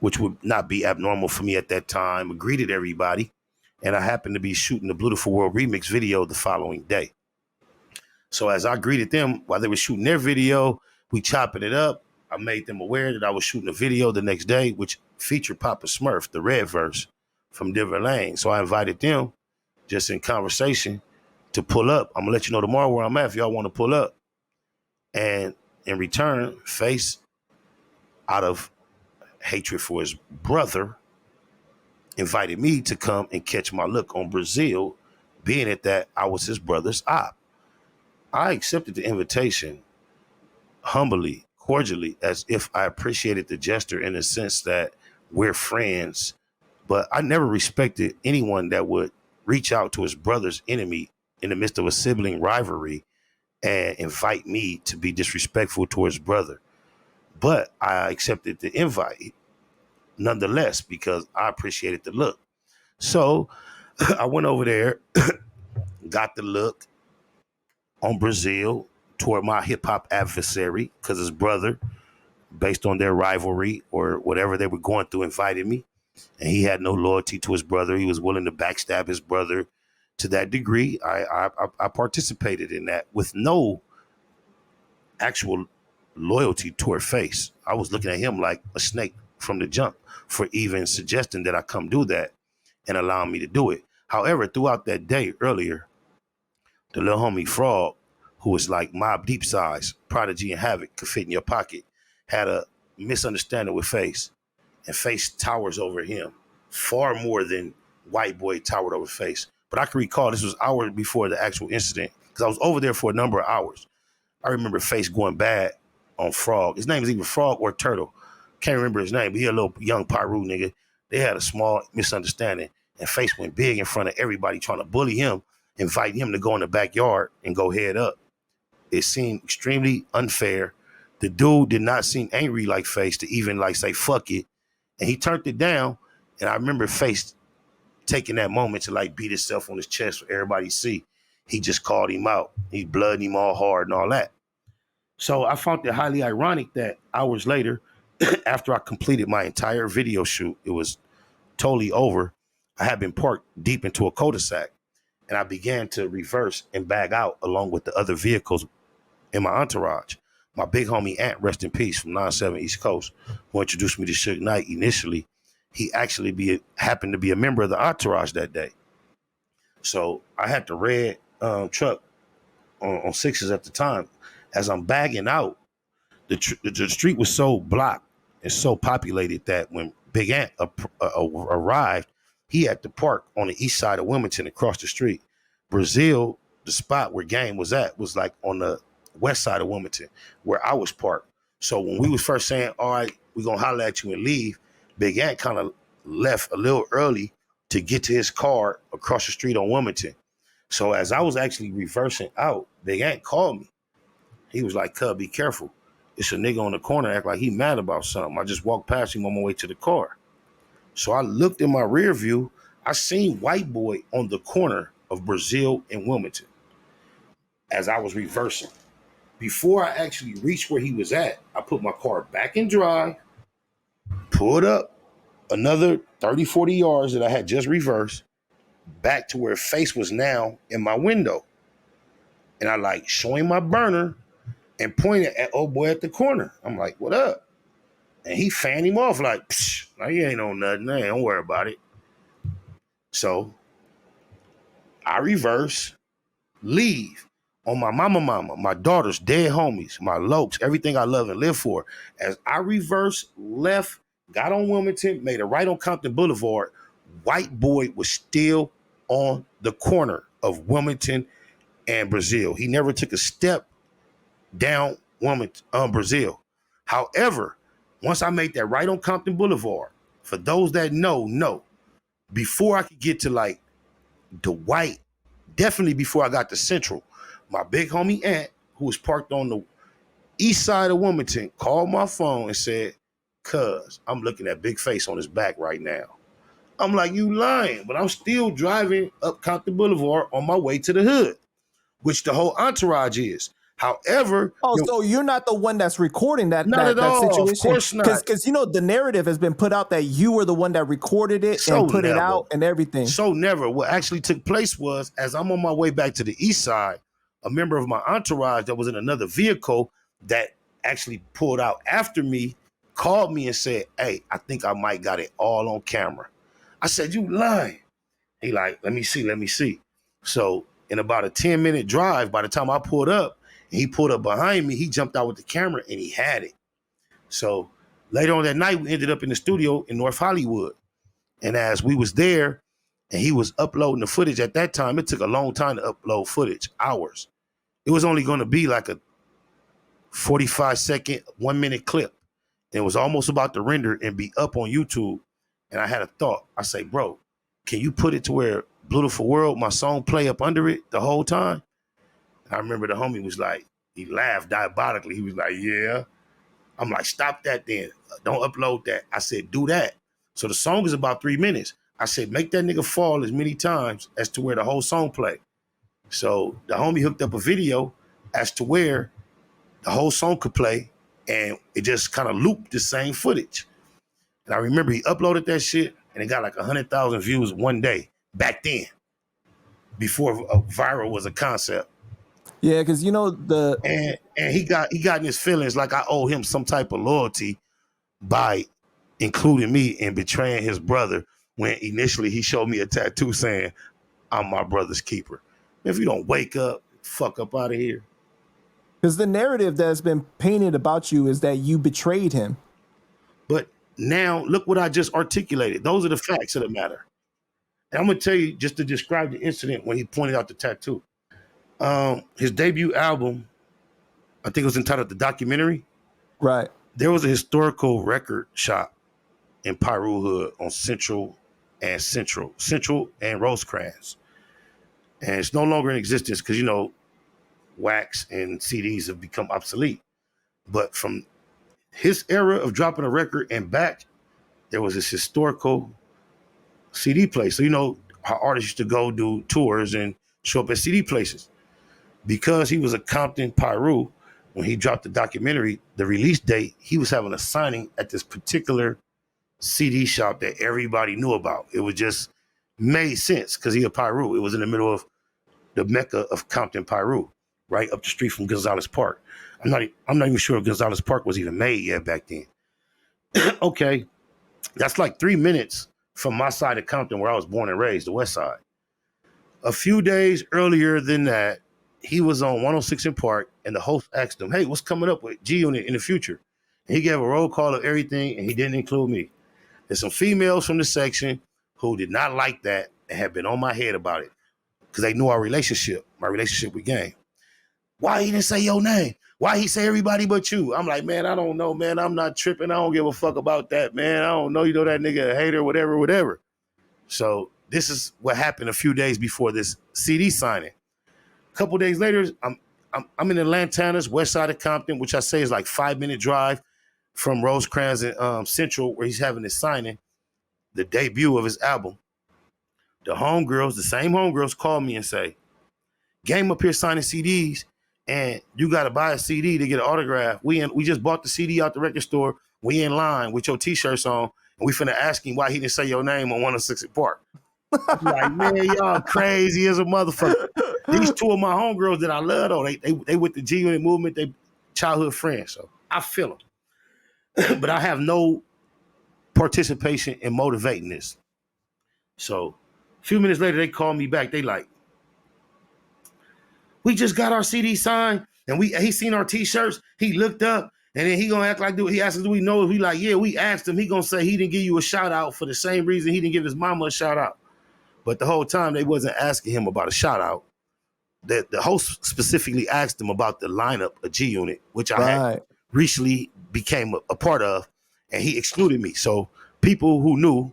which would not be abnormal for me at that time, greeted everybody. And I happened to be shooting the Beautiful World remix video the following day. So as I greeted them while they were shooting their video, we chopping it up. I made them aware that I was shooting a video the next day, which featured Papa Smurf, the red verse from Denver Lane. So I invited them just in conversation to pull up. I'm gonna let you know tomorrow where I'm at if y'all want to pull up. And in return, Face, out of hatred for his brother, invited me to come and catch my look on Brazil, being it that I was his brother's op. I accepted the invitation humbly, cordially, as if I appreciated the gesture in the sense that we're friends. But I never respected anyone that would reach out to his brother's enemy in the midst of a sibling rivalry and invite me to be disrespectful to his brother. But I accepted the invite nonetheless because I appreciated the look. So I went over there, got the look on Brazil toward my hip hop adversary because his brother, based on their rivalry or whatever they were going through, invited me. And he had no loyalty to his brother. He was willing to backstab his brother to that degree. I participated in that with no actual loyalty toward Face. I was looking at him like a snake from the jump for even suggesting that I come do that and allowing me to do it. However, throughout that day earlier, the little homie Frog, who was like Mob Deep size, Prodigy and Havoc, could fit in your pocket, had a misunderstanding with Face. And Face towers over him far more than White Boy towered over Face. But I can recall this was hours before the actual incident because I was over there for a number of hours. I remember Face going bad on Frog. His name is either Frog or Turtle. Can't remember his name, but he a little young Pyru nigga. They had a small misunderstanding, and Face went big in front of everybody trying to bully him, invite him to go in the backyard and go head up. It seemed extremely unfair. The dude did not seem angry like Face to even like say fuck it. And he turned it down. And I remember Face taking that moment to like beat himself on his chest for everybody to see. He just called him out. He blooded him all hard and all that. So I found it highly ironic that hours later, after I completed my entire video shoot, it was totally over. I had been parked deep into a cul-de-sac, and I began to reverse and bag out along with the other vehicles in my entourage. My big homie Ant, rest in peace, from 9-7 East Coast, who introduced me to Suge Knight initially, he actually happened to be a member of the entourage that day. So I had the red truck on sixes at the time. As I'm bagging out, the street was so blocked and so populated that when Big Ant arrived, he had to park on the east side of Wilmington across the street. Brazil, the spot where Game was at, was like on the west side of Wilmington, where I was parked. So when we was first saying, all right, we're going to holler at you and leave, Big Ant kind of left a little early to get to his car across the street on Wilmington. So as I was actually reversing out, Big Ant called me. He was like, "Cub, be careful. It's a nigga on the corner act like he mad about something." I just walked past him on my way to the car. So I looked in my rear view. I seen white boy on the corner of Brazil and Wilmington as I was reversing. Before I actually reached where he was at, I put my car back in drive, pulled up another 30, 40 yards that I had just reversed, back to where Face was now in my window. And I like showing my burner and pointed at old boy at the corner. I'm like, "What up?" And he fanned him off like, "Psh, he ain't on nothing. Hey, don't worry about it." So I reverse, leave on my mama, my daughters, dead homies, my lokes, everything I love and live for. As I reverse, left, got on Wilmington, made a right on Compton Boulevard, white boy was still on the corner of Wilmington and Brazil. He never took a step down Brazil. However, once I made that right on Compton Boulevard, for those that know, before I could get to like the white, definitely before I got to Central, my big homie Ant, who was parked on the east side of Wilmington, called my phone and said, "Cuz, I'm looking at Big Face on his back right now." I'm like, "You lying," but I'm still driving up Compton Boulevard on my way to the hood, which the whole entourage is. However, so you're not the one that's recording that not at all. situation? Of course not. Because the narrative has been put out that you were the one that recorded it and put it out and everything. So never. What actually took place was, as I'm on my way back to the east side, a member of my entourage that was in another vehicle that actually pulled out after me called me and said, "Hey, I think I might got it all on camera." I said, "You lying." He like, let me see. So in about a 10-minute drive, by the time I pulled up, and he pulled up behind me, he jumped out with the camera and he had it. So later on that night, we ended up in the studio in North Hollywood. And as we was there and he was uploading the footage at that time, it took a long time to upload footage, hours. It was only going to be like a 45-second, 1-minute clip. And it was almost about to render and be up on YouTube. And I had a thought. I say, "Bro, can you put it to where Beautiful World, my song, play up under it the whole time?" I remember the homie was like, he laughed diabolically. He was like, "Yeah." I'm like, "Stop that then. Don't upload that." I said, "Do that." So the song is about 3 minutes. I said, "Make that nigga fall as many times as to where the whole song play." So the homie hooked up a video as to where the whole song could play, and it just kind of looped the same footage. And I remember he uploaded that shit, and it got like 100,000 views one day back then, before viral was a concept. Yeah, because and he got in his feelings like I owe him some type of loyalty by including me in betraying his brother when initially he showed me a tattoo saying, "I'm my brother's keeper." If you don't wake up, fuck up out of here. Because the narrative that's been painted about you is that you betrayed him. But now look what I just articulated. Those are the facts of the matter. And I'm gonna tell you just to describe the incident when he pointed out the tattoo. His debut album, I think it was entitled The Documentary. Right. There was a historical record shop in Piru Hood on Central and Rosecrans. And it's no longer in existence because, wax and CDs have become obsolete. But from his era of dropping a record and back, there was this historical CD place. So, you know, how artists used to go do tours and show up at CD places. Because he was a Compton Pyru, when he dropped the documentary, the release date, he was having a signing at this particular CD shop that everybody knew about. It was just made sense because he a Pyru. It was in the middle of the mecca of Compton Pyru, right up the street from Gonzalez Park. I'm not even sure if Gonzalez Park was even made yet back then. Okay, that's like 3 minutes from my side of Compton where I was born and raised, the West Side. A few days earlier than that, he was on 106 in Park, and the host asked him, "Hey, what's coming up with G Unit in the future?" And he gave a roll call of everything, and he didn't include me. There's some females from the section who did not like that and have been on my head about it because they knew my relationship with Game. Why he didn't say your name? Why he say everybody but you? I'm like, man, I don't know, man. I'm not tripping. I don't give a fuck about that, man. I don't know. You know that nigga a hater, whatever. So this is what happened a few days before this CD signing. A couple days later, I'm in Atlantanas, west side of Compton, which I say is like 5-minute drive from Rosecrans and Central, where he's having his signing, the debut of his album. The same homegirls call me and say, Game up here signing CDs, and you got to buy a CD to get an autograph. We just bought the CD out the record store. We in line with your T-shirts on, and we finna ask him why he didn't say your name on 106 Park. I'm like, man, y'all crazy as a motherfucker. These two of my homegirls that I love, though, they with the G Unit movement, they childhood friends, so I feel them. But I have no participation in motivating this. So a few minutes later, they call me back. They like, we just got our CD signed, and he seen our T-shirts. He looked up, and then he gonna act like, he asked us, do we know? We like, yeah, we asked him. He gonna say he didn't give you a shout out for the same reason he didn't give his mama a shout out. But the whole time they wasn't asking him about a shout out. The host specifically asked him about the lineup of G Unit, which I had recently became a part of, and he excluded me. So people who knew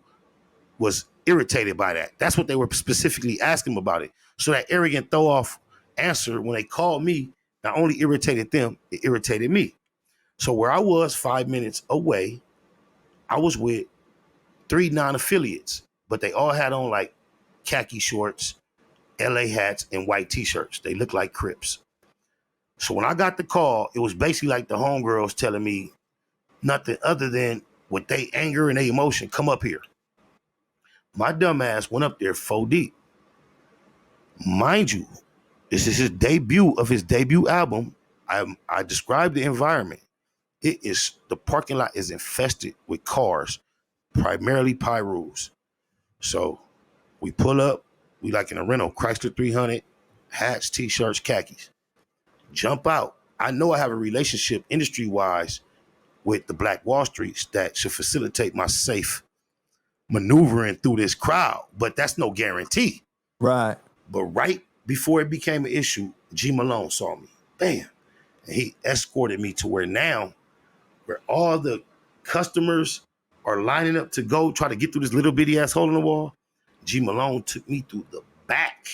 was irritated by that. That's what they were specifically asking him about it. So that arrogant throw off answer when they called me not only irritated them, it irritated me. So where I was 5 minutes away, I was with 3 non-affiliates, but they all had on like khaki shorts, LA hats, and white T-shirts. They looked like Crips. So when I got the call, it was basically like the homegirls telling me nothing other than with their anger and their emotion, come up here. My dumb ass went up there 4 deep. Mind you, this is his debut of his debut album. I described the environment. The parking lot is infested with cars, primarily Pyrus. So we pull up, we like in a rental, Chrysler 300, hats, T-shirts, khakis. Jump out. I know I have a relationship industry-wise with the Black Wall Streets that should facilitate my safe maneuvering through this crowd, but that's no guarantee. Right. But right before it became an issue, G Malone saw me. Bam. And he escorted me to where all the customers are lining up to go try to get through this little bitty ass hole in the wall. G Malone took me through the back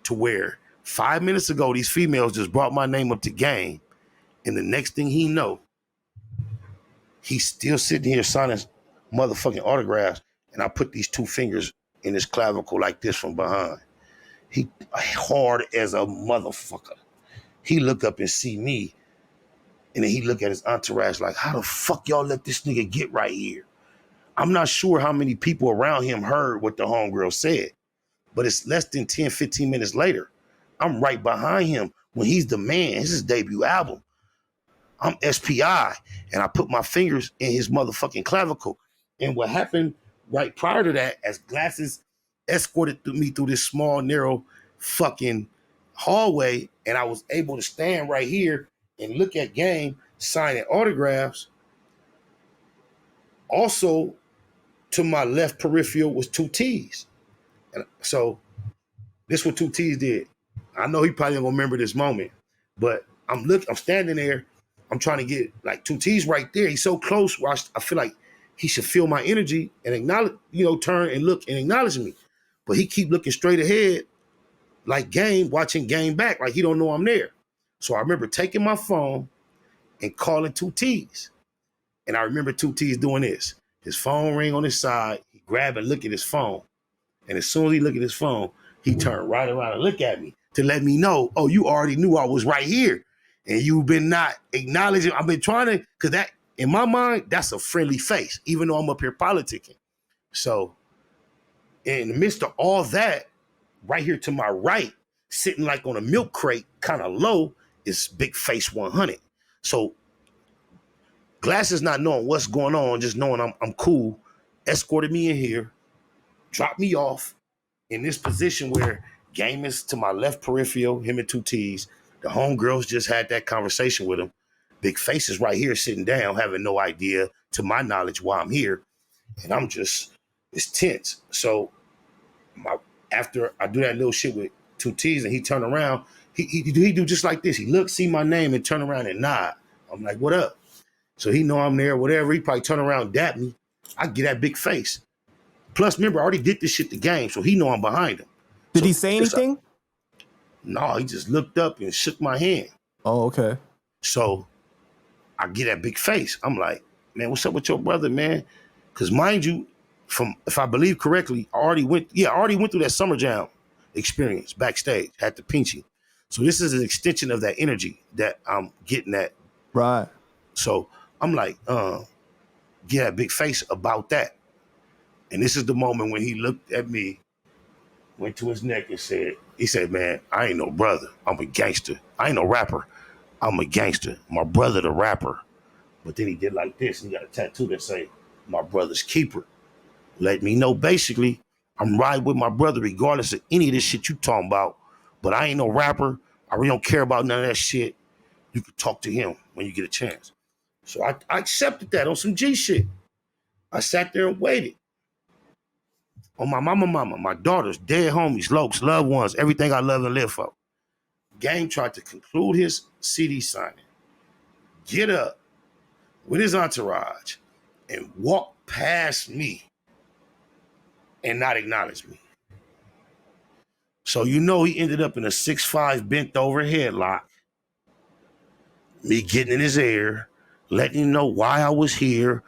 to where 5 minutes ago, these females just brought my name up to Game. And the next thing he know, he's still sitting here signing motherfucking autographs. And I put these 2 fingers in his clavicle like this from behind. He hard as a motherfucker. He look up and see me. And then he look at his entourage like, how the fuck y'all let this nigga get right here? I'm not sure how many people around him heard what the homegirl said, but it's less than 10, 15 minutes later. I'm right behind him when he's the man. This is his debut album. I'm SPI, and I put my fingers in his motherfucking clavicle. And what happened right prior to that, as Glasses escorted me through this small, narrow fucking hallway, and I was able to stand right here and look at Game signing autographs. Also, to my left peripheral was 2 T's. And so this what 2 T's did. I know he probably ain't gonna remember this moment, but I'm standing there. I'm trying to get like 2 T's right there. He's so close where I feel like he should feel my energy and acknowledge, turn and look and acknowledge me. But he keep looking straight ahead like Game, watching Game back, like he don't know I'm there. So I remember taking my phone and calling 2 T's. And I remember 2 T's doing this. His phone ring on his side. He grab and look at his phone. And as soon as he look at his phone, he turned right around and look at me to let me know, oh, you already knew I was right here. And you've been not acknowledging. I've been trying to, because that, in my mind, that's a friendly face, even though I'm up here politicking. So in the midst of all that, right here to my right, sitting like on a milk crate, kind of low, is Big Face 100. So Glasses not knowing what's going on, just knowing I'm cool, escorted me in here, dropped me off in this position where Game is to my left peripheral, him and two T's. The homegirls just had that conversation with him. Big Face is right here sitting down, having no idea, to my knowledge, why I'm here. And I'm just, it's tense. So after I do that little shit with two T's and he turn around, he do just like this. He look, see my name and turn around and nod. I'm like, what up? So he know I'm there, whatever. He probably turn around, dap me. I get that Big Face. Plus, remember, I already did this shit the game, so he know I'm behind him. Did he say anything? No, he just looked up and shook my hand. Oh, okay. So I get that Big Face. I'm like, man, what's up with your brother, man? Because mind you, from if I believe correctly, I already went through that Summer Jam experience backstage at the Pinchy. So this is an extension of that energy that I'm getting at. Right. So I'm like, get that Big Face about that. And this is the moment when he looked at me, went to his neck and said, man, I ain't no brother. I'm a gangster. I ain't no rapper. I'm a gangster. My brother the rapper. But then he did like this. He got a tattoo that say, my brother's keeper. Let me know basically I'm riding with my brother regardless of any of this shit you talking about. But I ain't no rapper. I really don't care about none of that shit. You can talk to him when you get a chance. So I accepted that on some G shit. I sat there and waited. On my mama, my daughters, dead homies, lokes, loved ones, everything I love and live for. Game tried to conclude his CD signing, get up with his entourage, and walk past me and not acknowledge me. So you know he ended up in a 6'5" bent over headlock, me getting in his ear, letting him know why I was here,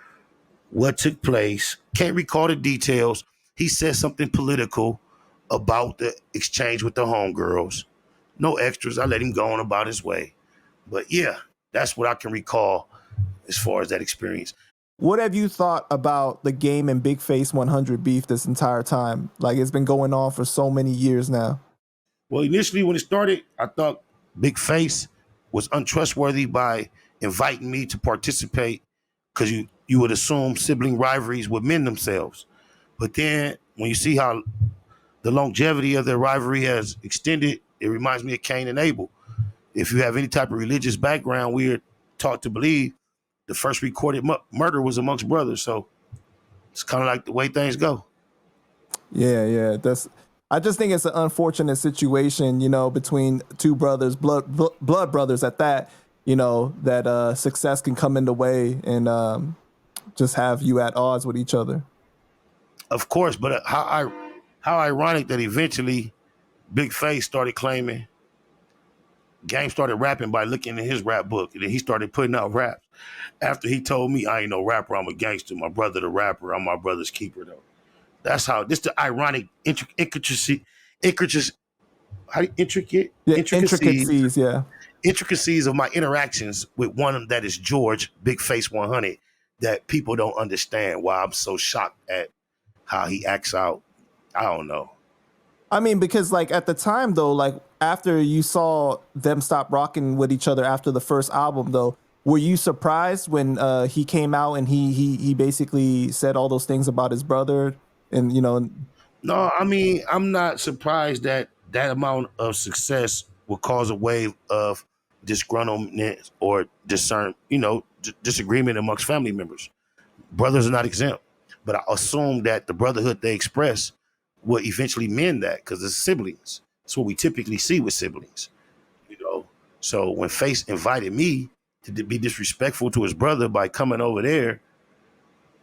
what took place. Can't recall the details. He said something political about the exchange with the homegirls. No extras. I let him go on about his way. But yeah, that's what I can recall as far as that experience. What have you thought about the Game and Big Face 100 beef this entire time? Like, it's been going on for so many years now. Well, initially when it started, I thought Big Face was untrustworthy by inviting me to participate because you would assume sibling rivalries would mend themselves. But then when you see how the longevity of their rivalry has extended, it reminds me of Cain and Abel. If you have any type of religious background, we are taught to believe the first recorded murder was amongst brothers. So it's kind of like the way things go. Yeah. I just think it's an unfortunate situation, between two brothers, blood brothers at that, that success can come in the way and just have you at odds with each other. Of course, but how ironic that eventually Big Face started claiming Game started rapping by looking in his rap book, and then he started putting out raps. After he told me I ain't no rapper, I'm a gangster. My brother the rapper, I'm my brother's keeper though. That's how this the ironic intricacies of my interactions with one that is George, Big Face 100, that people don't understand why I'm so shocked at how he acts out. I don't know. I mean, because like at the time though, like after you saw them stop rocking with each other after the first album though, were you surprised when he came out and he basically said all those things about his brother and No, I mean, I'm not surprised that that amount of success will cause a wave of disgruntlement or disagreement amongst family members. Brothers are not exempt, but I assume that the brotherhood they express will eventually mend that because it's siblings. That's what we typically see with siblings, So when Face invited me to be disrespectful to his brother by coming over there,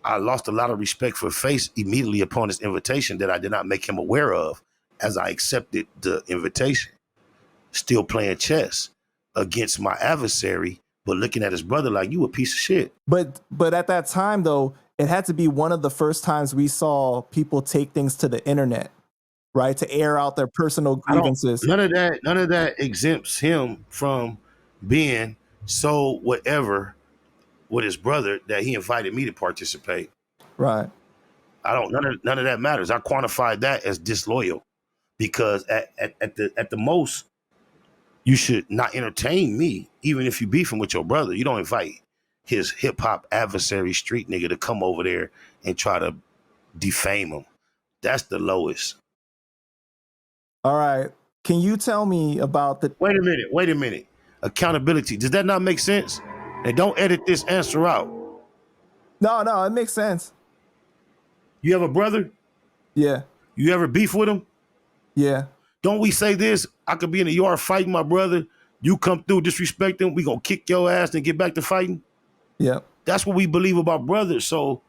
I lost a lot of respect for Face immediately upon his invitation that I did not make him aware of as I accepted the invitation. Still playing chess against my adversary, but looking at his brother like, you a piece of shit. But at that time though, it had to be one of the first times we saw people take things to the internet, right? To air out their personal grievances. None of that exempts him from being so whatever with his brother that he invited me to participate. Right. None of that matters. I quantified that as disloyal because at the most, you should not entertain me, even if you beefing with your brother. You don't invite his hip hop adversary street nigga to come over there and try to defame him. That's the lowest. All right. Can you tell me about the Wait a minute. Accountability. Does that not make sense? And don't edit this answer out. No, it makes sense. You have a brother? Yeah. You ever beef with him? Yeah. Don't we say this? I could be in the yard fighting my brother. You come through, disrespect him. We gonna kick your ass and get back to fighting. Yeah. That's what we believe about brothers. So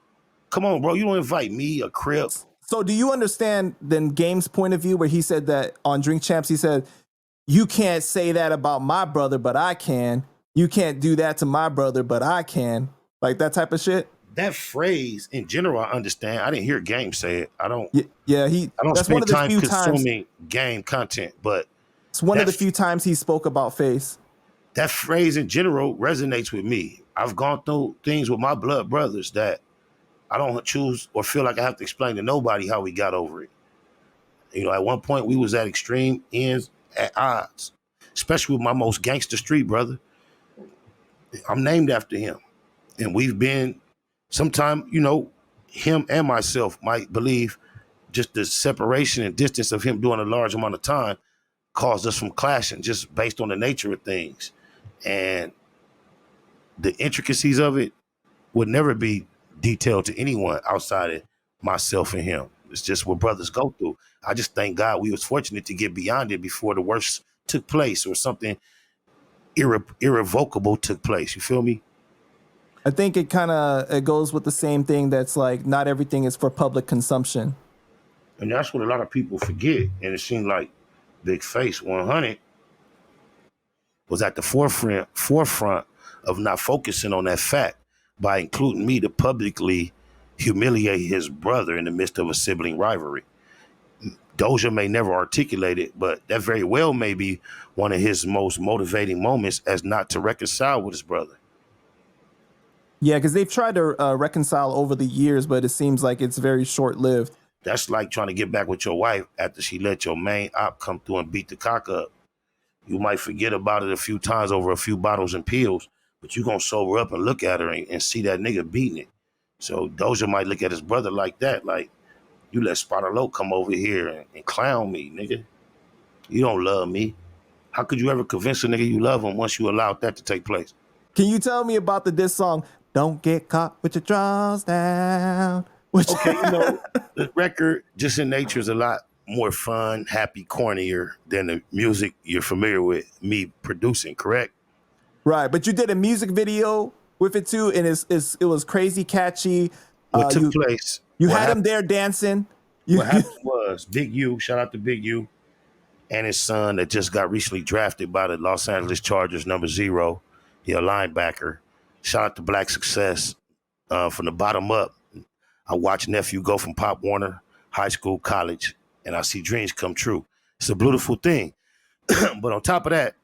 come on, bro. You don't invite me, a Crip. So do you understand then Game's point of view where he said that on Drink Champs, he said, you can't say that about my brother, but I can. You can't do that to my brother, but I can. Like that type of shit? That phrase in general, I understand. I didn't hear Game say it. I don't That's spend one of the time few consuming Game content, but it's one of the few times he spoke about Face. That phrase in general resonates with me. I've gone through things with my blood brothers that I don't choose or feel like I have to explain to nobody how we got over it. You know, at one point we was at extreme ends at odds, especially with my most gangster street brother. I'm named after him. And we've been, sometime, you know, him and myself might believe just the separation and distance of him doing a large amount of time caused us from clashing just based on the nature of things. And the intricacies of it would never be detailed to anyone outside of myself and him. It's just what brothers go through. I just thank God we was fortunate to get beyond it before the worst took place or something irrevocable took place. You feel me? I think it goes with the same thing that's like not everything is for public consumption. And that's what a lot of people forget. And it seemed like Big Face 100 was at the forefront of not focusing on that fact by including me to publicly humiliate his brother in the midst of a sibling rivalry. Doja may never articulate it, but that very well may be one of his most motivating moments as not to reconcile with his brother. Yeah, because they've tried to reconcile over the years, but it seems like it's very short-lived. That's like trying to get back with your wife after she let your main op come through and beat the cock up. You might forget about it a few times over a few bottles and pills, but you're going to sober up and look at her and see that nigga beating it. So Doja might look at his brother like that, like, you let Spotter Low come over here and clown me, nigga. You don't love me. How could you ever convince a nigga you love him once you allowed that to take place? Can you tell me about the diss song, Don't Get Caught with Your Drawers Down? Okay, you know, the record just in nature is a lot more fun, happy, cornier than the music you're familiar with me producing, correct? Right, but you did a music video with it too, and it was crazy catchy. What took place? You had him there dancing. What happened was Big U, shout out to Big U, and his son that just got recently drafted by the Los Angeles Chargers, number 0. He a linebacker. Shout out to Black Success. From the bottom up, I watch nephew go from Pop Warner, high school, college, and I see dreams come true. It's a beautiful thing. But on top of that,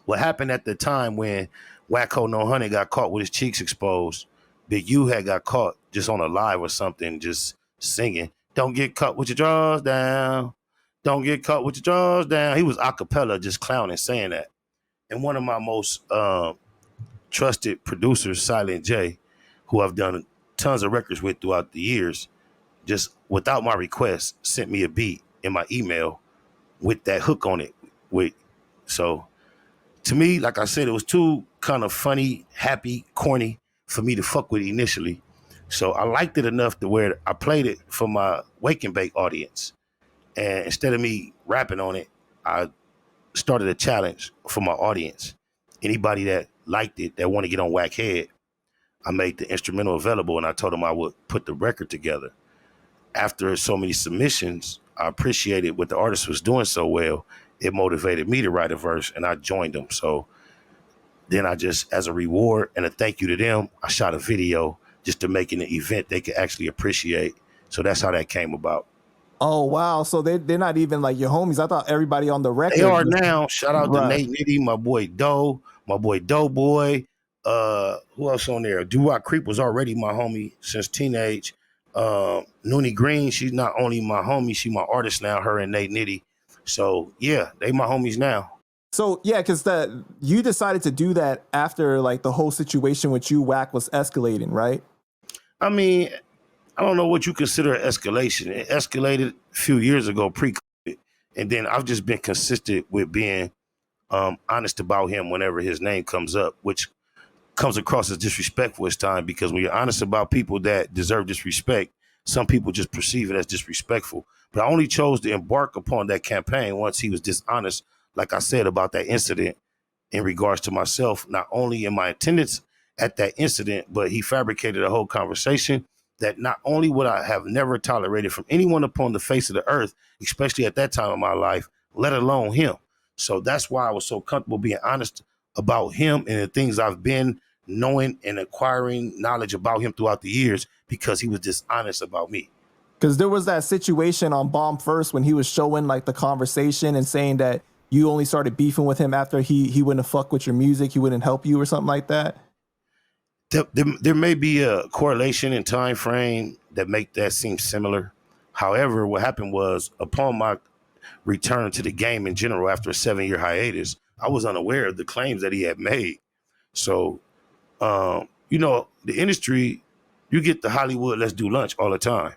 what happened at the time when Wacko No Honey got caught with his cheeks exposed, Big U had got caught just on a live or something, just singing, don't get caught with your drawers down. Don't get caught with your drawers down. He was a cappella just clowning, saying that. And one of my most trusted producers, Silent J, who I've done tons of records with throughout the years, just without my request, sent me a beat in my email with that hook on it. So to me, like I said, it was too kind of funny, happy, corny for me to fuck with initially. So I liked it enough to where I played it for my Wake and Bake audience. And instead of me rapping on it, I started a challenge for my audience. Anybody that liked it, that want to get on Wack Head, I made the instrumental available and I told them I would put the record together. After so many submissions, I appreciated what the artist was doing so well. It motivated me to write a verse and I joined them. So then I just, as a reward and a thank you to them, I shot a video just to make it an event they could actually appreciate. So that's how that came about. Oh wow. So they're not even like your homies. I thought everybody on the record. They are now. Shout out to Right. Nate Nitty, my boy Doughboy. Who else on there? Do Creep was already my homie since teenage. Noonie Green, she's not only my homie, she my artist now, her and Nate Nitty. So yeah, they my homies now. So yeah, because you decided to do that after like the whole situation with you, Wack, was escalating, right? I mean, I don't know what you consider escalation. It escalated a few years ago, pre-COVID, and then I've just been consistent with being honest about him whenever his name comes up, which comes across as disrespectful at times, because when you're honest about people that deserve disrespect, some people just perceive it as disrespectful. But I only chose to embark upon that campaign once he was dishonest, like I said, about that incident in regards to myself, not only in my attendance at that incident, but he fabricated a whole conversation that not only would I have never tolerated from anyone upon the face of the earth, especially at that time of my life, let alone him. So that's why I was so comfortable being honest about him and the things I've been knowing and acquiring knowledge about him throughout the years, because he was dishonest about me. Because there was that situation on Bomb First when he was showing like the conversation and saying that you only started beefing with him after he wouldn't fuck with your music, he wouldn't help you or something like that. There may be a correlation in time frame that make that seem similar. However, what happened was, upon my return to the game in general after a 7-year hiatus, I was unaware of the claims that he had made. So, the industry, you get the Hollywood let's do lunch all the time.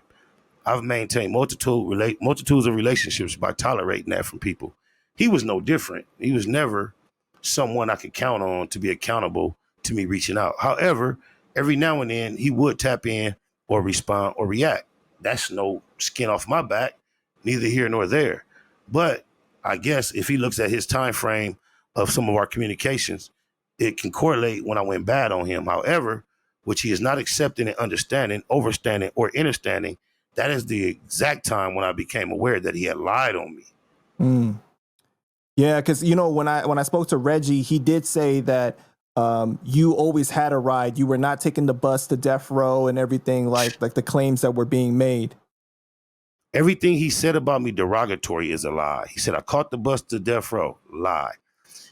I've maintained multitudes of relationships by tolerating that from people. He was no different. He was never someone I could count on to be accountable to me reaching out. However, every now and then he would tap in or respond or react. That's no skin off my back, neither here nor there. But I guess if he looks at his time frame of some of our communications, it can correlate when I went bad on him. However, which he is not accepting and understanding, overstanding, or understanding, that is the exact time when I became aware that he had lied on me. Mm. Yeah, because when I spoke to Reggie, he did say that you always had a ride. You were not taking the bus to death row and everything like the claims that were being made. Everything he said about me derogatory is a lie. He said I caught the bus to death row. Lie.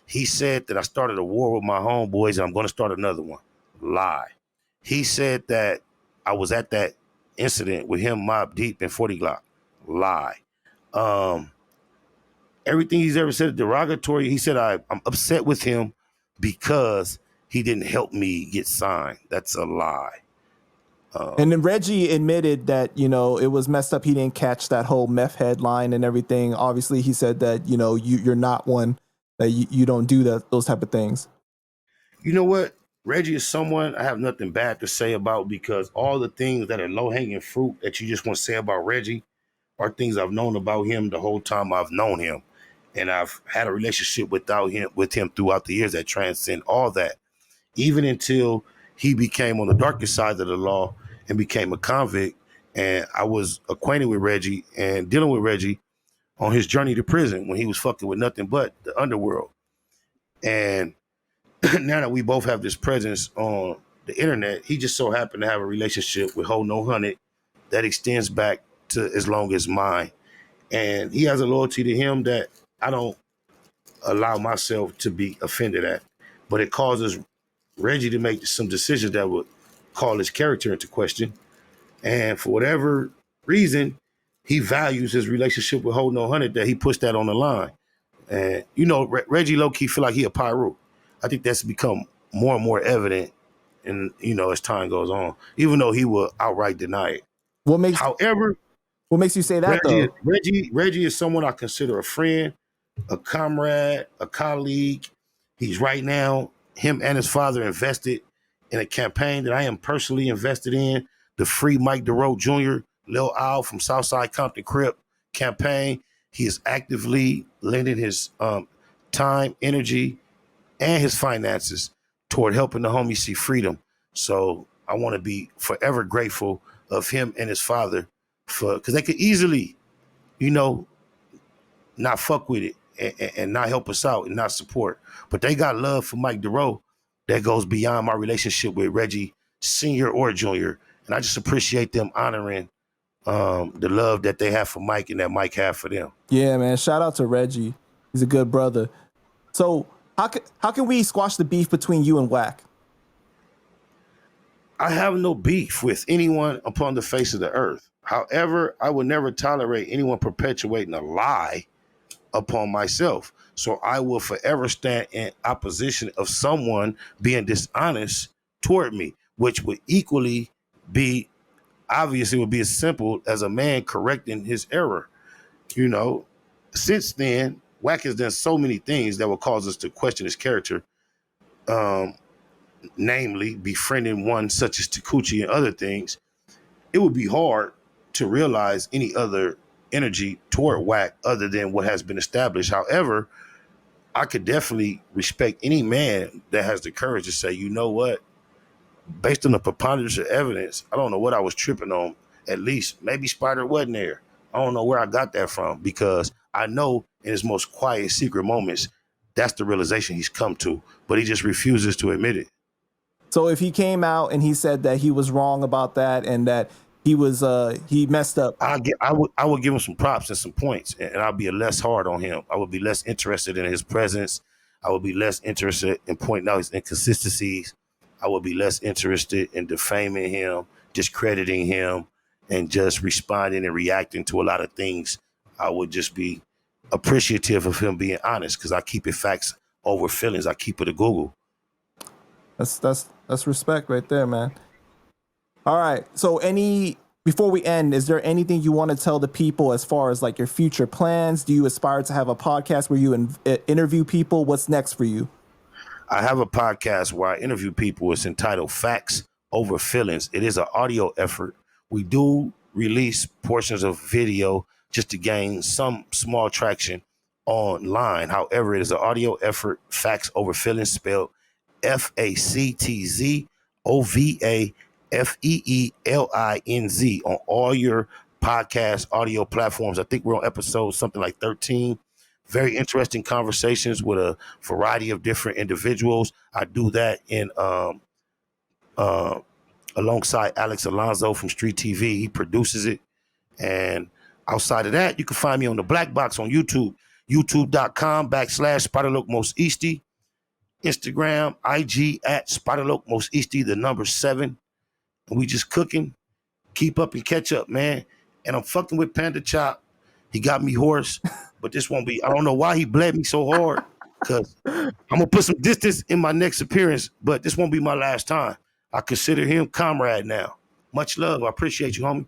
He said that I started a war with my homeboys and I'm going to start another one. Lie. He said that I was at that incident with him, Mob Deep, and 40 Glock. Lie. Everything he's ever said derogatory. He said I'm upset with him because he didn't help me get signed. That's a lie. And then Reggie admitted that, it was messed up. He didn't catch that whole meth headline and everything. Obviously, he said that, you're not one, that you don't do those type of things. You know what? Reggie is someone I have nothing bad to say about, because all the things that are low-hanging fruit that you just want to say about Reggie are things I've known about him the whole time I've known him. And I've had a relationship with him throughout the years that transcend all that, even until he became on the darker side of the law and became a convict. And I was acquainted with Reggie and dealing with Reggie on his journey to prison when he was fucking with nothing but the underworld. And now that we both have this presence on the internet, he just so happened to have a relationship with Ho No Hundred that extends back to as long as mine. And he has a loyalty to him that I don't allow myself to be offended at. But it causes Reggie to make some decisions that would call his character into question. And for whatever reason, he values his relationship with Ho No Hundred, that he puts that on the line. And, Reggie low-key feel like he a pyro. I think that's become more and more evident, and as time goes on, even though he will outright deny it. However, what makes you say that, Reggie is someone I consider a friend, a comrade, a colleague. He's right now, him and his father invested in a campaign that I am personally invested in, the Free Mike DeRoe Jr., Lil Al from Southside Compton Crip campaign. He is actively lending his time, energy, and his finances toward helping the homies see freedom. So I want to be forever grateful of him and his father, because they could easily, not fuck with it and not help us out and not support. But they got love for Mike DeRoe that goes beyond my relationship with Reggie senior or junior. And I just appreciate them honoring the love that they have for Mike and that Mike have for them. Yeah, man. Shout out to Reggie. He's a good brother. So how can we squash the beef between you and Wack? I have no beef with anyone upon the face of the earth. However, I would never tolerate anyone perpetuating a lie upon myself. So I will forever stand in opposition of someone being dishonest toward me, which would equally be, obviously would be as simple as a man correcting his error. You know, since then, Wack has done so many things that will cause us to question his character, namely befriending one such as Takuchi and other things. It would be hard to realize any other energy toward Wack other than what has been established. However, I could definitely respect any man that has the courage to say, you know what, based on the preponderance of evidence, I don't know what I was tripping on. At least maybe Spider wasn't there. I don't know where I got that from, because I know in his most quiet, secret moments, that's the realization he's come to, but he just refuses to admit it. So if he came out and he said that he was wrong about that and that he was he messed up, I would give him some props and some points, and I'll be less hard on him. I would be less interested in his presence. I would be less interested in pointing out his inconsistencies. I would be less interested in defaming him, discrediting him, and just responding and reacting to a lot of things. I would just be appreciative of him being honest, because I keep it facts over feelings. I keep it a Google. that's respect right there, man. All right. So before we end, is there anything you want to tell the people as far as like your future plans? Do you aspire to have a podcast where you interview people? What's next for you? I have a podcast where I interview people. It's entitled Facts Over Feelings. It is an audio effort. We do release portions of video just to gain some small traction online. However, it is an audio effort. Facts Over Feelings, spelled FACTZOVAFEELINZ, on all your podcast audio platforms. I think we're on episode something like 13. Very interesting conversations with a variety of different individuals. I do that in alongside Alex Alonso from Street TV. He produces it. And outside of that, you can find me on the Black Box on YouTube, youtube.com/SpiderLokeMostEasty, Instagram, IG @SpiderLokeMostEasty, the number 7. And we just cooking. Keep up and catch up, man. And I'm fucking with Panda Chop. He got me hoarse, but this won't be, I don't know why he bled me so hard, because I'm going to put some distance in my next appearance, but this won't be my last time. I consider him comrade now. Much love. I appreciate you, homie.